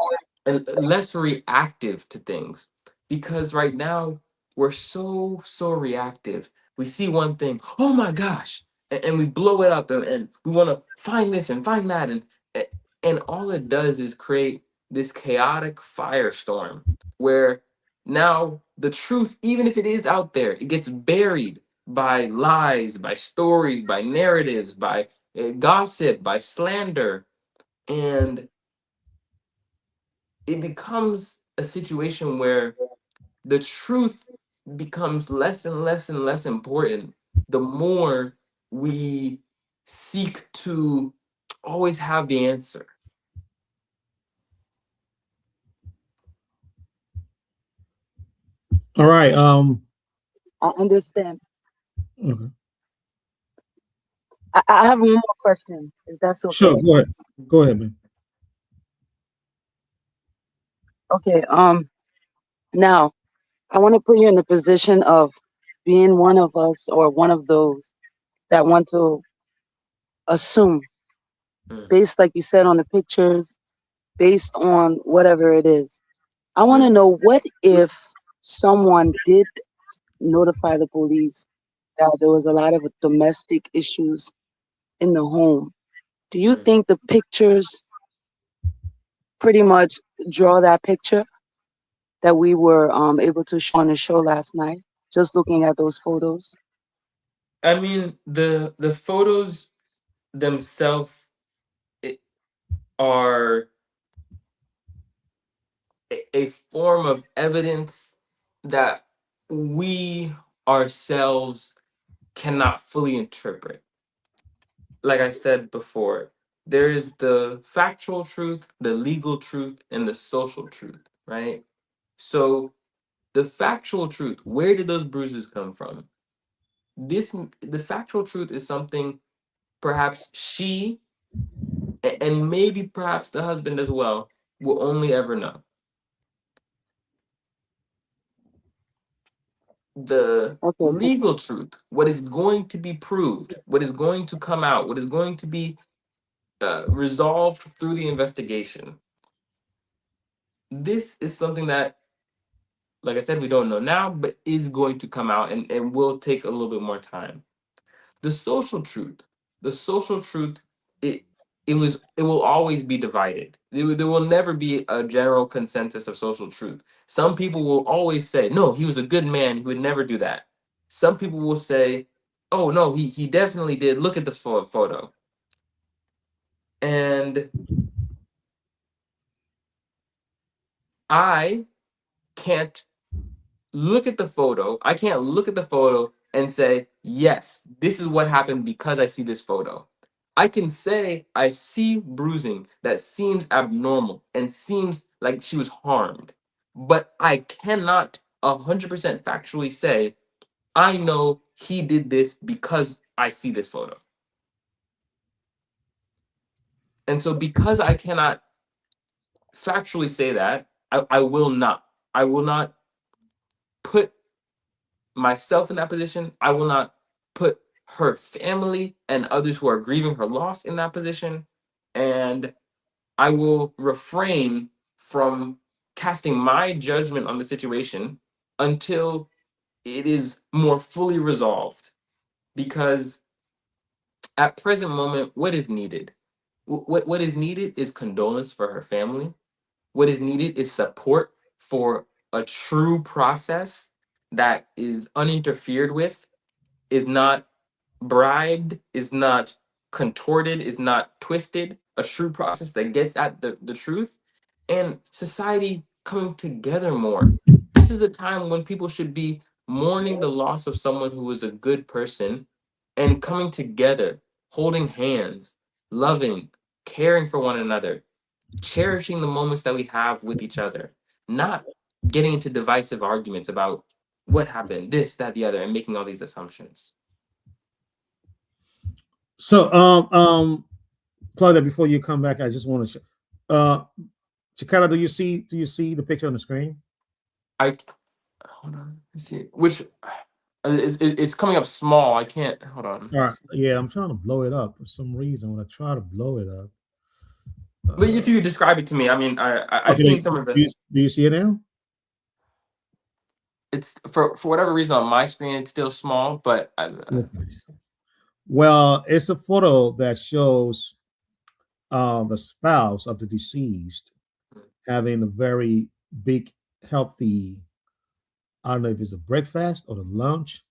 and less reactive to things, because right now we're so reactive. We see one thing, oh my gosh, and we blow it up, and we want to find this and find that, and all it does is create this chaotic firestorm where now the truth, even if it is out there, it gets buried by lies, by stories, by narratives, by gossip, by slander. And it becomes a situation where the truth becomes less and less and less important the more we seek to always have the answer. All right. I understand. Okay. I have one more question, if that's okay. Sure. Go ahead. Go ahead, man. Okay. Now I want to put you in the position of being one of us or one of those that want to assume, based, like you said, on the pictures, based on whatever it is. I want to know, what if someone did notify the police that there was a lot of domestic issues in the home? Do you think the pictures pretty much draw that picture that we were able to show on the show last night, just looking at those photos? I mean, the photos themselves are a form of evidence that we ourselves cannot fully interpret. Like I said before, there is the factual truth, the legal truth, and the social truth, right? So the factual truth, where did those bruises come from? The factual truth is something perhaps she and maybe perhaps the husband as well will only ever know. The legal truth, what is going to be proved, what is going to come out, what is going to be resolved through the investigation. This is something that, like I said, we don't know now, but is going to come out and will take a little bit more time. The social truth, it will always be divided. There will never be a general consensus of social truth. Some people will always say, no, he was a good man, he would never do that. Some people will say, oh no, he definitely did. Look at the photo. And I can't look at the photo. I can't look at the photo and say, yes, this is what happened because I see this photo. I can say I see bruising that seems abnormal and seems like she was harmed, but I cannot 100% factually say, I know he did this because I see this photo. And so because I cannot factually say that, I will not put myself in that position. I will not put her family and others who are grieving her loss in that position. And I will refrain from casting my judgment on the situation until it is more fully resolved. Because at present moment, what is needed? What is needed is condolence for her family. What is needed is support for a true process that is uninterfered with, is not bribed, is not contorted, is not twisted, a true process that gets at the truth, and society coming together more. This is a time when people should be mourning the loss of someone who was a good person and coming together, holding hands, loving, caring for one another, cherishing the moments that we have with each other, not getting into divisive arguments about what happened, this, that, the other, and making all these assumptions. So, Claudia, before you come back, I just want to show. Chikara, do you see the picture on the screen? Hold on. Let's see. Which it's coming up small. I can't. Hold on. All right. Yeah, I'm trying to blow it up for some reason. When I try to blow it up, But if you could describe it to me, I mean, I've okay, seen some of the. Do you see it now? It's for whatever reason on my screen, it's still small, but Okay. Well, it's a photo that shows the spouse of the deceased having a very big, healthy. I don't know if it's a breakfast or the lunch,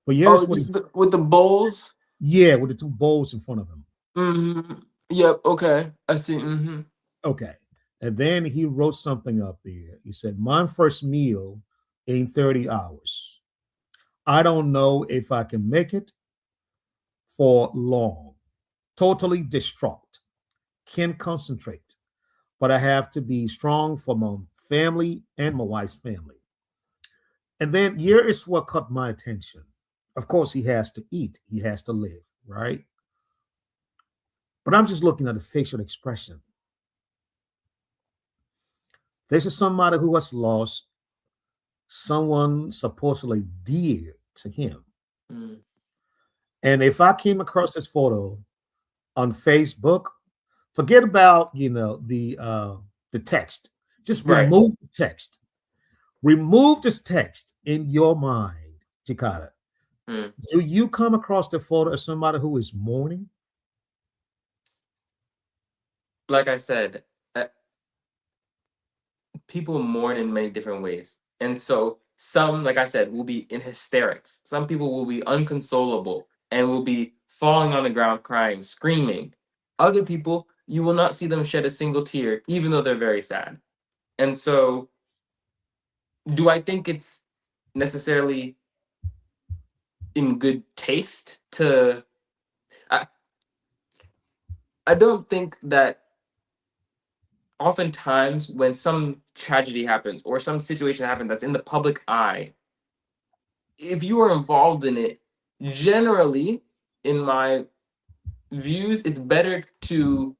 but here's with the bowls. Yeah, with the two bowls in front of him. Mm-hmm. Yep. Okay. I see. Mm-hmm. Okay. And then he wrote something up there. He said, "My first meal in 30 hours. I don't know if I can make it for long. Totally distraught. Can't concentrate. But I have to be strong for my family and my wife's family." And then here is what caught my attention. Of course, he has to eat. He has to live, right? But I'm just looking at the facial expression. This is somebody who has lost someone supposedly dear to him. Mm. And if I came across this photo on Facebook, forget about the text. Just remove the text. Remove this text in your mind, Chikata. Mm. Do you come across the photo of somebody who is mourning? Like I said, people mourn in many different ways. And so some, like I said, will be in hysterics. Some people will be unconsolable and will be falling on the ground crying, screaming. Other people, you will not see them shed a single tear, even though they're very sad. And so do I think it's necessarily in good taste to... I don't think that oftentimes when some tragedy happens or some situation happens that's in the public eye, if you are involved in it, generally, in my views, it's better to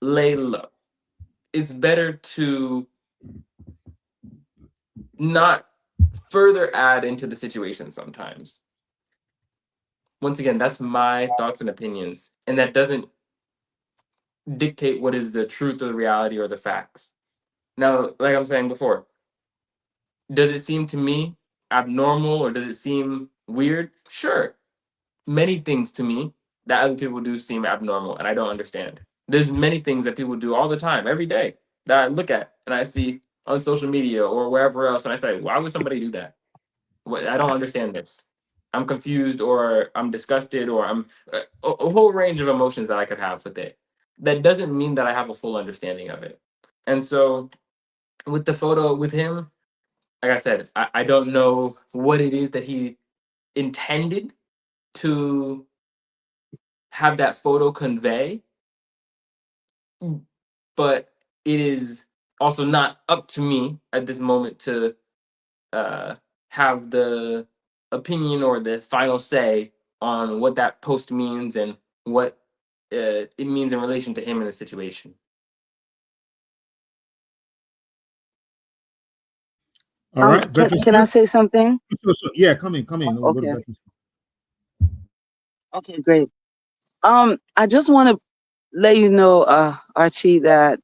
lay low. It's better to not further add into the situation sometimes. Once again, that's my thoughts and opinions, and that doesn't dictate what is the truth or the reality or the facts. Now, like I'm saying before, does it seem to me abnormal or does it seem weird? Sure. Many things to me that other people do seem abnormal and I don't understand. There's many things that people do all the time, every day, that I look at and I see on social media or wherever else, and I say, why would somebody do that? I don't understand this. I'm confused or I'm disgusted or I'm a whole range of emotions that I could have with it. That doesn't mean that I have a full understanding of it. And so with the photo with him, like I said, I don't know what it is that he intended to have that photo convey, but it is also not up to me at this moment to have the opinion or the final say on what that post means and what it means in relation to him in the situation. All right, Veteran Can I Smith? say something? So, yeah, come in. We'll go to Okay. Veteran Smith. Okay, great. I just want to let you know, Archie, that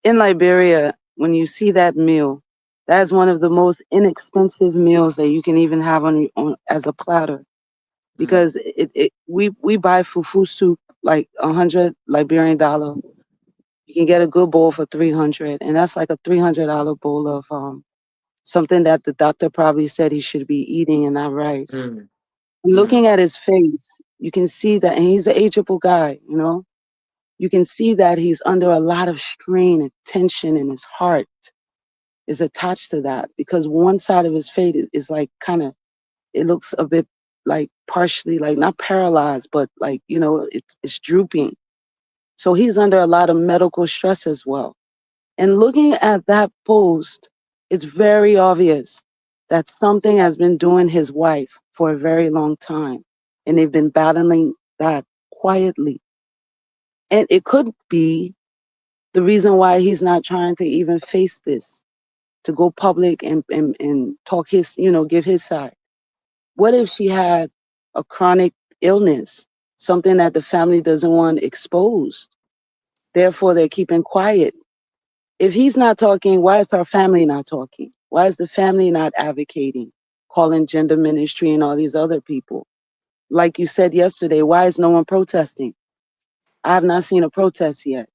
in Liberia, when you see that meal, that is one of the most inexpensive meals that you can even have on as a platter, because we buy fufu soup like $100 Liberian dollar. You can get a good bowl for 300, and that's like a $300 bowl of something that the doctor probably said he should be eating, and not rice. And looking at his face, you can see that, and he's an ageable guy, you know. You can see that he's under a lot of strain and tension, and his heart is attached to that, because one side of his face is like kind of, it looks a bit like partially, like not paralyzed, but like, you know, it's drooping. So he's under a lot of medical stress as well. And looking at that post, it's very obvious that something has been doing his wife for a very long time. And they've been battling that quietly. And it could be the reason why he's not trying to even face this, to go public and talk his, you know, give his side. What if she had a chronic illness, something that the family doesn't want exposed? Therefore, they're keeping quiet. If he's not talking, why is her family not talking? Why is the family not advocating, calling gender ministry and all these other people? Like you said yesterday, why is no one protesting? I have not seen a protest yet.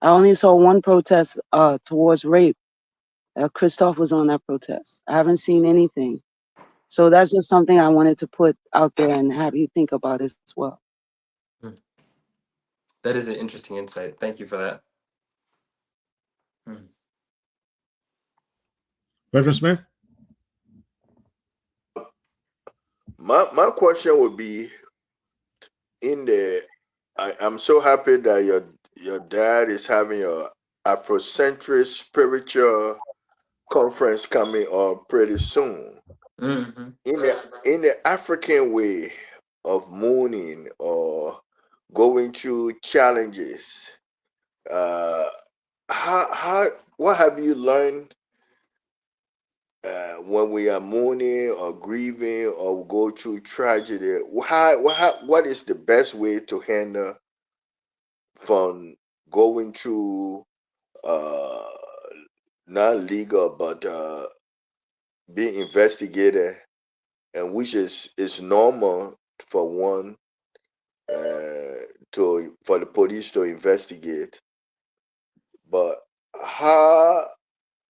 I only saw one protest towards rape. Christoph was on that protest. I haven't seen anything. So that's just something I wanted to put out there and have you think about as well. That is an interesting insight. Thank you for that. Reverend Smith? My question would be, I'm so happy that your dad is having a Afrocentric spiritual conference coming up pretty soon. In the African way of mourning or going through challenges, what have you learned when we are mourning or grieving or go through tragedy? What is the best way to handle from going through not legal but being investigated, and which is normal for one for the police to investigate, but how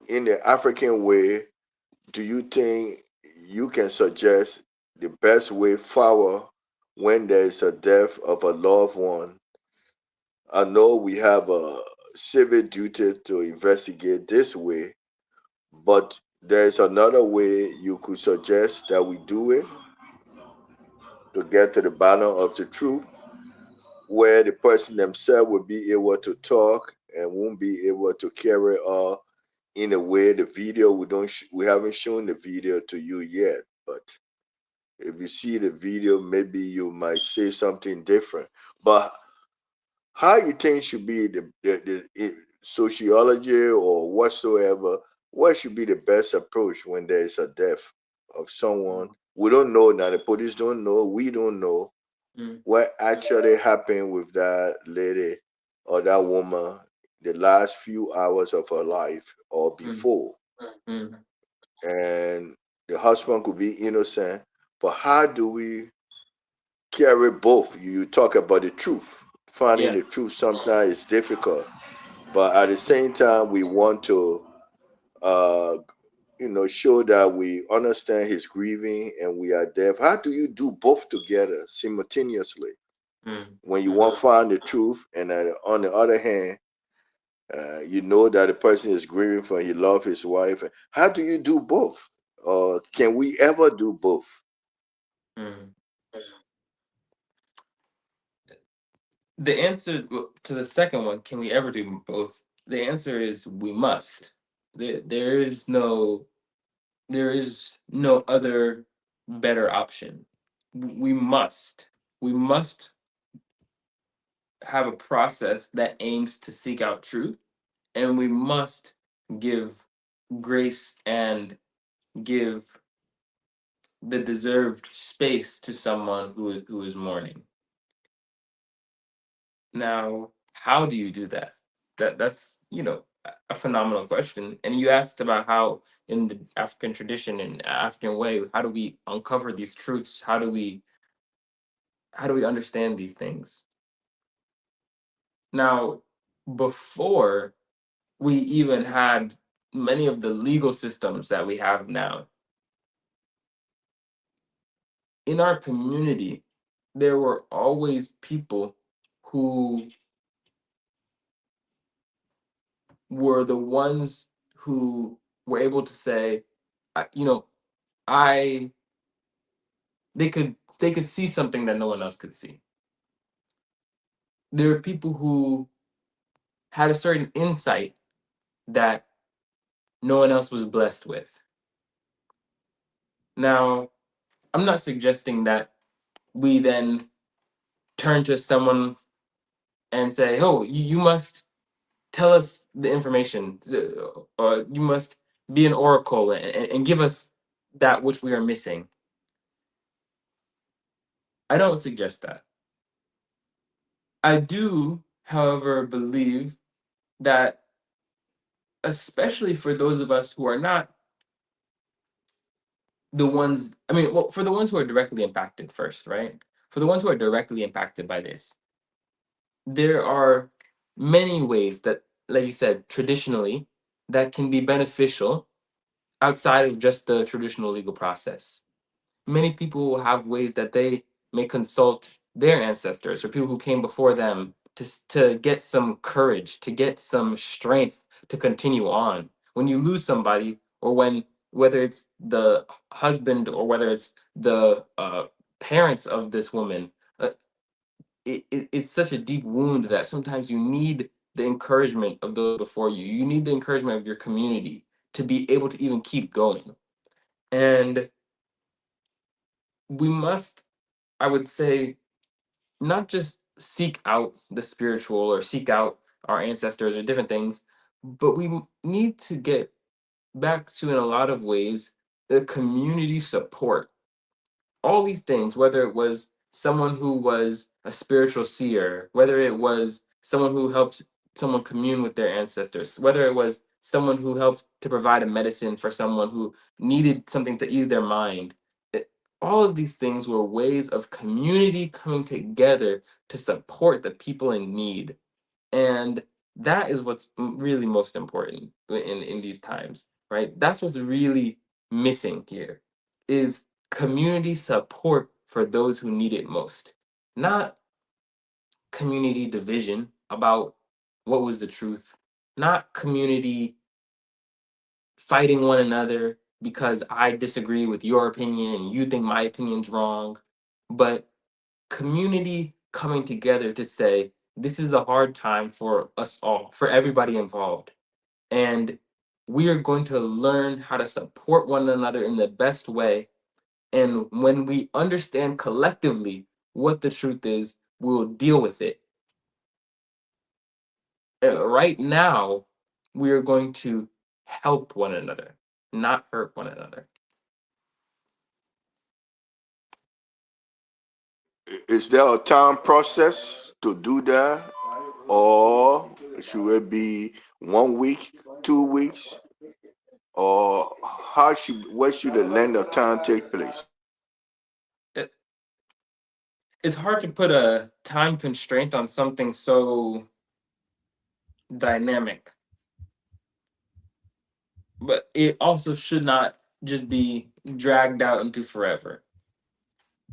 in the African way do you think you can suggest the best way forward when there is a death of a loved one? I know we have a civil duty to investigate this way, but there's another way you could suggest that we do it to get to the bottom of the truth, where the person themselves will be able to talk and won't be able to carry on in a way. The video we haven't shown the video to you yet, but if you see the video, maybe you might say something different. But how you think should be the sociology or whatsoever? What should be the best approach when there is a death of someone? We don't know now. The police don't know. We don't know what actually happened with that lady or that woman the last few hours of her life or before. And the husband could be innocent, but how do we carry both? You talk about the truth. Finding the truth sometimes is difficult, but at the same time, we want to, uh, show that we understand his grieving and we are there. How do you do both together simultaneously when you want to find the truth, and on the other hand, you know that the person is grieving for he loves his wife? How do you do both? Or can we ever do both? The answer to the second one, can we ever do both? The answer is we must. There is no other better option. We must have a process that aims to seek out truth, and we must give grace and give the deserved space to someone who is mourning. Now, how do you do that? That's a phenomenal question. And you asked about how in the African tradition and African way, how do we uncover these truths? How do we understand these things? Now, before we even had many of the legal systems that we have now, in our community, there were always people who were the ones who were able to say, I they could see something that no one else could see. There were people who had a certain insight that no one else was blessed with. Now, I'm not suggesting that we then turn to someone and say, "Oh, you must tell us the information, or you must be an oracle and give us that which we are missing." I don't suggest that. I do, however, believe that, especially for those of us who are not the ones, well, for the ones who are directly impacted first, right? For the ones who are directly impacted by this, there are many ways that, like you said, traditionally, that can be beneficial outside of just the traditional legal process. Many people have ways that they may consult their ancestors or people who came before them to get some courage, to get some strength to continue on. When you lose somebody, or whether it's the husband or whether it's the parents of this woman, it's such a deep wound that sometimes you need the encouragement of those before you. You need the encouragement of your community to be able to even keep going. And we must, I would say, not just seek out the spiritual or seek out our ancestors or different things, but we need to get back to, in a lot of ways, the community support. All these things, whether it was someone who was a spiritual seer, whether it was someone who helped someone commune with their ancestors, whether it was someone who helped to provide a medicine for someone who needed something to ease their mind. All of these things were ways of community coming together to support the people in need. And that is what's really most important in these times, right? That's what's really missing here, is community support for those who need it most, not community division about what was the truth, not community fighting one another because I disagree with your opinion and you think my opinion's wrong, but community coming together to say, this is a hard time for us all, for everybody involved. And we are going to learn how to support one another in the best way. And when we understand collectively what the truth is, we'll deal with it. Right now, we are going to help one another, not hurt one another. Is there a time process to do that, or should it be 1 week, 2 weeks, or what should the length of time take place? It's hard to put a time constraint on something so dynamic, but it also should not just be dragged out into forever.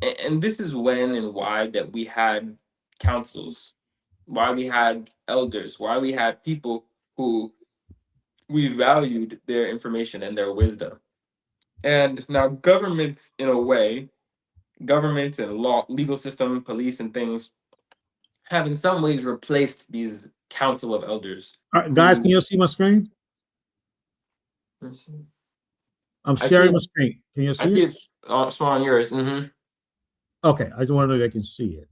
And this is when and why that we had councils, why we had elders, why we had people who we valued their information and their wisdom. And now governments, in a way, governments and legal system, police and things, have in some ways replaced these council of elders. All right, guys, can you see my screen? I'm sharing my screen. Can you see it? I see it's small on yours. Mm-hmm. Okay, I just want to know if I can see it.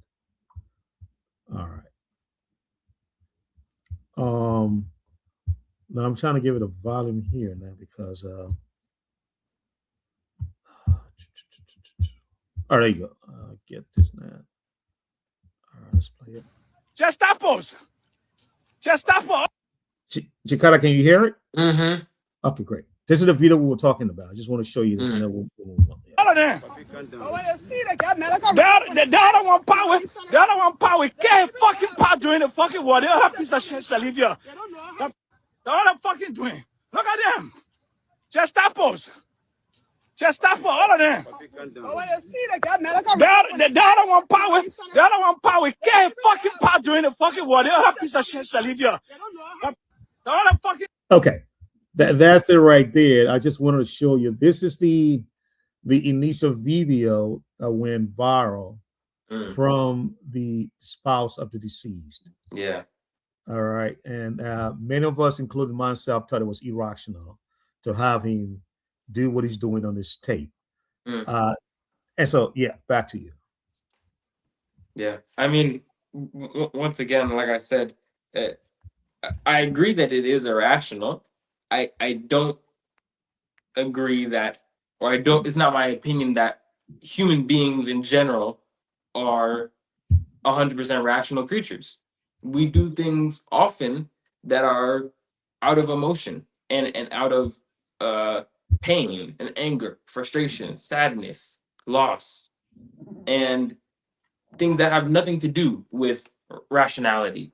All right. Now I'm trying to give it a volume here now because All right, there you go. Get this now. All right, let's play it. Gestapos. Chikara, can you hear it? Mm-hmm. Okay, great. This is the video we were talking about. I just want to show you this, and then we'll move on. All of them. They don't want power. They don't want power. Can't fucking power doing the fucking war. The other piece of shit, Salivia. The other fucking doing. Look at them. Gestapos. All of them. They don't want power. They don't want power. Can't fucking power doing the fucking war. The other piece of shit, Salivia. The other fucking. Okay, that's it right there. I just wanted to show you. This is the initial video that went viral from the spouse of the deceased. Yeah. All right, and many of us, including myself, thought it was irrational to have him do what he's doing on this tape. And so, yeah, back to you. Yeah, I mean, once again, like I said, I agree that it is irrational. I don't agree that, or I don't. It's not my opinion that human beings in general are 100% rational creatures. We do things often that are out of emotion and out of pain and anger, frustration, sadness, loss, and things that have nothing to do with rationality.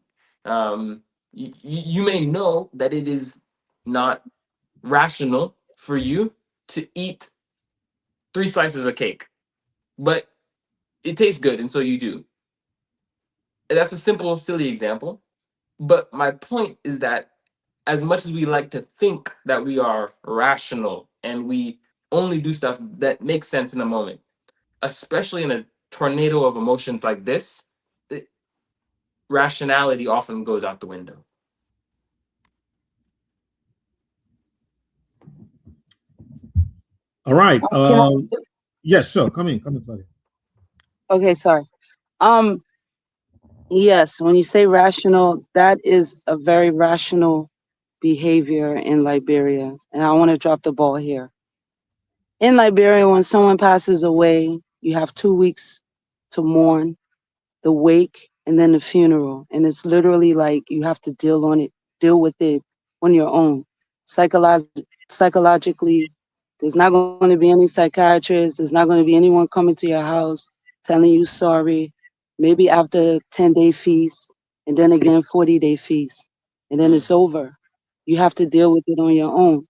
You may know that it is not rational for you to eat 3 slices of cake, but it tastes good, and so you do. And that's a simple, silly example. But my point is that as much as we like to think that we are rational and we only do stuff that makes sense in the moment, especially in a tornado of emotions like this, rationality often goes out the window. All right. Yes, sure. Come in, Claudia. Okay, sorry. Yes, when you say rational, that is a very rational behavior in Liberia. And I want to drop the ball here. In Liberia, when someone passes away, you have 2 weeks to mourn, the wake, and then the funeral. And it's literally like you have to deal with it on your own. Psychologically, there's not going to be any psychiatrist. There's not going to be anyone coming to your house telling you sorry. Maybe after 10-day feast, and then again 40-day feast, and then it's over. You have to deal with it on your own.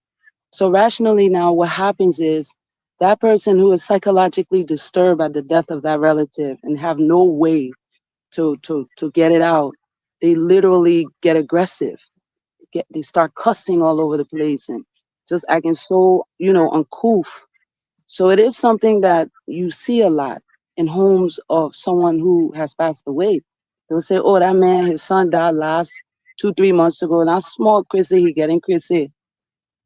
So rationally now, what happens is that person who is psychologically disturbed by the death of that relative and have no way to get it out, they literally get aggressive. They start cussing all over the place and just acting so, uncouth. So it is something that you see a lot in homes of someone who has passed away. They'll say, oh, that man, his son died last 2-3 months ago. Now small Chrissy, he getting Chrissy.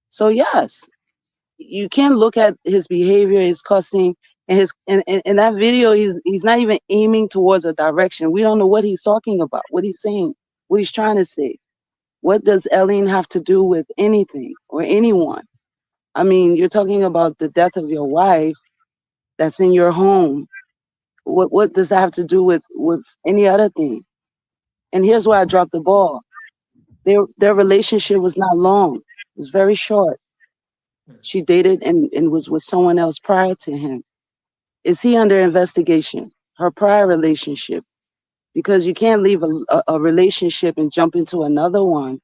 So yes, you can't look at his behavior, his cussing, and his in that video, he's not even aiming towards a direction. We don't know what he's talking about, what he's saying, what he's trying to say. What does Eileen have to do with anything or anyone? I mean, you're talking about the death of your wife that's in your home. What does that have to do with any other thing? And here's where I dropped the ball. Their relationship was not long. It was very short. She dated and was with someone else prior to him. Is he under investigation? Her prior relationship? Because you can't leave a relationship and jump into another one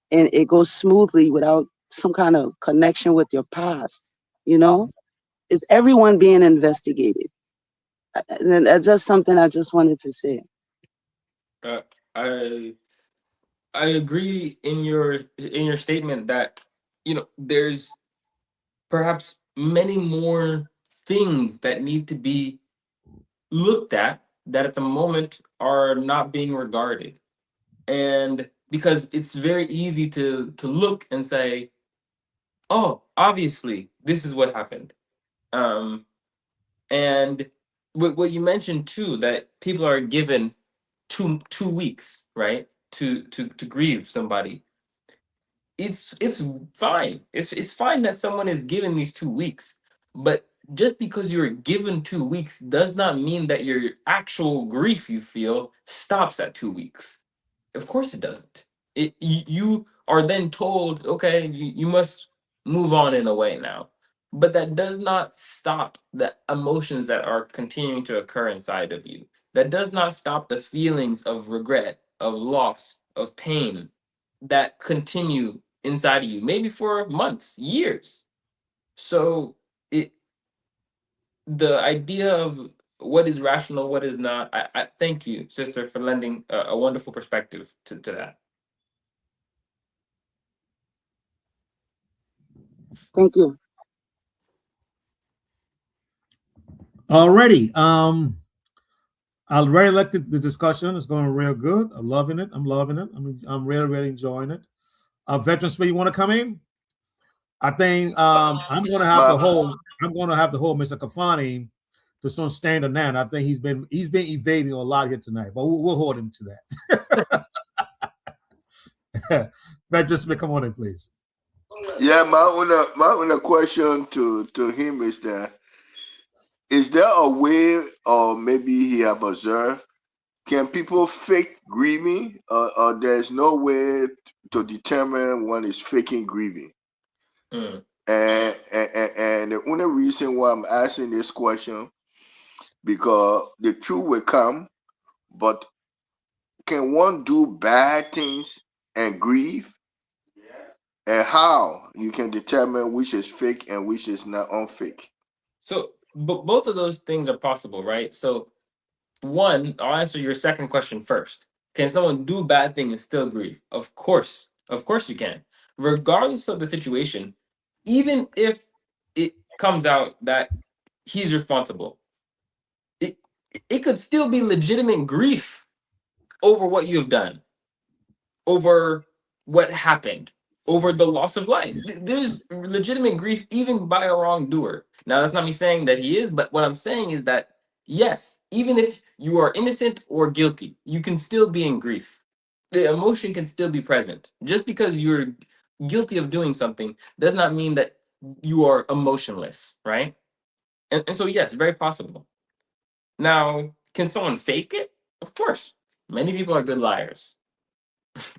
and it goes smoothly without some kind of connection with your past, Is everyone being investigated? And that's just something I just wanted to say. I agree in your statement that there's perhaps many more things that need to be looked at the moment are not being regarded, and because it's very easy to look and say, oh, obviously this is what happened, and what you mentioned too, that people are given two weeks, right, to grieve somebody. It's fine. It's fine that someone is given these 2 weeks, but just because you're given 2 weeks does not mean that your actual grief you feel stops at 2 weeks. Of course it doesn't. You are then told, okay, you must move on in a way now. But that does not stop the emotions that are continuing to occur inside of you. That does not stop the feelings of regret, of loss, of pain that continue inside of you, maybe for months, years. So the idea of what is rational, what is not, I thank you, sister, for lending a wonderful perspective to that. Thank you. Alrighty. I really like the discussion. It's going real good. I'm loving it. I'm loving it. I'm really, really enjoying it. Veteran Smith, you want to come in? I think I'm going to have to hold Mr. Kafani to some standard now. I think he's been evading a lot here tonight, but we'll hold him to that. Veteran Smith, come on in, please. Yeah, my only question to him is that, is there a way, or maybe he have observed, can people fake grieving, or there's no way to determine one is faking grieving? And the only reason why I'm asking this question, because the truth will come, but can one do bad things and grieve? And how you can determine which is fake and which is not unfake? So both of those things are possible, right? So one, I'll answer your second question first. Can someone do bad things and still grieve? Of course you can. Regardless of the situation, even if it comes out that he's responsible, it could still be legitimate grief over what you have done, over what happened, over the loss of life. There's legitimate grief even by a wrongdoer. Now, that's not me saying that he is, but what I'm saying is that, yes, even if you are innocent or guilty, you can still be in grief. The emotion can still be present. Just because you're guilty of doing something does not mean that you are emotionless, right? And so, yes, very possible. Now, can someone fake it? Of course. Many people are good liars.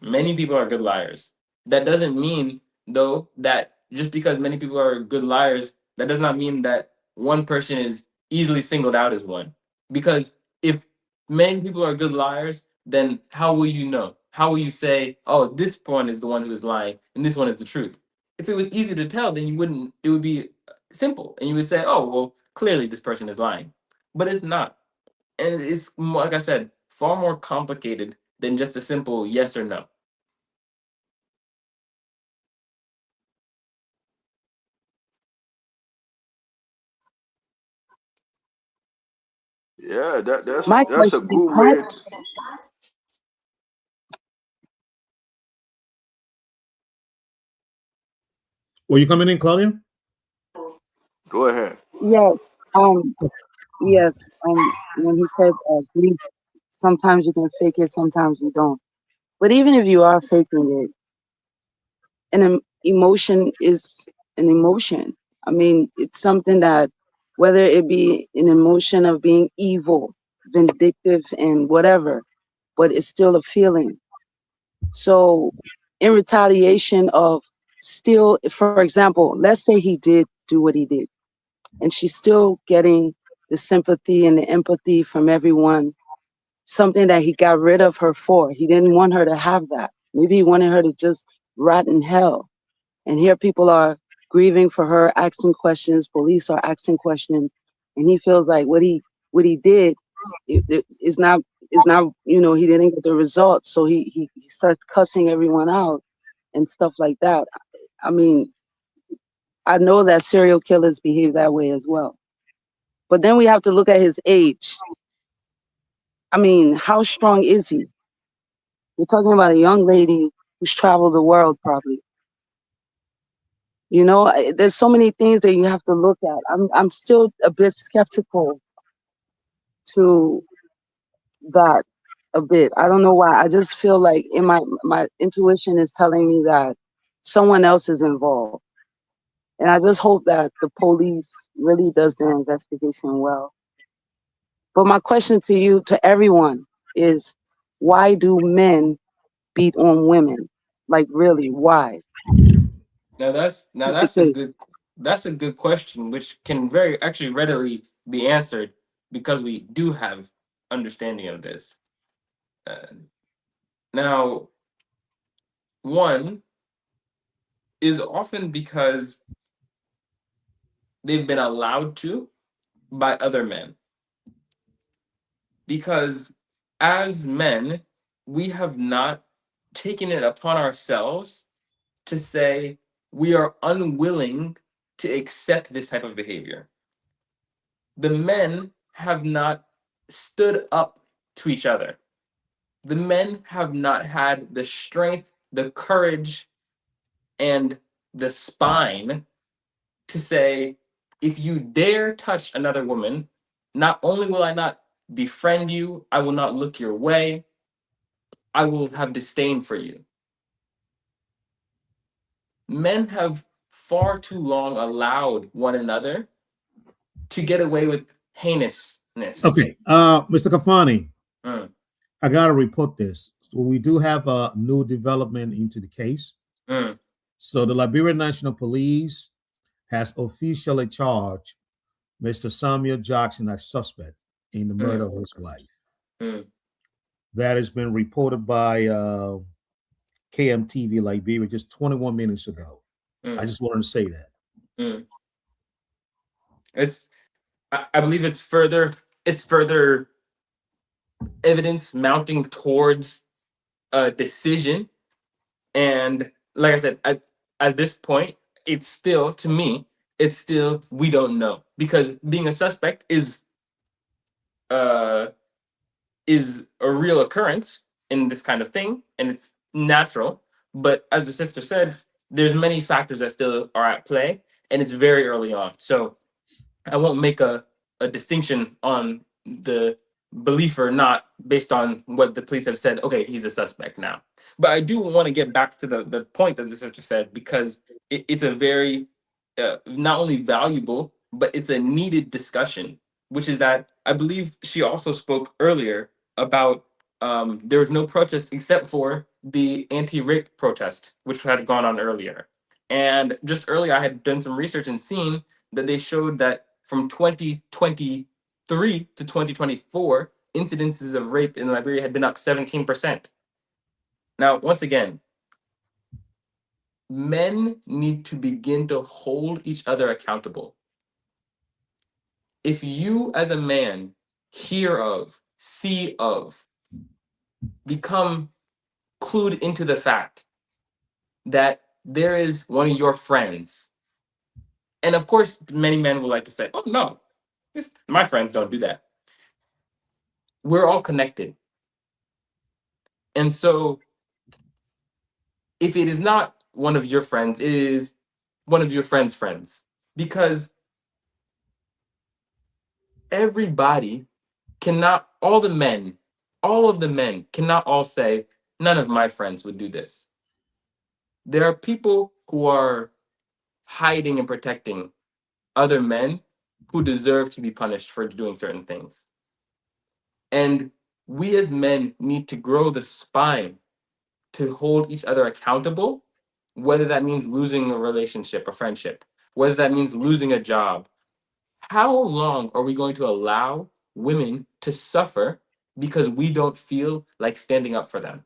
Many people are good liars. That doesn't mean, though, that just because many people are good liars, that does not mean that one person is easily singled out as one. Because if many people are good liars, then how will you know? How will you say, oh, this one is the one who is lying and this one is the truth? If it was easy to tell, then it would be simple. And you would say, oh, well, clearly this person is lying. But it's not. And it's, like I said, far more complicated than just a simple yes or no. Yeah, that's My a question, good way. Were you coming in, Claudia? Go ahead. yes, yes, when he said grief, sometimes you can fake it, sometimes you don't. But even if you are faking it, an emotion is an emotion. I mean, it's something that, whether it be an emotion of being evil, vindictive, and whatever, but it's still a feeling. So, in retaliation of still, for example, let's say he did do what he did, and she's still getting the sympathy and the empathy from everyone, something that he got rid of her for. He didn't want her to have that. Maybe he wanted her to just rot in hell. And here people are grieving for her, asking questions, police are asking questions, and he feels like what he did is not, he didn't get the results, so he starts cussing everyone out and stuff like that. I mean, I know that serial killers behave that way as well. But then we have to look at his age. I mean, how strong is he? We're talking about a young lady who's traveled the world probably. There's so many things that you have to look at. I'm still a bit skeptical to that a bit. I don't know why. I just feel like in my intuition is telling me that someone else is involved. And I just hope that the police really does their investigation well. But my question to you, to everyone, is why do men beat on women? Like, really, why? Now Is the case? that's a good question, which can very actually readily be answered because we do have understanding of this. Now, one is often because they've been allowed to by other men. Because as men, we have not taken it upon ourselves to say we are unwilling to accept this type of behavior. The men have not stood up to each other. The men have not had the strength, the courage, and the spine to say, if you dare touch another woman, not only will I not befriend you, I will not look your way, I will have disdain for you. Men have far too long allowed one another to get away with heinousness. Okay, Mr. Kafani, Mm. I gotta report this. So we do have a new development into the case. Mm. So the Liberian National Police has officially charged Mr. Samuel Jackson as suspect in the murder of his wife. Mm. That has been reported by KMTV Liberia just 21 minutes ago. Mm. I just wanted to say that. Mm. I believe it's further evidence mounting towards a decision. And like I said, at this point, it's still, to me, it's still, we don't know. Because being a suspect is a real occurrence in this kind of thing, and it's natural. But as the sister said, there's many factors that still are at play, and it's very early on. So I won't make a distinction on the belief or not based on what the police have said. Okay, he's a suspect now. But I do want to get back to the point that the sister said, because it's a very not only valuable, but it's a needed discussion, which is that I believe she also spoke earlier about there was no protest except for the anti-rape protest, which had gone on earlier. And just earlier, I had done some research and seen that they showed that from 2023 to 2024, incidences of rape in Liberia had been up 17%. Now, once again, men need to begin to hold each other accountable. If you as a man hear of, see of, become clued into the fact that there is one of your friends, and of course, many men will like to say, oh no, my friends don't do that. We're all connected. And so if it is not one of your friends, it is one of your friend's friends. Because everybody cannot, all of the men cannot all say, none of my friends would do this. There are people who are hiding and protecting other men who deserve to be punished for doing certain things. And we as men need to grow the spine to hold each other accountable, whether that means losing a relationship, a friendship, whether that means losing a job. How long are we going to allow women to suffer because we don't feel like standing up for them?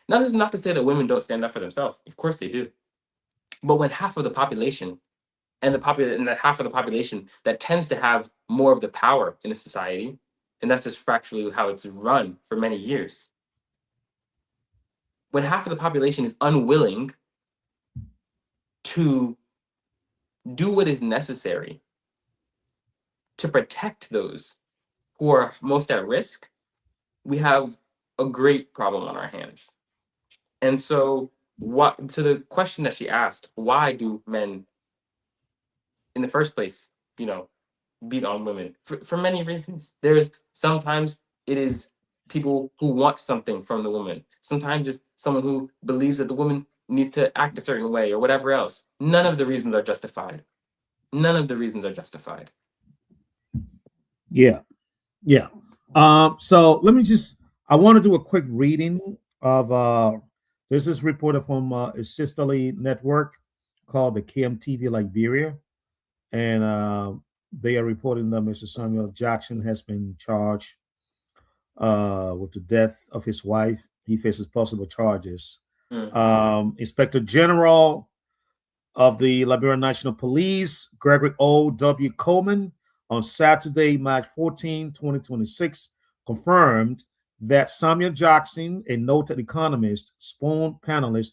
Now, this is not to say that women don't stand up for themselves. Of course they do. But when half of the population and the half of the population that tends to have more of the power in a society, and that's just factually how it's run for many years. When half of the population is unwilling to do what is necessary to protect those who are most at risk, we have a great problem on our hands. And so, to the question that she asked, why do men, in the first place, beat on women? For many reasons. Sometimes it is people who want something from the woman. Sometimes it's someone who believes that the woman needs to act a certain way or whatever else. None of the reasons are justified. none of the reasons are justified. Yeah. Yeah. So let me I want to do a quick reading of this is reported from a sisterly network called the KMTV Liberia. And they are reporting that Mr. Samuel Jackson has been charged with the death of his wife. He faces possible charges. Inspector General of the Liberian National Police, Gregory O.W. Coleman, on Saturday, March 14, 2026, confirmed that Samuel Jackson, a noted economist, Spoon panelist,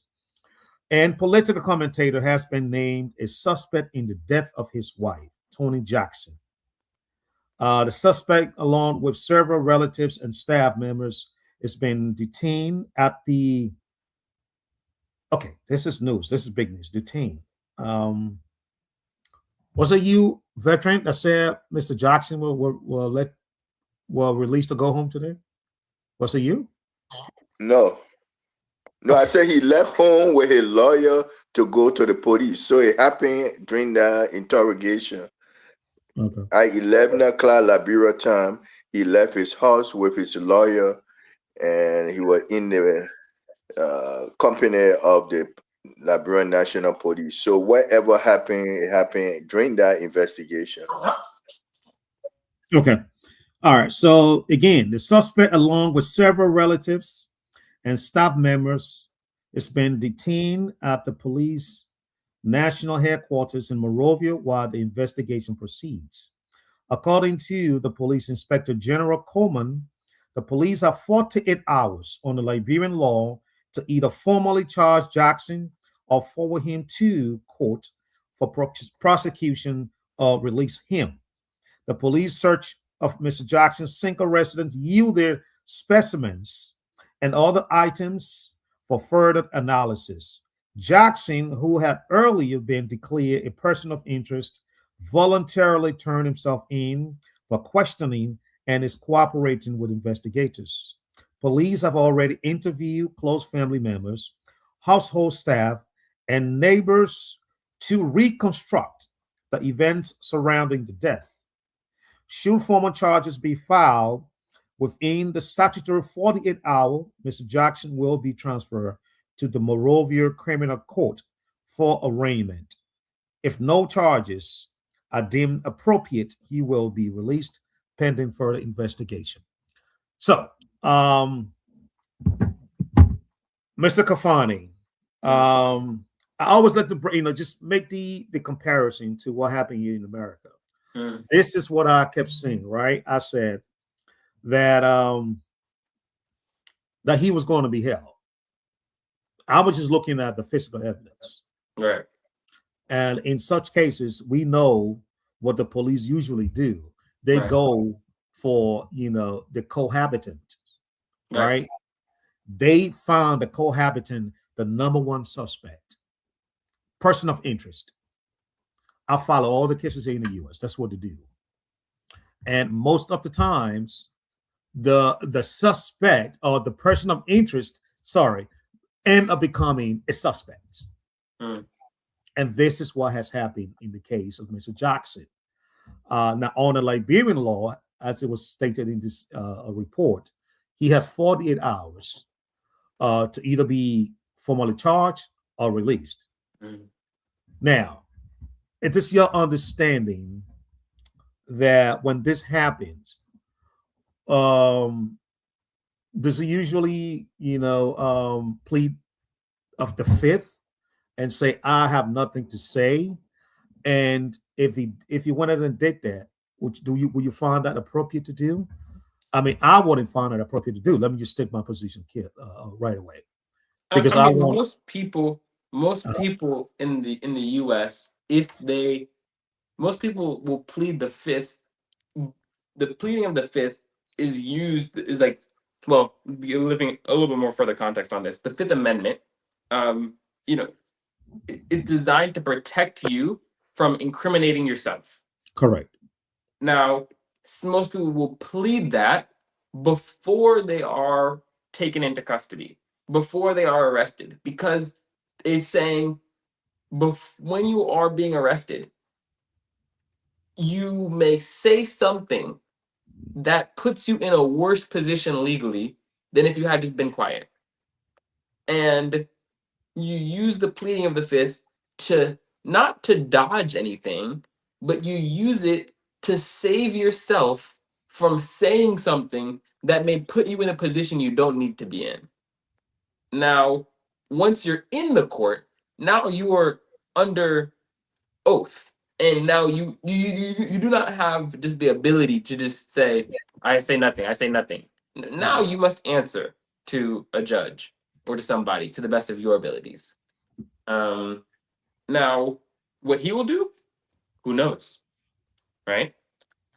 and political commentator, has been named a suspect in the death of his wife, Toni Jackson. The suspect, along with several relatives and staff members, has been detained at the. Okay, this is news. This is big news. Detained. Was it you, veteran, that said Mr. Jackson will released to go home today? Was it you? No. No, I said he left home with his lawyer to go to the police. So it happened during the interrogation. Okay. At 11 o'clock Liberia time, he left his house with his lawyer, and he was in the company of the Liberian National Police. So whatever happened, it happened during that investigation. Okay. All right. So again, the suspect, along with several relatives and staff members, has been detained at the police national headquarters in Monrovia while the investigation proceeds. According to the police inspector General Coleman, the police have 48 hours on the Liberian law to either formally charge Jackson or forward him to court for prosecution or release him. The police search of Mr. Jackson's single residence yielded specimens and other items for further analysis. Jackson, who had earlier been declared a person of interest, voluntarily turned himself in for questioning and is cooperating with investigators. Police have already interviewed close family members, household staff, and neighbors to reconstruct the events surrounding the death. Should formal charges be filed within the statutory 48 hours, Mr. Jackson will be transferred to the Monrovia Criminal Court for arraignment. If no charges are deemed appropriate, he will be released pending further investigation. So, Mr. Kafani, I always like to just make the comparison to what happened here in America. This is what I kept saying, right? I said that that he was going to be held. I was just looking at the physical evidence. Right. And in such cases, we know what the police usually do. They go for, the cohabitant, right? They found the cohabitant the number one suspect, person of interest. I follow all the cases here in the U.S. That's what they do. And most of the times, the suspect or the person of interest, end up becoming a suspect. And this is what has happened in the case of Mr. Jackson. Now, on the Liberian law, as it was stated in this report, he has 48 hours to either be formally charged or released. Now, it is your understanding that when this happens, does he usually, plead of the fifth and say, I have nothing to say? And if he went ahead and did that, will you find that appropriate to do? I mean, I wouldn't find it appropriate to do. Let me just stick my position right away. Because most people in the US, most people will plead the fifth. The pleading of the fifth is like, well, living a little bit more further context on this. The Fifth Amendment, is designed to protect you from incriminating yourself. Correct. Now, most people will plead that before they are taken into custody, before they are arrested, because it's saying when you are being arrested, you may say something that puts you in a worse position legally than if you had just been quiet. And you use the pleading of the fifth to not to dodge anything, but you use it to save yourself from saying something that may put you in a position you don't need to be in. Now, once you're in the court, now you are under oath, and now you do not have just the ability to just say, I say nothing, I say nothing. Now you must answer to a judge or to somebody to the best of your abilities. Now, what he will do, who knows, right?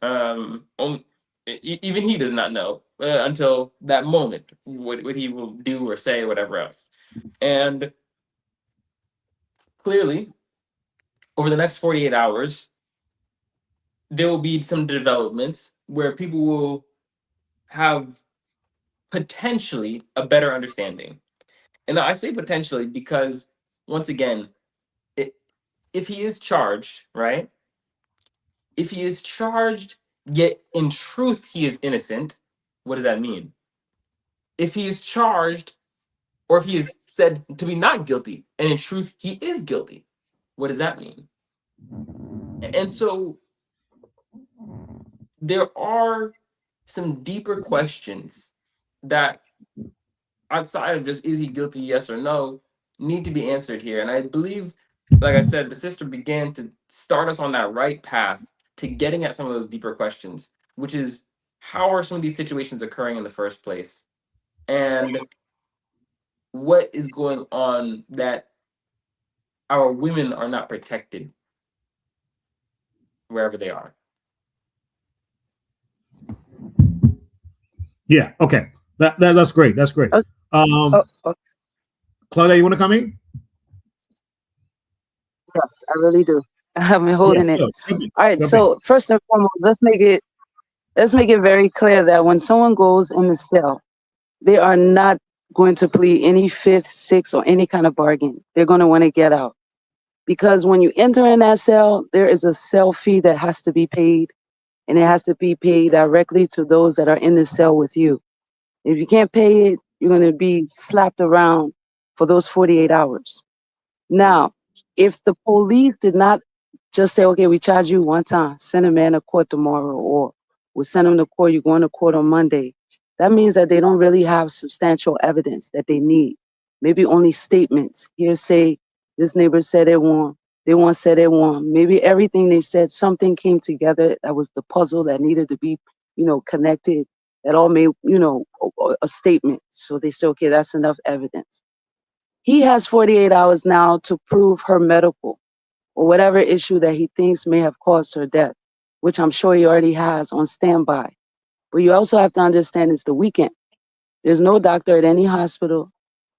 Even he does not know until that moment what he will do or say, whatever else. And clearly, over the next 48 hours, there will be some developments where people will have potentially a better understanding. And I say potentially because, once again, if he is charged, right? If he is charged, yet in truth he is innocent, what does that mean? If he is charged, or if he is said to be not guilty, and in truth he is guilty, what does that mean? And so there are some deeper questions that, outside of just is he guilty, yes or no, need to be answered here. And I believe, like I said, the sister began to start us on that right path to getting at some of those deeper questions, which is, how are some of these situations occurring in the first place? And what is going on that our women are not protected wherever they are? Yeah. Okay. That's great. That's great. Okay. Claudia, you want to come in? Yes, I really do. I've been holding Yeah, it. sure. All right. So first and foremost, let's make it very clear that when someone goes in the cell, they are not going to plead any fifth, sixth, or any kind of bargain. They're going to want to get out. Because when you enter in that cell, there is a cell fee that has to be paid, and it has to be paid directly to those that are in the cell with you. If you can't pay it, you're going to be slapped around for those 48 hours. Now, if the police did not just say, okay, we charge you one time, send a man to court tomorrow, or we'll send him to court, you're going to court on Monday, that means that they don't really have substantial evidence that they need. Maybe only statements. Hearsay, this neighbor said they won, said they won. Maybe everything they said, something came together that was the puzzle that needed to be, connected, that all made, a statement. So they say, okay, that's enough evidence. He has 48 hours now to prove her medical or whatever issue that he thinks may have caused her death, which I'm sure he already has on standby. But you also have to understand it's the weekend. There's no doctor at any hospital.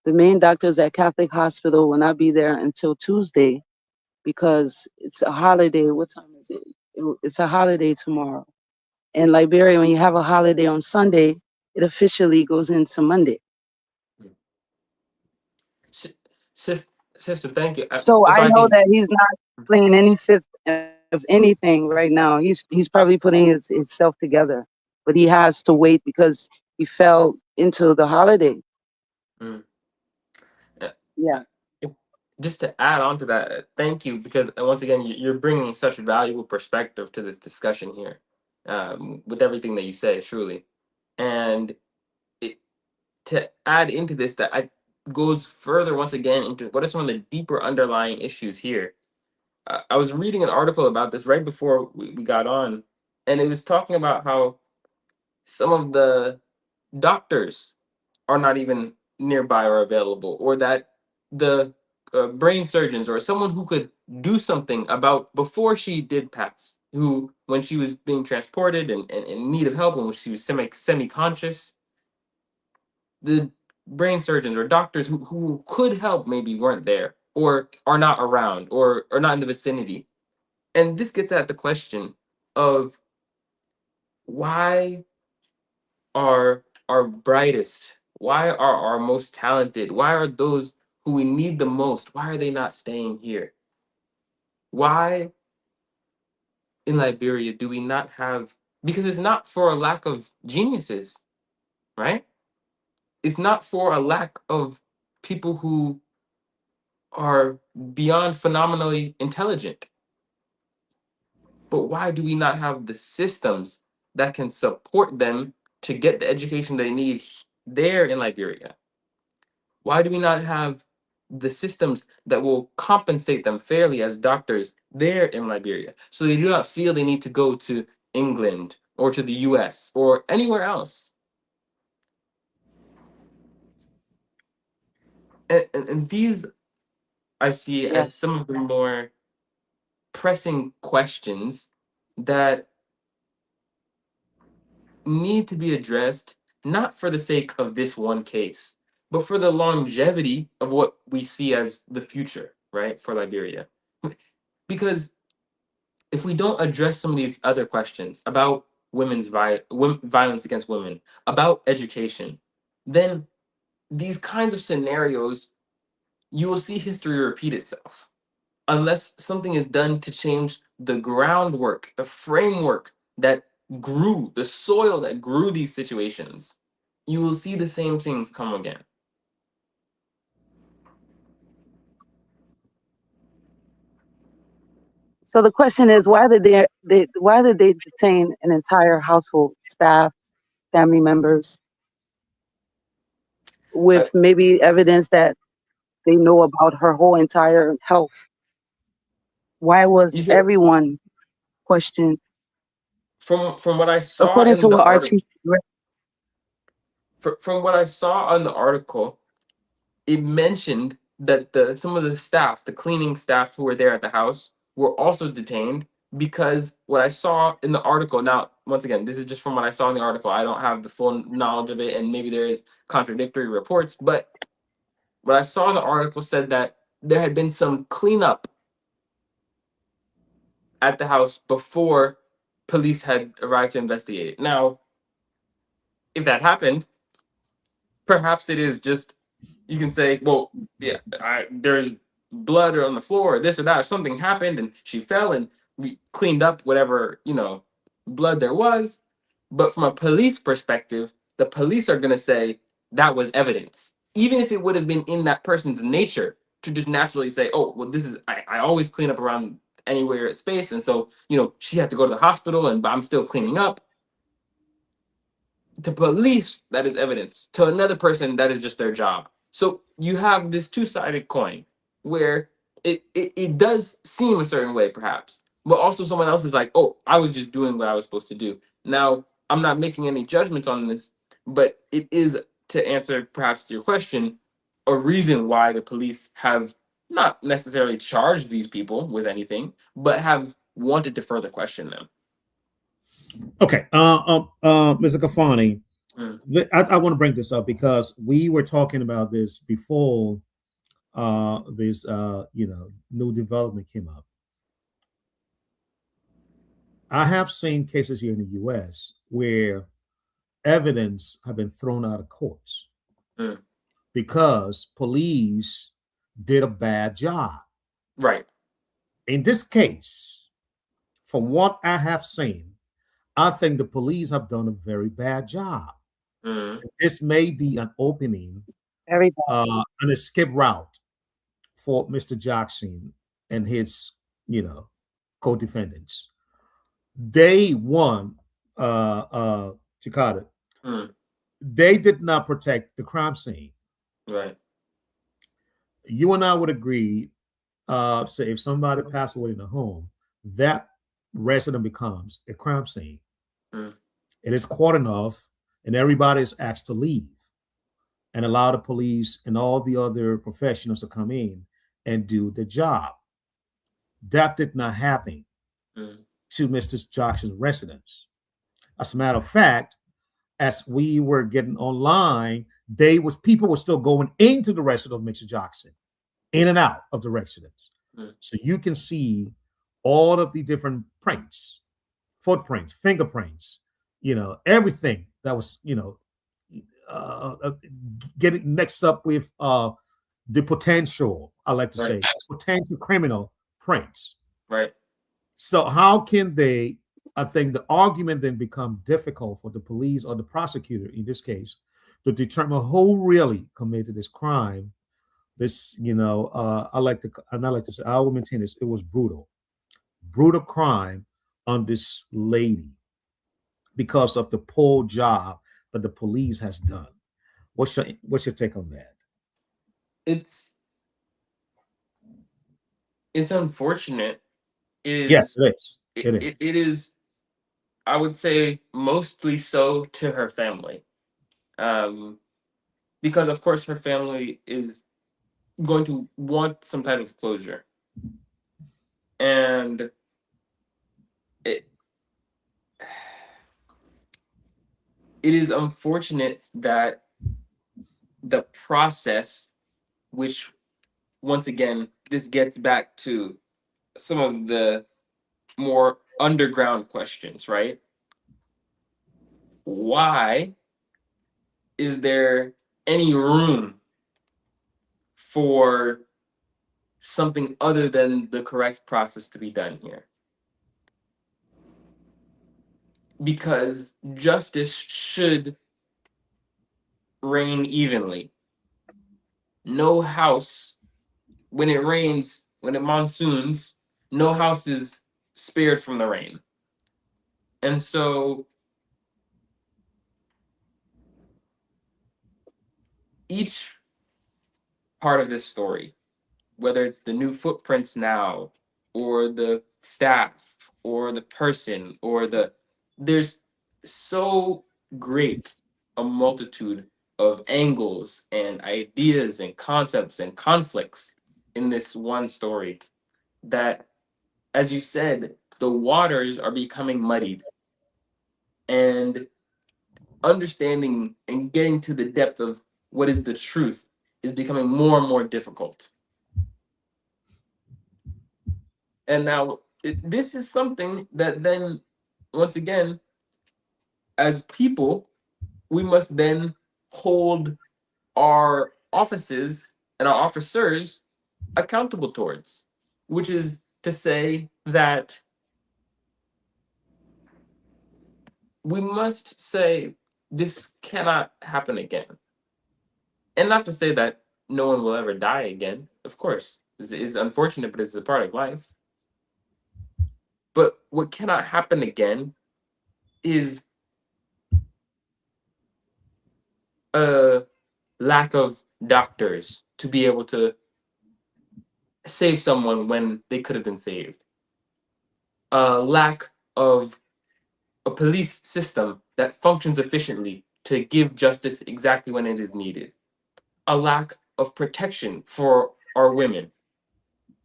The main doctors at Catholic Hospital will not be there until Tuesday because it's a holiday. What time is it? It's a holiday tomorrow. In Liberia, when you have a holiday on Sunday, it officially goes into Monday. Sister, thank you. So If I I know can, that he's not playing any fifth of anything right now. He's probably putting himself together, but he has to wait because he fell into the holiday. Yeah. Just to add on to that, thank you, because once again, you're bringing such valuable perspective to this discussion here, with everything that you say, truly. And to add into this, that goes further once again into what are some of the deeper underlying issues here. I was reading an article about this right before we got on, and it was talking about how some of the doctors are not even nearby or available, or that the brain surgeons or someone who could do something about before she did pass, who when she was being transported and in need of help, when she was semi-conscious, the brain surgeons or doctors who could help maybe weren't there or are not around or are not in the vicinity. And this gets at the question of, why are our brightest, why are our most talented, why are those who we need the most, why are they not staying here? Why in Liberia do we not have, because it's not for a lack of geniuses, right? It's not for a lack of people who are beyond phenomenally intelligent. But why do we not have the systems that can support them to get the education they need there in Liberia? Why do we not have the systems that will compensate them fairly as doctors there in Liberia, so they do not feel they need to go to England or to the US or anywhere else? And these I see Yeah. as some of the more pressing questions that need to be addressed, not for the sake of this one case, but for the longevity of what we see as the future, right, for Liberia. Because if we don't address some of these other questions about violence against women, about education, then these kinds of scenarios, you will see history repeat itself unless something is done to change the groundwork, the framework that grew, the soil that grew these situations. You will see the same things come again. So the question is, why did they detain an entire household, staff, family members, Uh, with maybe evidence that they know about her whole entire health? Why was you said everyone questioned? from what I saw According to in the what article, Archie read. from what I saw on the article, it mentioned that some of the staff, the cleaning staff who were there at the house, were also detained because what I saw in the article. Now, once again, this is just from what I saw in the article. I don't have the full knowledge of it, and maybe there is contradictory reports. But what I saw in the article said that there had been some cleanup at the house before police had arrived to investigate it. Now, if that happened, perhaps it is just, you can say, well, yeah, there's blood on the floor or this or that, or something happened and she fell and we cleaned up whatever, blood there was. But from a police perspective, the police are going to say that was evidence, even if it would have been in that person's nature to just naturally say, oh, well, this is, I always clean up around anywhere space, and so she had to go to the hospital and but I'm still cleaning up. To police, that is evidence. To another person, that is just their job. So you have this two-sided coin where it does seem a certain way, perhaps, but also someone else is like, oh, I was just doing what I was supposed to do. Now, I'm not making any judgments on this, but it is, to answer perhaps to your question, a reason why the police have not necessarily charged these people with anything, but have wanted to further question them. Okay, Mr. Kafani, I want to bring this up because we were talking about this before this new development came up. I have seen cases here in the U.S. where evidence have been thrown out of courts because police did a bad job. Right. In this case, from what I have seen, I think the police have done a very bad job. This may be an opening, an escape route for Mr. Jackson and his, co-defendants. Day one, Chikata, they did not protect the crime scene. Right. You and I would agree, say if somebody passed away in the home, that resident becomes a crime scene. It is cordoned off, and everybody is asked to leave and allow the police and all the other professionals to come in and do the job. That did not happen to Mr. Jackson's residence. As a matter of fact, as we were getting online, people were still going into the residence of Mr. Jackson, in and out of the residence. So you can see all of the different prints, footprints, fingerprints, everything that was, getting mixed up with the potential, I like to say, potential criminal prints. Right. So how can they? I think the argument then become difficult for the police or the prosecutor in this case to determine who really committed this crime. This, I like to say, I will maintain this. It was brutal crime on this lady because of the poor job that the police has done. What's your take on that? It's unfortunate. Yes, it is. It is, I would say, mostly so to her family. Because of course her family is going to want some type of closure. And it is unfortunate that the process, which once again, this gets back to some of the more underground questions, right? Why is there any room for something other than the correct process to be done here? Because justice should reign evenly. No house, when it rains, when it monsoons, no house is spared from the rain. And so each part of this story, whether it's the new footprints now, or the staff, or the person, or there's so great a multitude of angles and ideas and concepts and conflicts in this one story that, as you said, the waters are becoming muddied, and understanding and getting to the depth of what is the truth is becoming more and more difficult. And now this is something that then, once again, as people, we must then hold our offices and our officers accountable towards, which is to say that we must say this cannot happen again. And not to say that no one will ever die again, of course. It's unfortunate, but it's a part of life. But what cannot happen again is a lack of doctors to be able to save someone when they could have been saved. A lack of a police system that functions efficiently to give justice exactly when it is needed. A lack of protection for our women.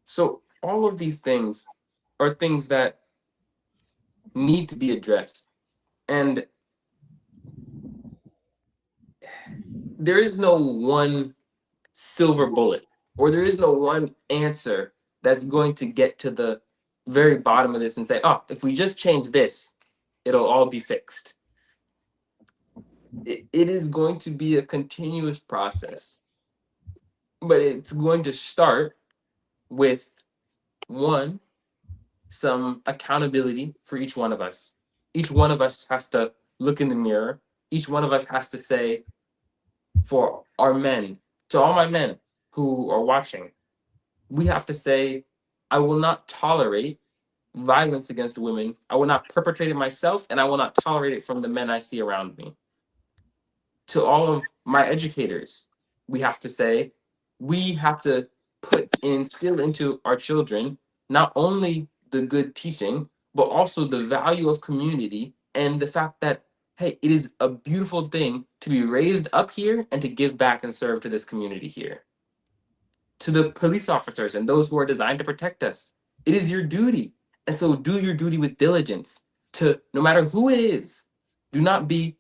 So all of these things are things that need to be addressed. And there is no one silver bullet, or there is no one answer that's going to get to the very bottom of this and say, oh, if we just change this, it'll all be fixed. It is going to be a continuous process, but it's going to start with, one, some accountability for each one of us. Each one of us has to look in the mirror. Each one of us has to say, for our men, to all my men who are watching, we have to say, I will not tolerate violence against women. I will not perpetrate it myself, and I will not tolerate it from the men I see around me. To all of my educators, we have to say, we have to instill into our children not only the good teaching, but also the value of community and the fact that, hey, it is a beautiful thing to be raised up here and to give back and serve to this community here. To the police officers and those who are designed to protect us, it is your duty. And so do your duty with diligence. To no matter who it is, do not be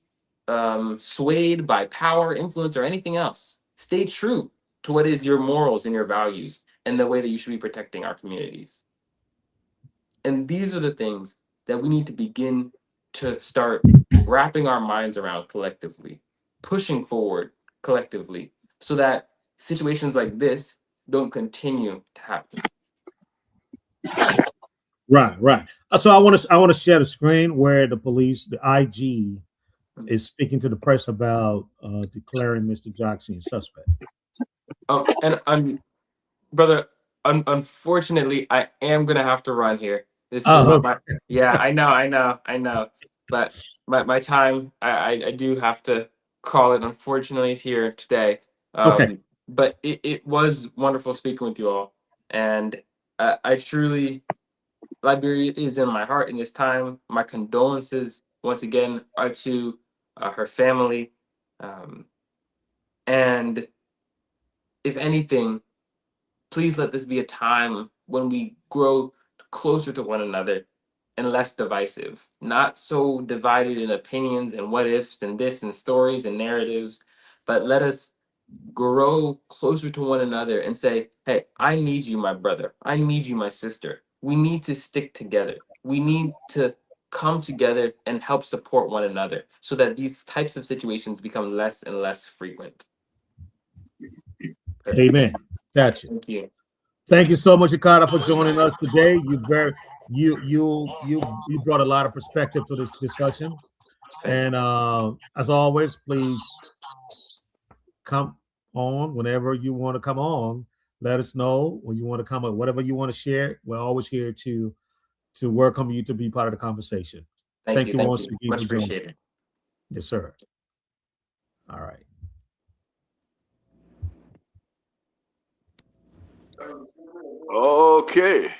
swayed by power, influence, or anything else. Stay true to what is your morals and your values and the way that you should be protecting our communities. And these are the things that we need to begin to start wrapping our minds around collectively, pushing forward collectively, so that situations like this don't continue to happen. Right. So I want to share the screen where the police, the IG, is speaking to the press about declaring Mr. Jackson suspect. Brother, unfortunately, I am gonna have to run here. Yeah, I know. But my time, I do have to call it. Unfortunately, here today. Okay. But it was wonderful speaking with you all, and I truly, Liberia is in my heart in this time. My condolences once again are to her family, and if anything, please let this be a time when we grow closer to one another and less divisive, not so divided in opinions and what ifs and this and stories and narratives, but let us grow closer to one another and say, hey, I need you, my brother. I need you, my sister. We need to stick together. We need to come together and help support one another so that these types of situations become less and less frequent. Amen. Gotcha. Thank you. Thank you so much, Ikada, for joining us today. You brought a lot of perspective to this discussion. And as always, please come on whenever you want to come on. Let us know when you want to come up, whatever you want to share. We're always here to welcome you to be part of the conversation. Thank you once again Much for joining. appreciated. Yes, sir. All right. Okay.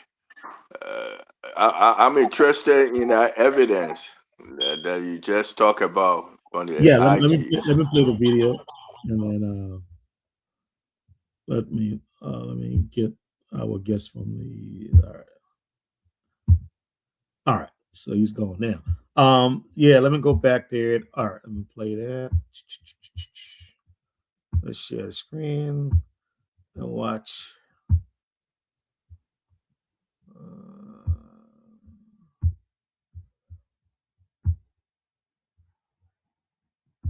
I'm interested in that evidence that you just talked about on the Yeah, let IG. me play the video, and then let me get our guest from the. All right. So he's going now. Yeah, let me go back there. All right, let me play that. Let's share the screen and watch.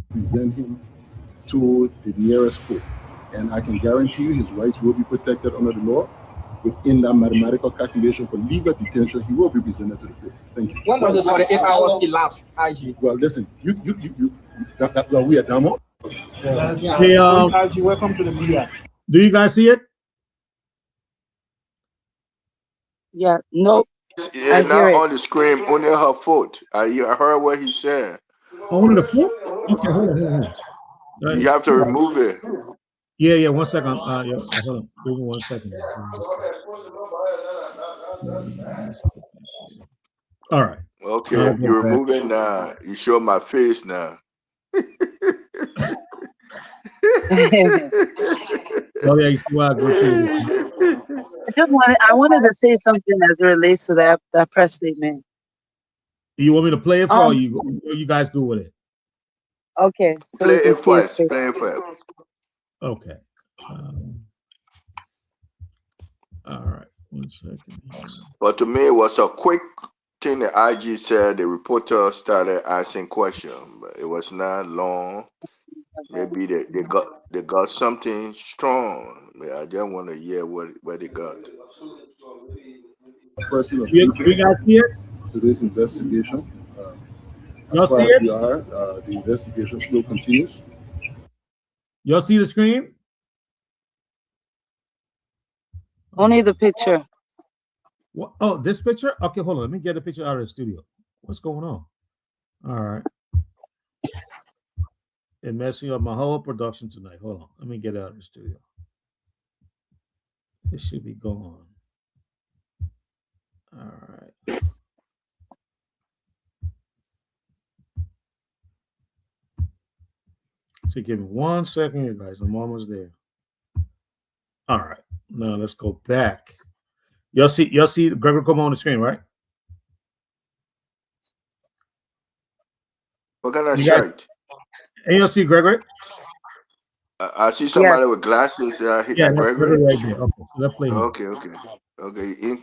Present him to the nearest court, and I can guarantee you his rights will be protected under the law. Within that mathematical calculation for legal detention, he will be presented to the court. Thank you. When does this 48 hours elapse, IG? Well, listen, we are done. Hey, IG, welcome to the media. Do you guys see it? Yeah, no. Yeah, not on the screen, only her foot. I heard what he said. Only the foot? Okay, hold on. You have to remove it. Yeah, 1 second. Yeah, hold on. Give me 1 second. All right. Okay, you remove it now. You show my face now. Oh yeah, you see why I go through this. I wanted to say something as it relates to that press statement. You want me to play it for you? You guys go with it. Okay. So play it first. Play it first. Okay. All right. 1 second. But to me, it was a quick thing. The IG said the reporter started asking questions, but it was not long. Maybe they got something strong. I just want to hear what they got. We got here to this investigation. Y'all see it? The investigation still continues. Y'all see the screen? Only the picture. What? Oh, this picture? Okay, hold on. Let me get the picture out of the studio. What's going on? All right. And messing up my whole production tonight. Hold on. Let me get out of the studio. It should be gone. All right. So give me 1 second, you guys. I'm almost there. All right. Now let's go back. Y'all see Gregory come on the screen, right? What kind of shirt? And y'all see Gregory? I see somebody with glasses. Yeah, Gregory right there. Okay, so let's play him. Okay.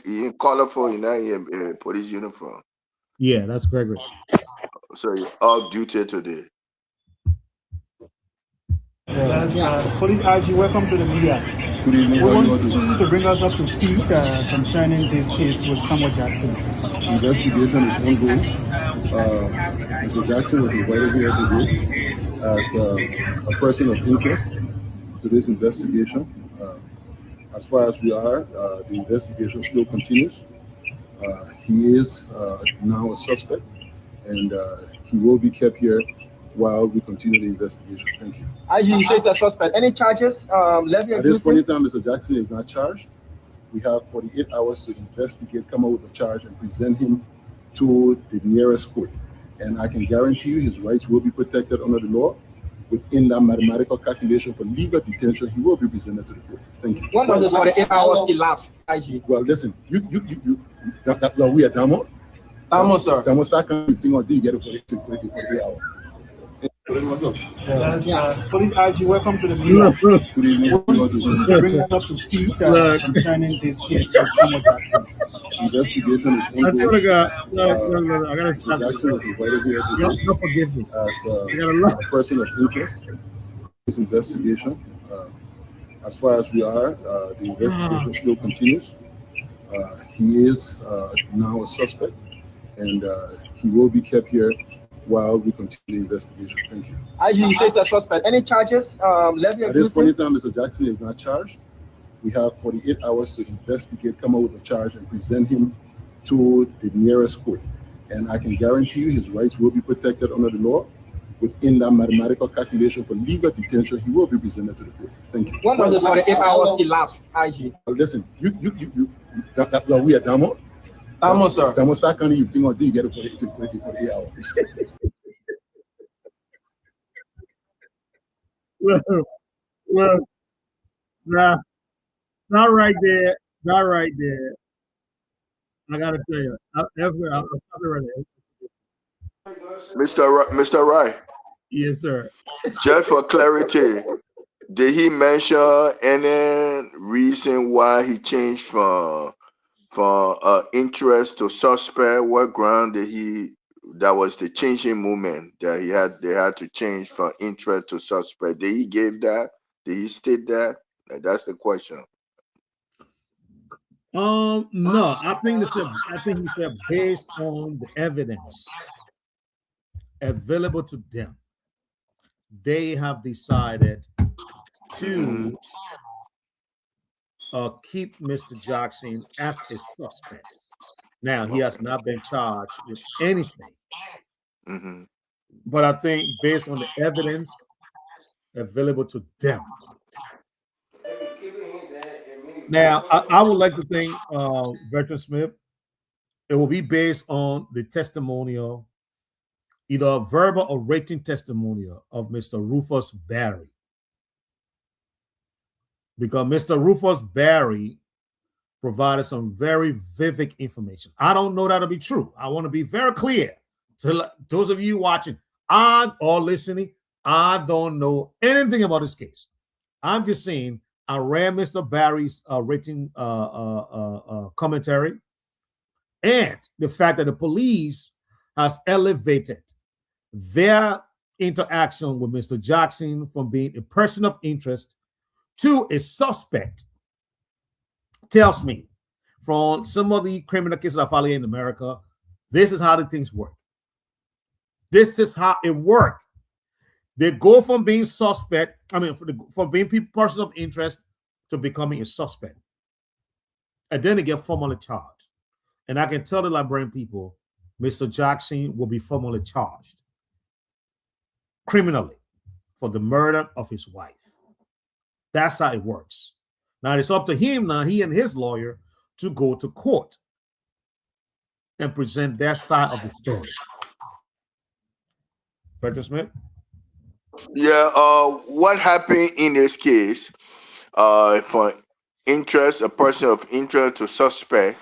He in colorful, you know, in police uniform. Yeah, that's Gregory. So you're off duty today. Police IG, welcome to the media. Good evening. We How want you all doing? you to bring us up to speed concerning this case with Samuel Jackson. Investigation is ongoing. Mr. Jackson was invited here today as a person of interest to this investigation. As far as we are, the investigation still continues. He is now a suspect, and he will be kept here while we continue the investigation. Thank you. IG says the suspect. Any charges levied At this against point him? in time, Mr. Jackson is not charged. We have 48 hours to investigate, come up with a charge, and present him to the nearest court. And I can guarantee you his rights will be protected under the law. Within that mathematical calculation for legal detention, he will be presented to the court. Thank you. When does this 48 hours elapse, IG? Well, listen, we are Damo. Damo, sir. Damo, start coming finger until you get it for 48 hours. What's up? Police IG, welcome to the meeting. Good evening. How you all doing? Bring us up to speed concerning this case with Samuel Jackson. Investigation is ongoing. Mr. Jackson was invited here today as a person of interest in this investigation. As far as we are, the investigation still continues. He is now a suspect, and he will be kept here while we continue the investigation. Thank you. IG says the suspect. Any charges levied At this against point him? in time, Mr. Jackson is not charged. We have 48 hours to investigate, come up with a charge, and present him to the nearest court. And I can guarantee you his rights will be protected under the law. Within that mathematical calculation for legal detention, he will be presented to the court. Thank you. When does this 48 hours elapse, IG? Well, listen, we are Damo. Damo, sir. Damo, start counting your finger until you get it for 48 hours. Well, nah, not right there. Not right there. I gotta tell you, I'll stop it right there. Mr. Wright, Yes, sir. just for clarity, did he mention any reason why he changed from interest to suspect? What ground did that was the changing movement that they had to change from interest to suspect? Did he give that? Did he state that? That's the question. No, I think he said based on the evidence available to them, they have decided to keep Mr. Jackson as a suspect. Now, he has not been charged with anything, but I think based on the evidence available to them. Now, I would like to think, Veteran Smith, it will be based on the testimonial, either a verbal or written testimonial of Mr. Rufus Barry. Because Mr. Rufus Barry provided some very vivid information. I don't know that to be true. I want to be very clear to those of you watching or listening. I don't know anything about this case. I'm just saying I read Mr. Barry's written commentary and the fact that the police has elevated their interaction with Mr. Jackson from being a person of interest to a suspect tells me from some of the criminal cases I follow in America, this is how the things work. This is how it works. They go from being suspect, from being person of interest to becoming a suspect. And then they get formally charged. And I can tell the Liberian people, Mr. Jackson will be formally charged criminally for the murder of his wife. That's how it works. Now it's up to him now, he and his lawyer, to go to court and present their side of the story. Frederick Smith? Yeah, what happened in this case, for interest, a person of interest to suspect,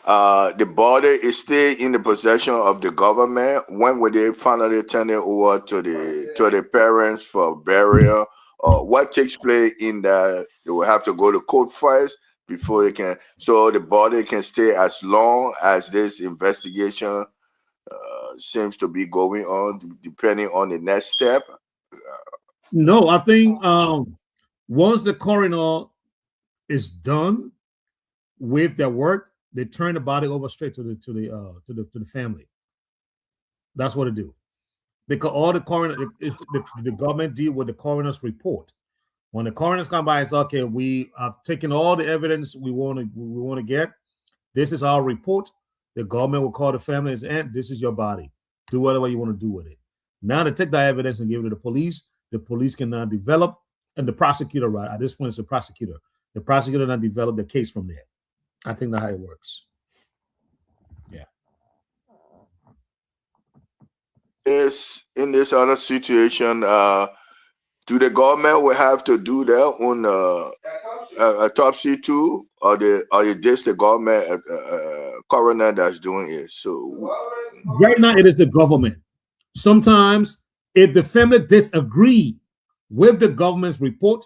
the body is still in the possession of the government. When will they finally turn it over to the parents for burial? What takes place in that? They will have to go to court first before they can, so the body can stay as long as this investigation seems to be going on, depending on the next step. No, I think once the coroner is done with their work, they turn the body over straight to the family. That's what they do. Because all the coroner, the government deal with the coroner's report. When the coroner's come by and say, okay, we have taken all the evidence we want to get. This is our report. The government will call the family and say, this is your body. Do whatever you want to do with it. Now they take that evidence and give it to the police. The police can now develop, and the prosecutor, right? At this point, it's the prosecutor. The prosecutor now develop the case from there. I think that's how it works. Yeah. Is in this other situation, do the government will have to do their own autopsy too, or is this the government coroner that's doing it? So right now it is the government. Sometimes if the family disagree with the government's report,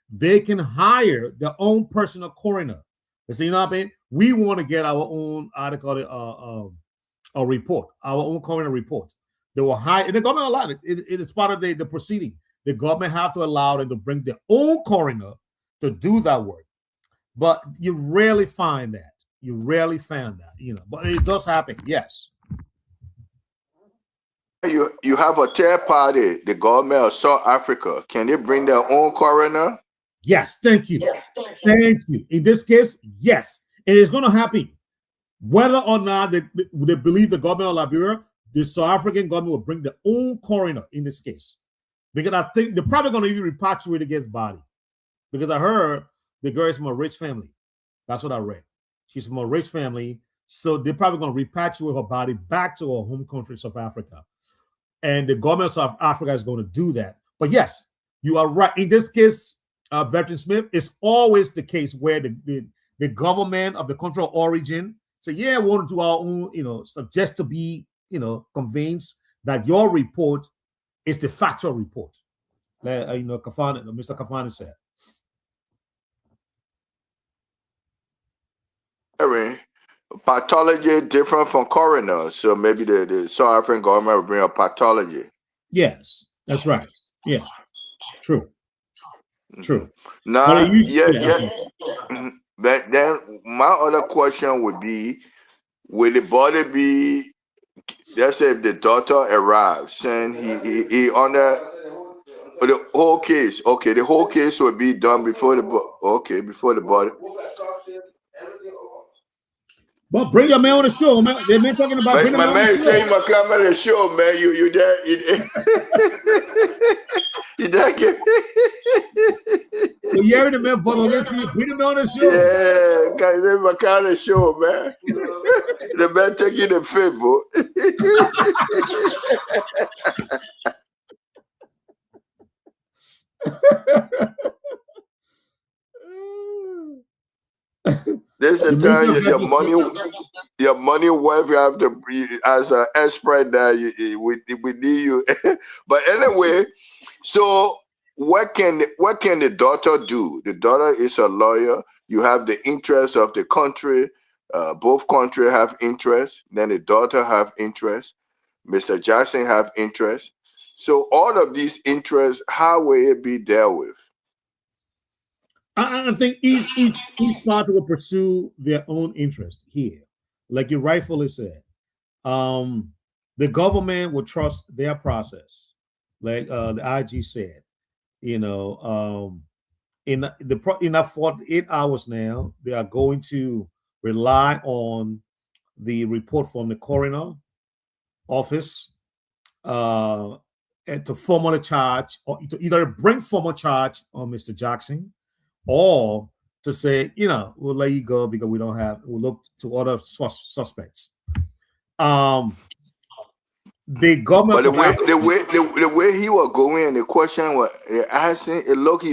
they can hire their own personal coroner. They say, you know what I mean? We want to get our own a report, our own coroner report. They will hire, and the government allowed it. It is part of the proceeding. The government have to allow them to bring their own coroner to do that work. But you rarely find that. You rarely find that, you know. But it does happen, yes. You have a third party, the government of South Africa. Can they bring their own coroner? Yes, thank you. Thank you. In this case, yes. It is going to happen. Whether or not they believe the government of Liberia, the South African government will bring their own coroner in this case. Because I think they're probably going to even repatriate against body. Because I heard the girl is from a rich family. That's what I read. She's from a rich family. So they're probably going to repatriate her body back to her home country, South Africa. And the government of South Africa is going to do that. But yes, you are right. In this case, Veteran Smith, it's always the case where the government of the country of origin say, yeah, we want to do our own, you know, stuff just to be, you know, convinced that your report is the factual report. You know, Mr. Kafani said. Pathology different from coroner, so maybe the South African government will bring a pathology. Yes, that's right. Yeah, true. True. Now, But then my other question would be, will the body be? Let's say if the daughter arrives and he under the whole case. Okay, the whole case will be done before the body. But bring your man on the show, man. They've been talking about bringing my man saying my come on the show, man. You there? You there? You hearing the man follow this? Bring him on the show. Yeah, guys, they my kind of show, man. The man taking the favor. This is the time your money worth. You have to as an expert that we need you. But anyway, so what can the daughter do? The daughter is a lawyer. You have the interest of the country. Both countries have interest. Then the daughter have interest. Mr. Jackson have interest. So all of these interests, how will it be dealt with? I think each party will pursue their own interest here. Like you rightfully said, the government will trust their process. Like the IG said, you know, in that 48 hours now, they are going to rely on the report from the coroner office and to formally charge, or to either bring formal charge on Mr. Jackson, or to say, you know, we'll let you go because we'll look to other suspects. The government, but the way he was going, the question was asking, it looked he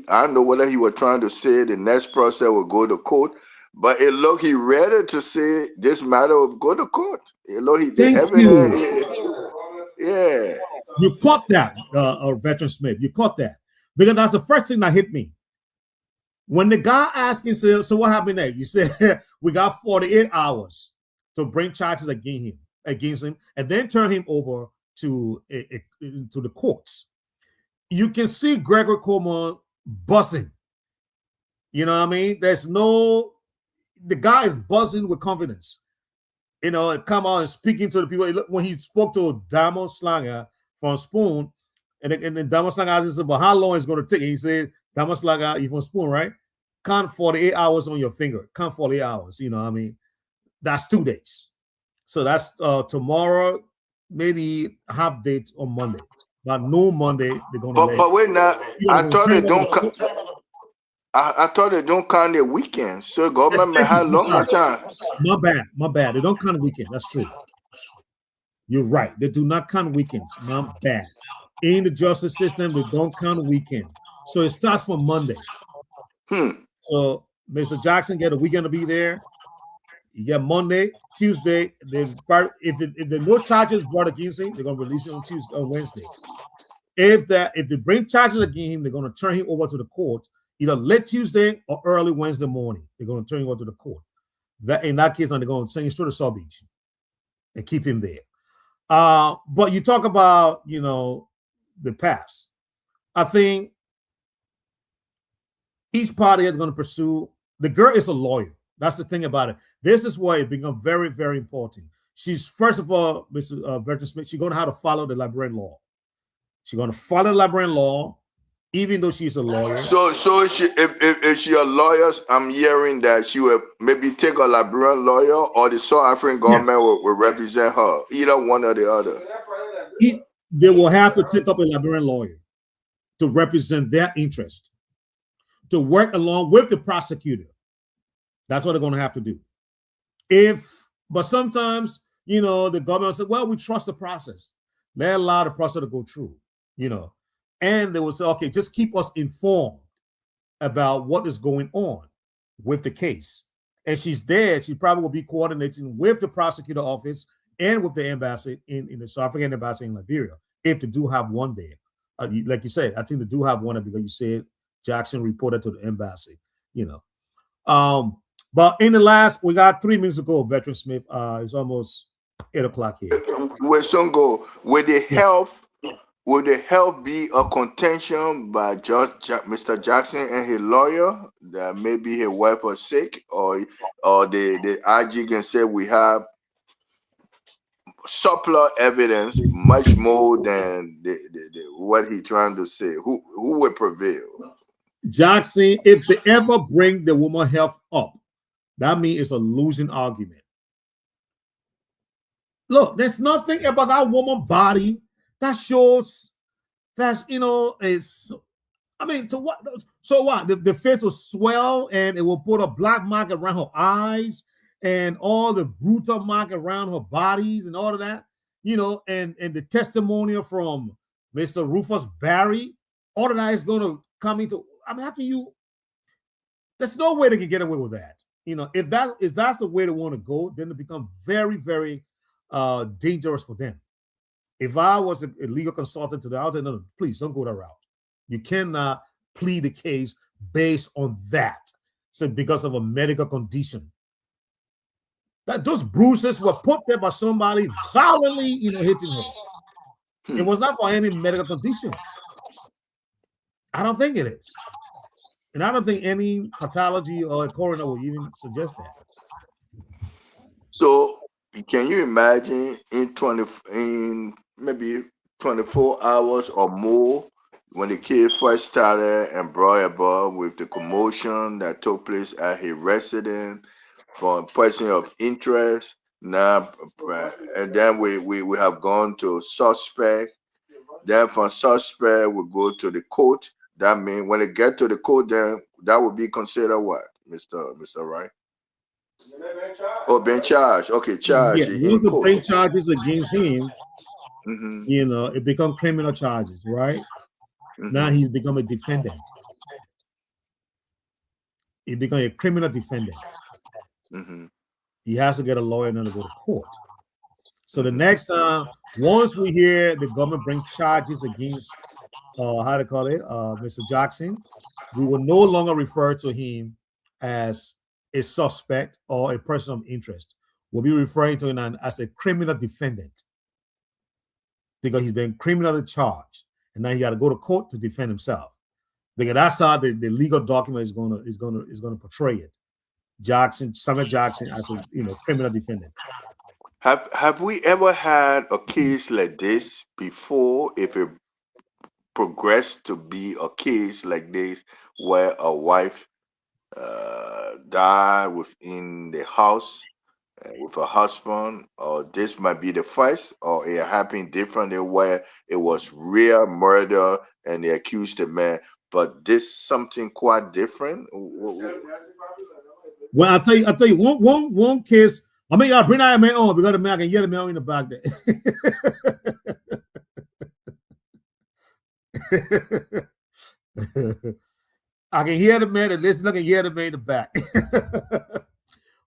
I don't know whether he was trying to say the next process will go to court, but it looked he ready to say this matter will go to court. It looked he did everything. Yeah, you caught that, Veteran Smith. You caught that because that's the first thing that hit me. When the guy asked me, so what happened there? You said we got 48 hours to bring charges against him, and then turn him over to the courts. You can see Gregory Coleman buzzing. You know what I mean? There's no, the guy is buzzing with confidence. You know, come out and speaking to the people. When he spoke to Diamond Slanger from Spoon, and then Diamond Slanger asked him about how long it's going to take. And he said, Diamond Slanger, you from Spoon, right? Count 48 hours on your finger. Count 48 hours. You know what I mean? That's 2 days. So that's tomorrow, maybe half date on Monday. But no Monday, they're going to But wait now, I thought they don't I thought they don't count the weekends. So government may have longer time. My bad. They don't count weekend. That's true. You're right. They do not count weekends. My bad. In the justice system, they don't count weekend. So it starts from Monday. So Mr. Jackson get a weekend to be there. You get Monday, Tuesday. If there are no charges brought against him, they're gonna release him on Tuesday or Wednesday. If they bring charges against him, they're gonna turn him over to the court either late Tuesday or early Wednesday morning. They're gonna turn him over to the court. That in that case, they're gonna send him straight to South Beach and keep him there. But you talk about, you know, the past. I think each party is going to pursue. The girl is a lawyer. That's the thing about it. This is why it becomes very, very important. She's, first of all, Mr. Veteran Smith, she's going to have to follow the Liberian law. She's going to follow the Liberian law, even though she's a lawyer. So she, if she a lawyer, I'm hearing that she will maybe take a Liberian lawyer, or the South African government will represent her, either one or the other. They will have to take up a Liberian lawyer to represent their interest, to work along with the prosecutor. That's what they're going to have to do. But sometimes, you know, the government will say, well, we trust the process. They allow the process to go through, you know. And they will say, okay, just keep us informed about what is going on with the case. And she's there. She probably will be coordinating with the prosecutor office and with the embassy in the South African embassy in Liberia, if they do have one there. Like you said, I think they do have one there because you said Jackson reported to the embassy, you know. But in the last, we got 3 minutes ago, Veteran Smith. It's almost 8 o'clock here. Where some go, will the health be a contention by Judge Mr. Jackson and his lawyer that maybe his wife was sick, or the IG can say we have surplus evidence much more than what he's trying to say? Who will prevail? Jackson, if they ever bring the woman health up, that means it's a losing argument. Look, there's nothing about that woman's body that shows that, you know, it's, I mean, to what? So what? The face will swell and it will put a black mark around her eyes and all the brutal mark around her bodies and all of that, you know, and the testimonial from Mr. Rufus Barry, all of that is going to come into, I mean, how can you, there's no way they can get away with that. You know, if that's the way they want to go, then it becomes very, very dangerous for them. If I was a legal consultant to the out there, no, please don't go that route. You cannot plead the case based on that. So because of a medical condition. That those bruises were put there by somebody violently, you know, hitting her. It was not for any medical condition. I don't think it is. And I don't think any pathology or a coroner will even suggest that. So can you imagine in maybe 24 hours or more, when the kid first started and brought about with the commotion that took place at his residence for a person of interest, now and then we have gone to suspect. Then from suspect we go to the court. That means when they get to the court, then that would be considered what, Mr. Wright? Oh, being charged. Okay, charged. Yeah, once they bring charges against him, you know, it becomes criminal charges, right? Now he's become a defendant. He become a criminal defendant. He has to get a lawyer and then go to court. So the next time, once we hear the government bring charges against, how to call it, Mr. Jackson, we will no longer refer to him as a suspect or a person of interest. We'll be referring to him as a criminal defendant because he's been criminally charged, and now he got to go to court to defend himself. Because that's how the legal document is gonna portray it. Samuel Jackson as a criminal defendant. Have we ever had a case like this before? If it progressed to be a case like this, where a wife died within the house with her husband, or this might be the first, or it happened differently where it was real murder and they accused the man, but this something quite different. Well, I'll tell you one case. I mean, y'all bring that man on because the man I can hear the man in the back there. I can hear the man that listen. I can hear the man in the back.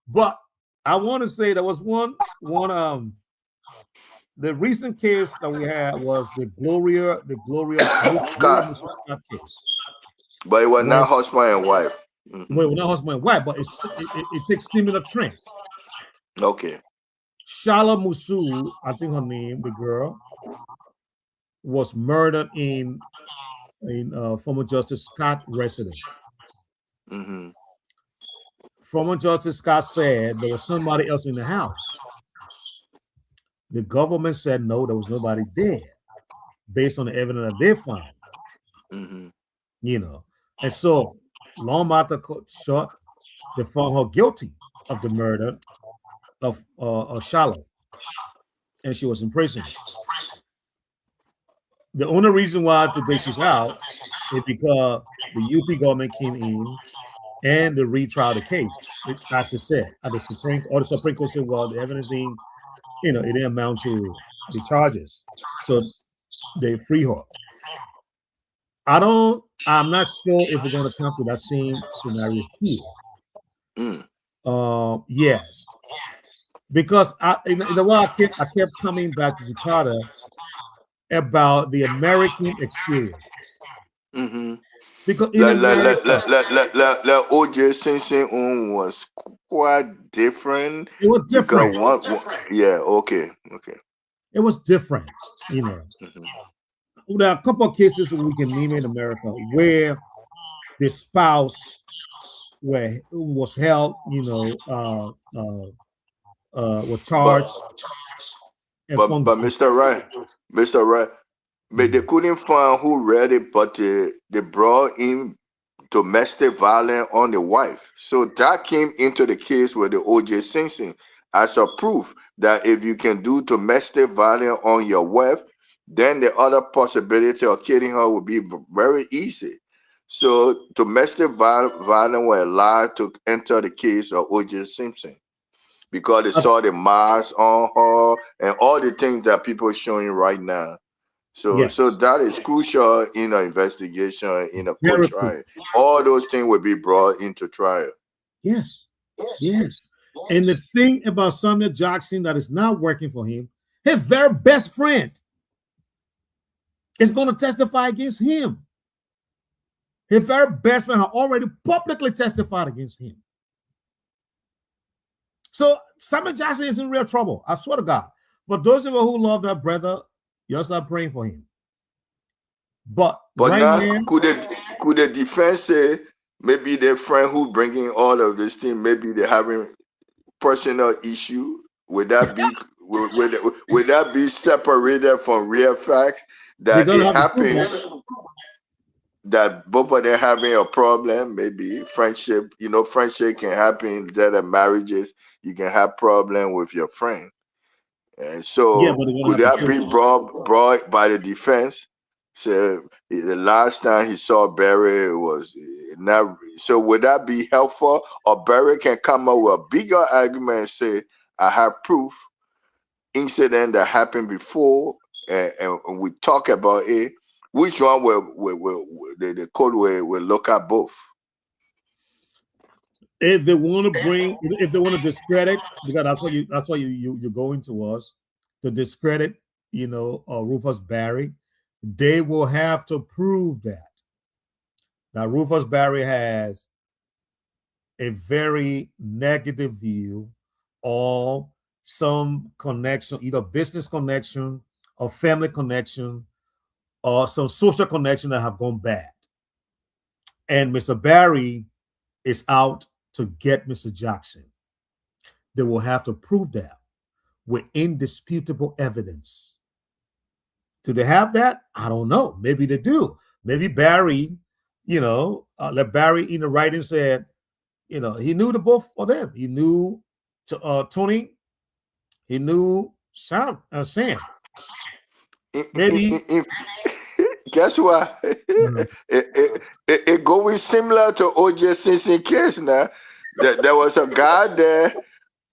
But I want to say there was one the recent case that we had was the Gloria Scott. Scott case. But it was not husband and wife. Well, not husband and wife, but it takes similar trend. Okay. Shala Musu, I think her name, the girl, was murdered in former Justice Scott residence. Former Justice Scott said there was somebody else in the house. The government said no, there was nobody there, based on the evidence that they found. And so long after short, they found her guilty of the murder of Shala, and she was in prison. The only reason why today she's out is because the UP government came in and they retried the case. As I said, at the Supreme Court said, well, the evidence didn't, it didn't amount to the charges, so they free her. I'm not sure if we're going to come to that same scenario here. Yes, because I kept coming back to Jakarta about the American experience. Because in America, O.J. Simpson was quite different. It was different. Okay. It was different, There are a couple of cases we can name in America where the spouse was held, was charged. But Mr. Wright, but they couldn't find who read it, but they brought in domestic violence on the wife. So that came into the case with the O.J. Simpson as a proof that if you can do domestic violence on your wife, then the other possibility of killing her would be very easy. So domestic violence were allowed to enter the case of O.J. Simpson because they saw the marks on her and all the things that people are showing right now. So that is crucial in an investigation, in a court trial. All those things will be brought into trial. Yes. And the thing about Samuel Jackson that is not working for him, his very best friend is going to testify against him. His very best friend had already publicly testified against him. So Samuel Jackson is in real trouble. I swear to God. But those of you who love that brother, you start praying for him. But right now, could the defense say maybe their friend who bringing all of this thing, maybe they're having personal issue? Would that be would that be separated from real fact that it happened? That both of them having a problem, maybe friendship. Friendship can happen. That in marriages, you can have problem with your friend. And so could that be brought by the defense? So the last time he saw Barry was not. So would that be helpful? Or Barry can come up with a bigger argument and say, I have proof, incident that happened before, and we talk about it. Which one will the court will look at both? If they want to discredit, because that's why you're going to us to discredit, Rufus Barry, they will have to prove that. Now, Rufus Barry has a very negative view or some connection, either business connection or family connection or some social connection that have gone bad. and Mr. Barry is out to get Mr. Jackson. They will have to prove that with indisputable evidence. Do they have that? I don't know. Maybe they do. Maybe Barry, let Barry in the writing said, he knew the both of them. He knew Tony. He knew Sam. Maybe. Guess what? It going similar to O.J. Simpson case now. There was a guy there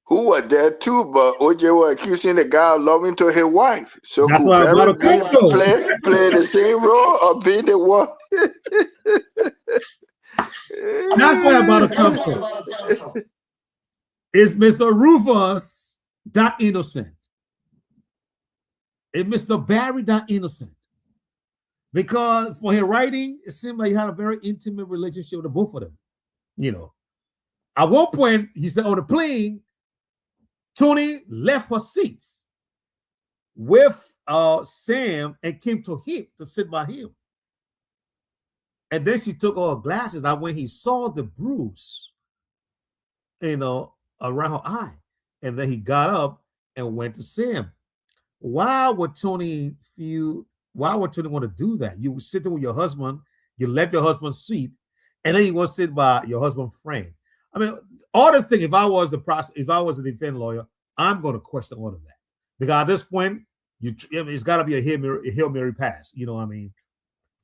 who was there too, but O.J. was accusing the guy of loving to his wife. So that's could Barry play the same role or be the one? That's why I'm about to come to. Is Mr. Rufus that innocent? Is Mr. Barry that innocent? Because for his writing, it seemed like he had a very intimate relationship with the both of them. At one point, he said on the plane, Tony left her seats with Sam and came to him to sit by him. And then she took off her glasses. And when he saw the bruise, around her eye, and then he got up and went to Sam. Why would Tony want to do that? You were sitting with your husband, you left your husband's seat, and then you want to sit by your husband's friend. I mean, all the thing. If I was the defense lawyer, I'm going to question all of that, because at this point, it's got to be a Hail Mary pass. You know what I mean?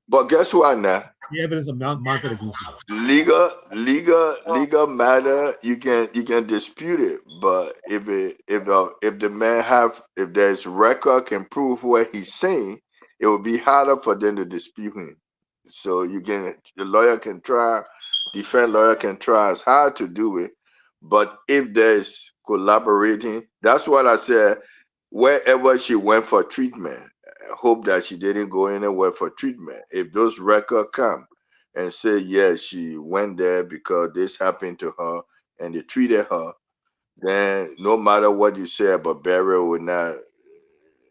But guess what now? The evidence of mounted against you. Legal matter, you can dispute it. But if the man if there's record can prove what he's saying, it will be harder for them to dispute him. So the lawyer can try, defense lawyer can try as hard to do it. But if there's collaborating, that's what I said. Wherever she went for treatment, I hope that she didn't go anywhere for treatment. If those records come and say, yes, she went there because this happened to her and they treated her, then no matter what you say about Barry,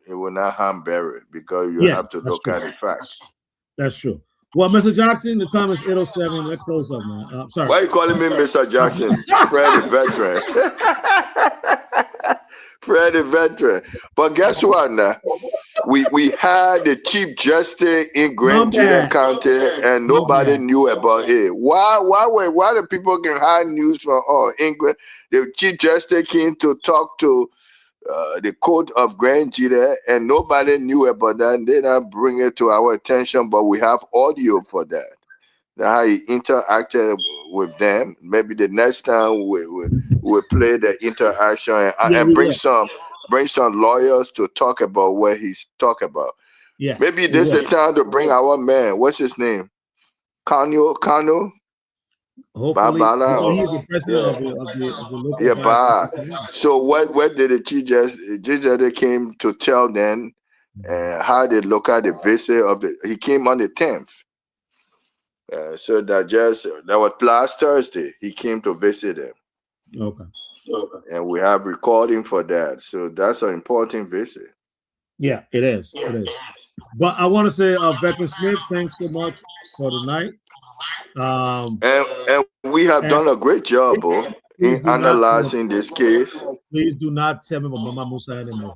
it will not harm Barry, because you have to look at the facts. That's true. Well, Mr. Jackson, the time is 8:07. Let's close up, man. Sorry. Why are you calling me Mr. Jackson? Fred the veteran. Fred the veteran. But guess what now? We had the Chief Justice in Grand GEDEH County and nobody knew about it. Why the people can hide news from England? The Chief Justice came to talk to the court of Grand GEDEH and nobody knew about that, and they not bring it to our attention, but we have audio for that. That's how he interacted with them. Maybe the next time we'll play the interaction and bring some lawyers to talk about what he's talking about. Yeah. Maybe this is the time to bring our man. What's his name? Kano? Hopefully, he's the president of the local. So what did the Chief Justice came to tell them how they look at the visit of he came on the 10th. So that was last Thursday. He came to visit them. Okay. And we have recording for that. So that's an important visit. Yeah, it is. It is. But I want to say, Veteran Smith, thanks so much for the night. And we have done a great job in analyzing this case. Please do not tell me about Mama Musa anymore.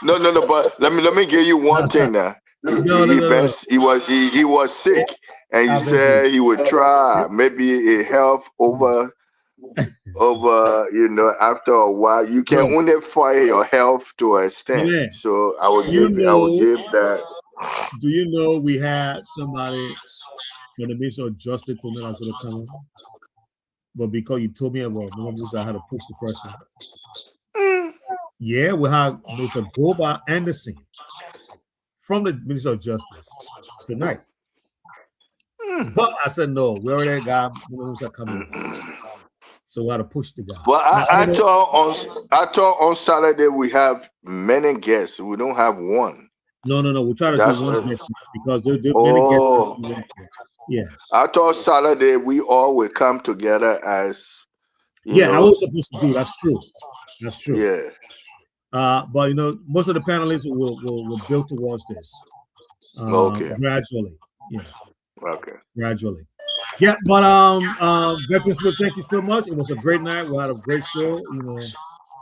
No. But let me give you one thing now. He was sick, and he said he would try maybe a health over after a while. You can only fight your health to an extent. Yeah. So I would give that. Do you know we had somebody from the Ministry of Justice told me I was going to come, but because you told me about I had to push the person. Yeah, we have Mr. Goba Anderson from the Ministry of Justice tonight. But I said no, we already got coming. So we had to push the guy. Well, I thought on Saturday we have many guests. We don't have one. No. We're trying to do one guest because there are many guests. Yes. I thought Saturday we all will come together as. I was supposed to do. That's true. Yeah. But most of the panelists will build towards this. Okay. Gradually. Yeah. Okay. Gradually. Yeah, but Veteran Smith, thank you so much. It was a great night. We had a great show. You know.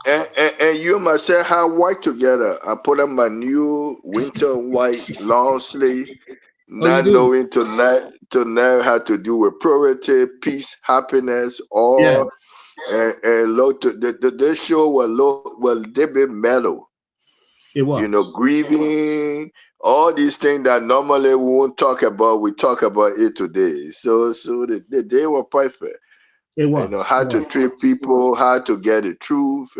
And you and myself have white together. I put on my new winter white long sleeve, Oh, you not do? knowing tonight had to do with purity, peace, happiness, all Yes. and low to this show was low, well, they been mellow. It You know, was. grieving, all these things that normally we won't talk about, we talk about it today. So the day was perfect. It You know, was. how It to was. treat people, how to get the truth.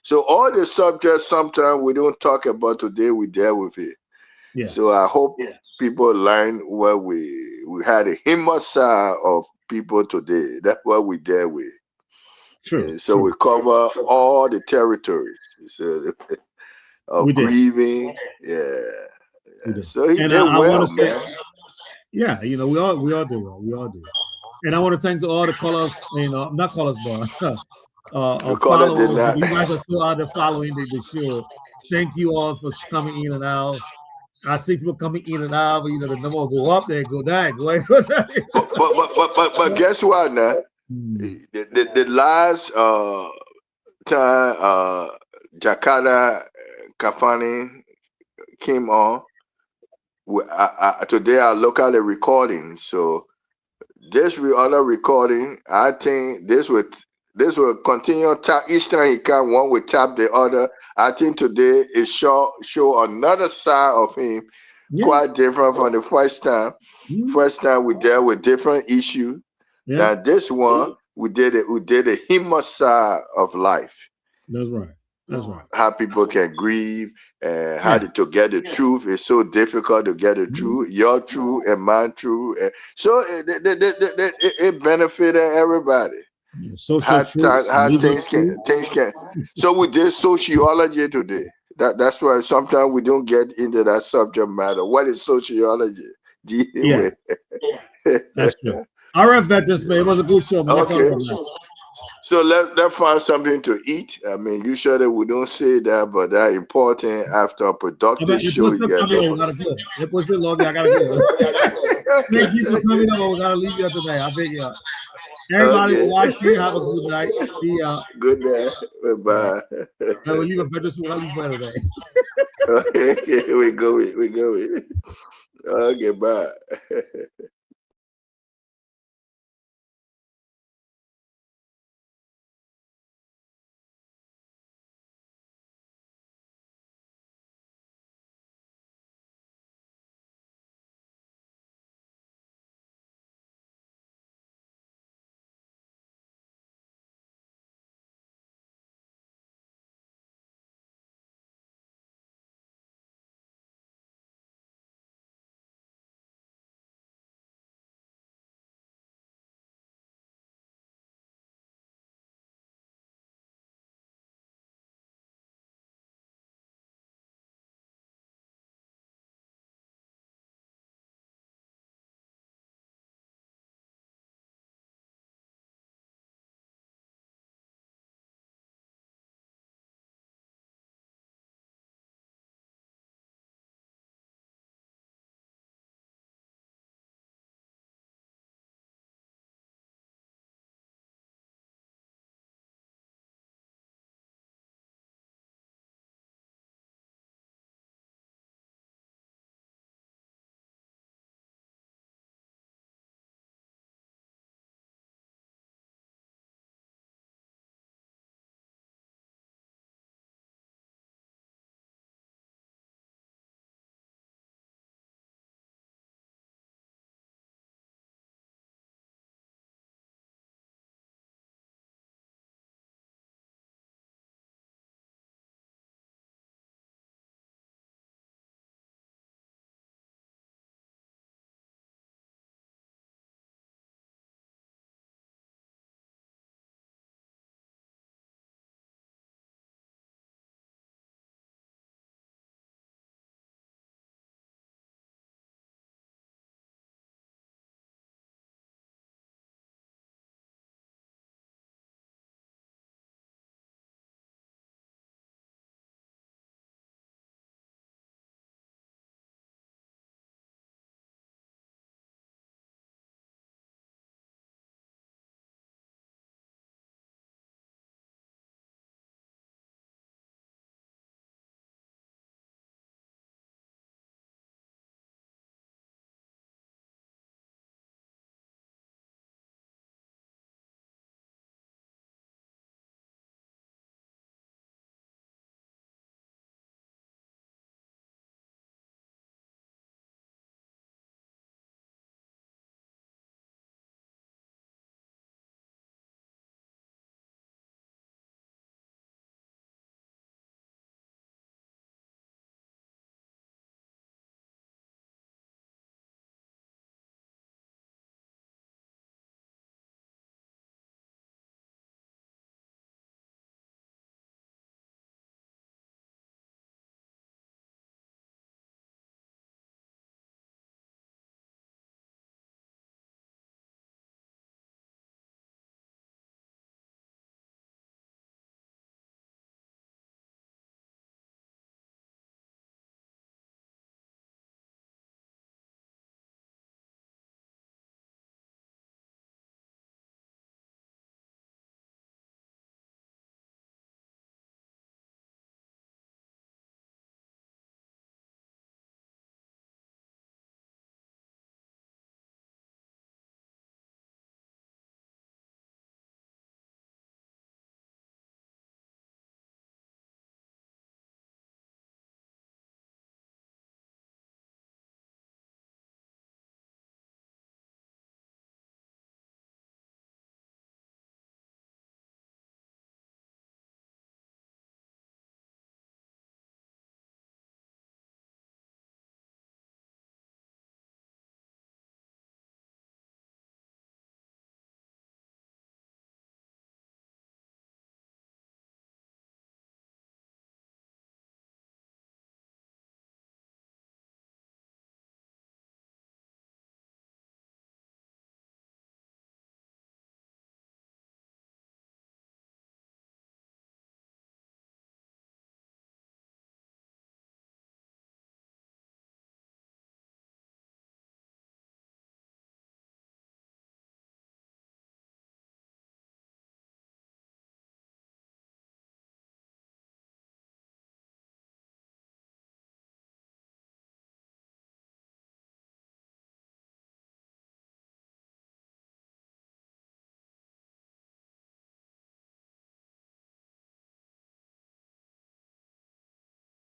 So all the subjects sometimes we don't talk about today, we deal with it. So I Yes. hope people learn what we had a himmat side of people today. That's what we deal with. True. And so we True. cover all the territories We of did. grieving. Yeah. We did. So he And did I want well, to say, man. yeah, you know, we all did well. We all did. And I want to thank to all the callers, you know, not callers, but We call it the followers. night. You guys are still out there following the show. Thank you all for coming in and out. I see people coming in and out, but you know, the number will go up there, go down, go away, go down. But guess what now? The last time Jakarta Kafani came on, today I look at the recording. So this other recording, I think this will continue tap each time he come, one will tap the other. I think today it show another side of him, quite different from the first time. First time we dealt with different issue. Now this one we did a human side of life. That's right. That's right. How people can grieve and how to get the truth is so difficult to get the truth, your truth and my truth. So it benefited everybody. Social truth, How legal things truth. can. So we did sociology today. That's why sometimes we don't get into that subject matter. What is sociology? Yeah, that's true. All right, Veterans, man, it was a good show, man. Okay. So let's find something to eat. I mean, usually we don't say that, but that's important after a productive show. We gotta go. It was still long. I gotta go. Thank you for coming up. We gotta leave you today. I bet you. Everybody watching, have a good night. See ya. Good night. Bye. I will leave a Veterans. We'll leave for today. Okay, we go. Okay, bye.